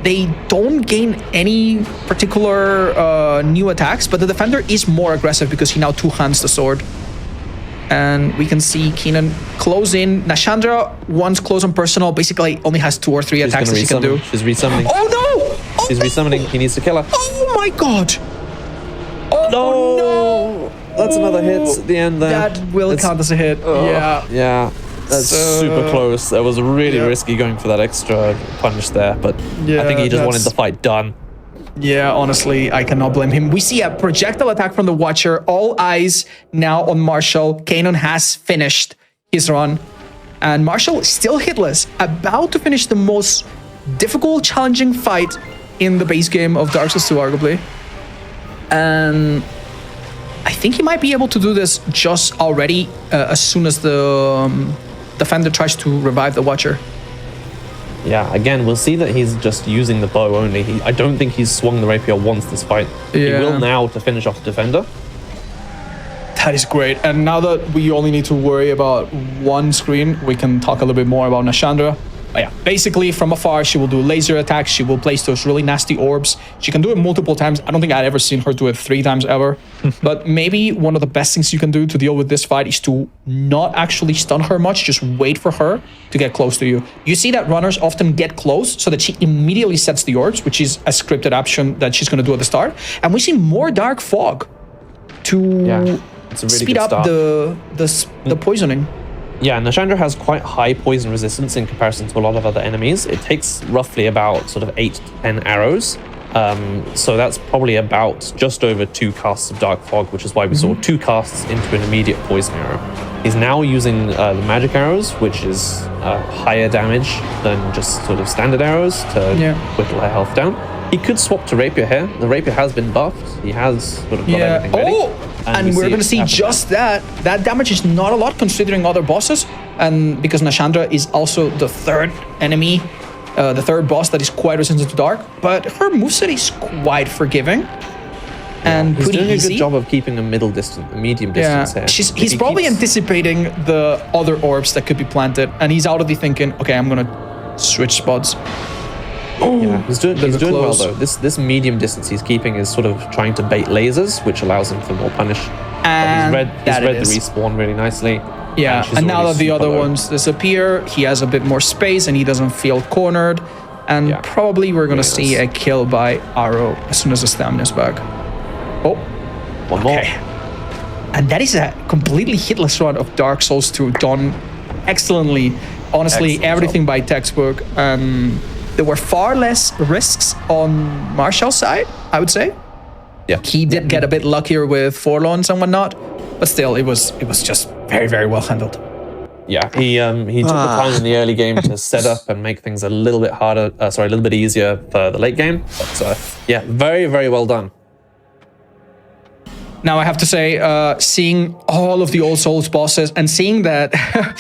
they don't gain any particular new attacks, but the defender is more aggressive because he now two-hands the sword. And we can see Keenan close in. Nashandra, once close and personal, basically only has 2 or 3 attacks that she can do. She's resummoning. Oh no! She's resummoning. He needs to kill her. Oh my god! Oh no! That's another hit at the end there. That will count as a hit. Yeah. That's super close. That was really risky going for that extra punch there, but I think he just wanted the fight done. Yeah, honestly, I cannot blame him. We see a projectile attack from the Watcher. All eyes now on Marshall. Kanon has finished his run. And Marshall still hitless, about to finish the most difficult, challenging fight in the base game of Dark Souls 2, arguably. And I think he might be able to do this just already as soon as the defender tries to revive the Watcher. Yeah, again, we'll see that he's just using the bow only. I don't think he's swung the rapier once this fight. He will now to finish off the defender. That is great. And now that we only need to worry about one screen, we can talk a little bit more about Nashandra. But yeah, basically from afar, she will do laser attacks. She will place those really nasty orbs. She can do it multiple times. I don't think I'd ever seen her do it 3 times ever. But maybe one of the best things you can do to deal with this fight is to not actually stun her much. Just wait for her to get close to you. You see that runners often get close so that she immediately sets the orbs, which is a scripted option that she's going to do at the start. And we see more dark fog to it's a really speed good up start. the poisoning. Yeah, Nashandra has quite high poison resistance in comparison to a lot of other enemies. It takes roughly about sort of 8 to 10 arrows. So that's probably about just over 2 casts of Dark Fog, which is why we saw 2 casts into an immediate poison arrow. He's now using the magic arrows, which is higher damage than just sort of standard arrows to whittle her health down. He could swap to rapier here. The rapier has been buffed. He has sort of got everything ready. And we're going to see just that. That damage is not a lot considering other bosses. And because Nashandra is also the 3rd enemy, the 3rd boss that is quite resistant to dark. But her moveset is quite forgiving. And he's pretty doing easy. a good job of keeping a medium distance here. He's probably anticipating the other orbs that could be planted. And he's already thinking, okay, I'm going to switch spots. Yeah, he's doing well though. This medium distance he's keeping is sort of trying to bait lasers, which allows him for more punish. And he's read the respawn really nicely. Yeah, and now that the other ones disappear, he has a bit more space and he doesn't feel cornered. And probably we're gonna see a kill by Arrow as soon as the stamina's back. Oh, one more. And that is a completely hitless run of Dark Souls 2 done excellently. Honestly, everything by textbook. There were far less risks on Marshall's side, I would say. Yeah, he did get a bit luckier with forlorns and whatnot, but still, it was just very, very well handled. Yeah, he took the time in the early game to set up and make things a little bit harder. A little bit easier for the late game. But yeah, very, very well done. Now I have to say, seeing all of the Old Souls bosses and seeing that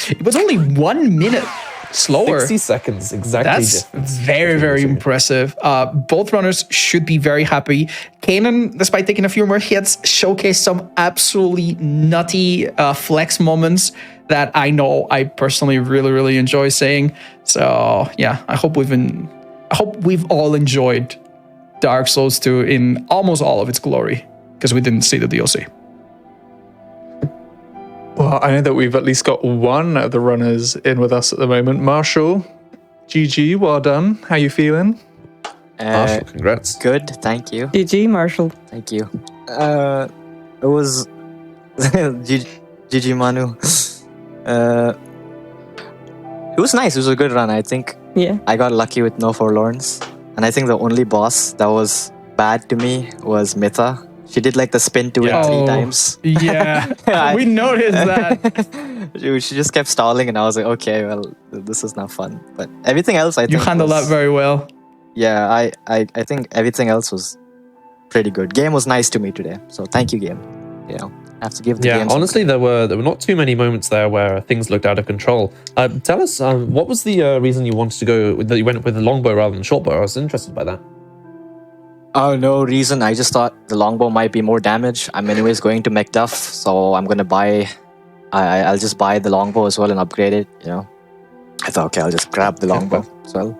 it was only 1 minute slower. 60 seconds, exactly. That's very, very impressive. Both runners should be very happy. Kanon, despite taking a few more hits, showcased some absolutely nutty flex moments that I know I personally really, really enjoy seeing. So yeah, I hope we've all enjoyed Dark Souls 2 in almost all of its glory, because we didn't see the DLC. Well, I know that we've at least got one of the runners in with us at the moment. Marshall, GG, well done. How you feeling? Marshall, congrats. Good, thank you. GG, Marshall. Thank you. It was GG Manu. It was nice. It was a good run. I think I got lucky with no forlorns. And I think the only boss that was bad to me was Mitha. She did like the spin to it 3 times. Yeah, we noticed that. She just kept stalling and I was like, okay, well, this is not fun. But everything else, I think you handled that very well. Yeah, I think everything else was pretty good. Game was nice to me today. So thank you, game. You know, I have to give the game some honestly, there were not too many moments there where things looked out of control. Tell us, what was the reason you wanted to go, that you went with the longbow rather than shortbow? I was interested by that. Oh, no reason. I just thought the longbow might be more damage. I'm anyways going to Macduff, so I'm gonna buy. I'll just buy the longbow as well and upgrade it. You know, I thought, okay, I'll just grab the longbow as well.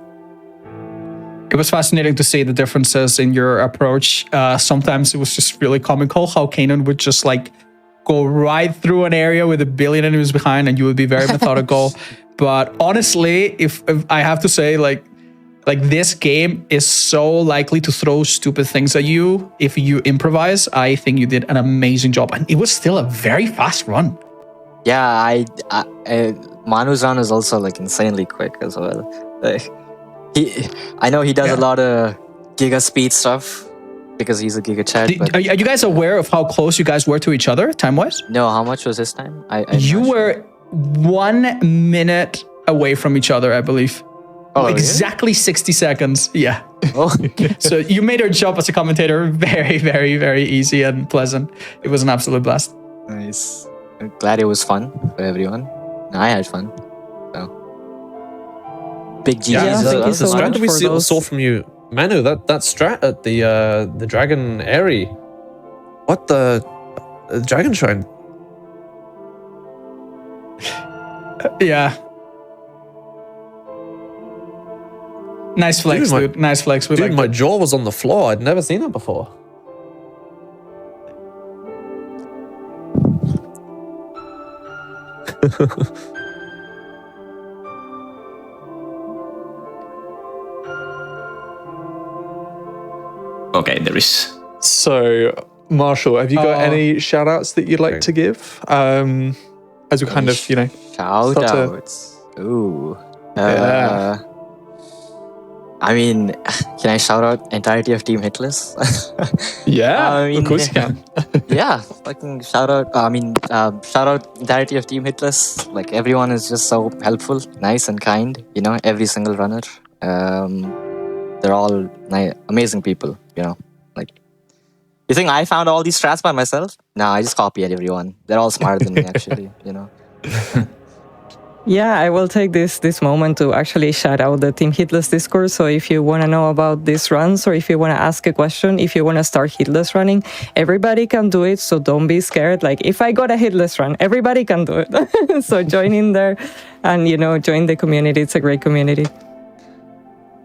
It was fascinating to see the differences in your approach. Sometimes it was just really comical how Kanon would just like go right through an area with a billion enemies behind, and you would be very methodical. But honestly, if I have to say, like this game is so likely to throw stupid things at you if you improvise. I think you did an amazing job, and it was still a very fast run. Yeah, Manu's run is also like insanely quick as well. Like, I know he does a lot of giga speed stuff because he's a giga chat. Are you guys aware of how close you guys were to each other time-wise? No, how much was his time? You were 1 minute away from each other, I believe. Oh, exactly 60 seconds. Yeah. Oh, So you made our job as a commentator very, very, very easy and pleasant. It was an absolute blast. nice. I'm glad it was fun for everyone. I had fun. So big GGs Yeah, as thank well. you so the strat much that we for those. saw from you, Manu, that strat at the Dragon Airy. What the Dragon Shrine? Yeah. Nice flex, Dude, dude. Nice flex. We Dude, liked my it. jaw was on the floor. I'd never seen that before. Okay, there is. So, Marshall, have you got any shout outs that you'd like to give? As we kind of, Shout start to- outs. Ooh. Yeah. I mean, can I shout out entirety of Team Hitless? yeah, I mean, of course you can. Yeah, fucking shout out. Shout out entirety of Team Hitless. Like everyone is just so helpful, nice and kind. You know, every single runner. They're all amazing people. You know, like you think I found all these strats by myself? No, I just copied everyone. They're all smarter than me, actually. You know. Yeah, I will take this moment to actually shout out the Team Hitless Discord. So if you want to know about these runs, or if you want to ask a question, if you want to start hitless running, everybody can do it. So don't be scared. Like if I got a hitless run, everybody can do it. So join in there and, join the community. It's a great community.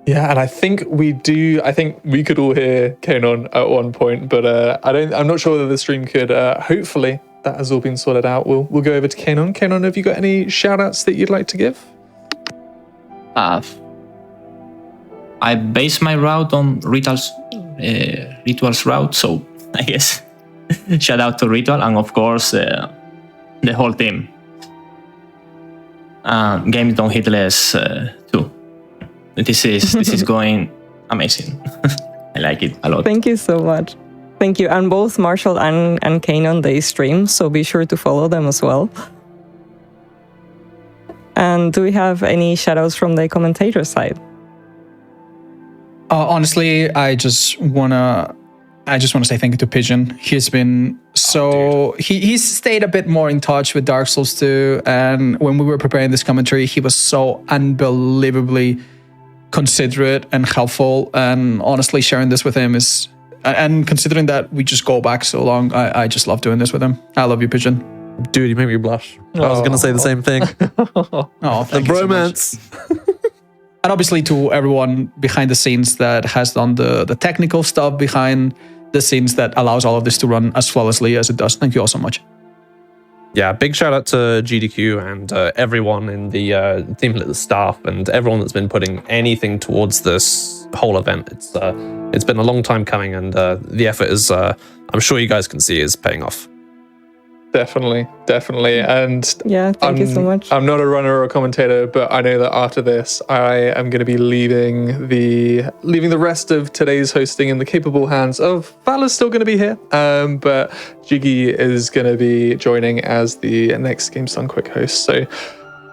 Yeah, and I think we could all hear Kanon at one point, but I'm not sure whether the stream could. Hopefully that has all been sorted out. We'll go over to Kanon. Kanon, have you got any shout outs that you'd like to give? I base my route on Ritual's route, so I guess shout out to Ritual and of course the whole team. Games Done Hitless too. This is going amazing. I like it a lot. Thank you so much. Thank you. And both Marshall and Kanon, they stream, so be sure to follow them as well. And do we have any shoutouts from the commentator side? Honestly, I just wanna say thank you to Pigeon. He's been he's stayed a bit more in touch with Dark Souls 2, and when we were preparing this commentary, he was so unbelievably considerate and helpful. And honestly, sharing this with him is, and considering that we just go back so long, I just love doing this with him. I love you, Pigeon. Dude, you make me blush. I was going to say the same thing. Oh, The thank you so much. bromance. And obviously to everyone behind the scenes that has done the technical stuff behind the scenes that allows all of this to run as flawlessly as it does. Thank you all so much. Yeah, big shout out to GDQ and everyone in the Team Hitless staff and everyone that's been putting anything towards this whole event. It's been a long time coming, and the effort is, I'm sure you guys can see, is paying off. Definitely. And Yeah, thank you so much. I'm not a runner or a commentator, but I know that after this, I am going to be leaving the rest of today's hosting in the capable hands of Val's still going to be here, but Jiggy is going to be joining as the next Games Done Quick host. So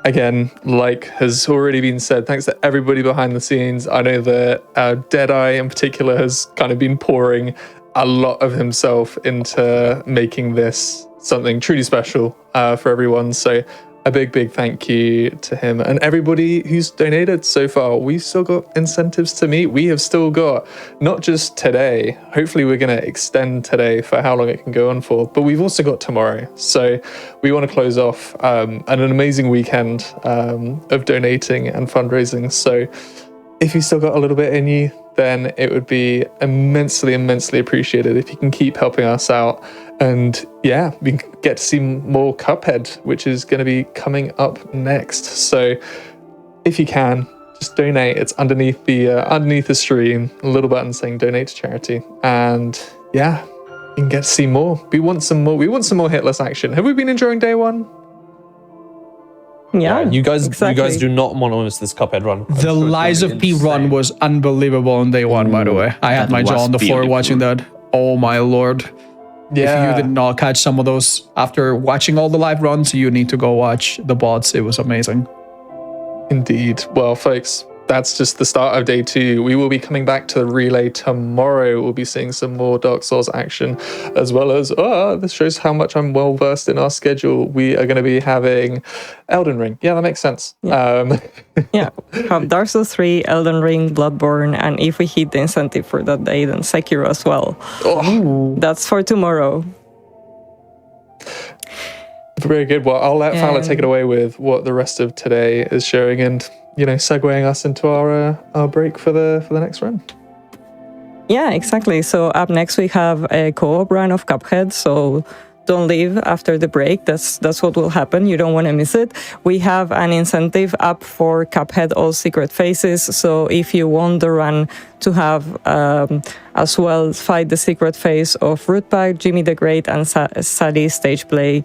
again, like has already been said, thanks to everybody behind the scenes. I know that Deadeye in particular has kind of been pouring a lot of himself into making this something truly special for everyone. So a big thank you to him and everybody who's donated so far. We've still got incentives to meet. We have still got not just today, hopefully we're going to extend today for how long it can go on for, but we've also got tomorrow. So we want to close off an amazing weekend of donating and fundraising. So if you still got a little bit in you, then it would be immensely appreciated if you can keep helping us out. And yeah, we can get to see more Cuphead, which is going to be coming up next. So if you can, just donate. It's underneath the stream, a little button saying donate to charity. And yeah, you can get to see more. We want some more Hitless action. Have we been enjoying day one? Yeah, You guys exactly. do not want to miss this Cuphead run. I'm The sure it's gonna Lies be of P insane. run was unbelievable on day one, by the way. I had that my jaw was on the floor beautiful. watching that. Oh my lord. Yeah. If you did not catch some of those after watching all the live runs, you need to go watch the bots. It was amazing. Indeed. Well, folks, that's just the start of day 2. We will be coming back to the relay tomorrow. We'll be seeing some more Dark Souls action, as well as, this shows how much I'm well versed in our schedule. We are going to be having Elden Ring. Yeah, that makes sense. Yeah. Yeah, we have Dark Souls 3, Elden Ring, Bloodborne, and if we hit the incentive for that day, then Sekiro as well. That's for tomorrow. Very good. Well, I'll let Fala take it away with what the rest of today is showing, and segueing us into our break for the next run. Yeah, exactly. So up next we have a co-op run of Cuphead. So don't leave after the break. That's what will happen. You don't want to miss it. We have an incentive up for Cuphead All Secret Phases. So if you want the run to have as well fight the secret phase of Rootpack, Jimmy the Great, and Sadie stage play,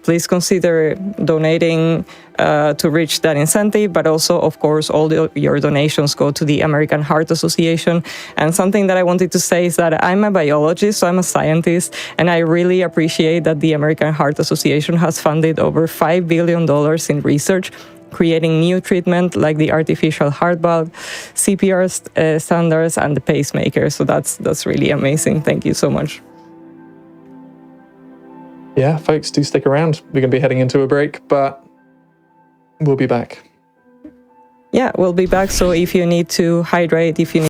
please consider donating to reach that incentive. But also, of course, all your donations go to the American Heart Association. And something that I wanted to say is that I'm a biologist, so I'm a scientist, and I really appreciate that the American Heart Association has funded over $5 billion in research, creating new treatment like the artificial heart valve, CPR standards, and the pacemaker. So that's really amazing. Thank you so much. Yeah, folks, do stick around. We're going to be heading into a break, but we'll be back. Yeah, we'll be back. So if you need to hydrate, if you need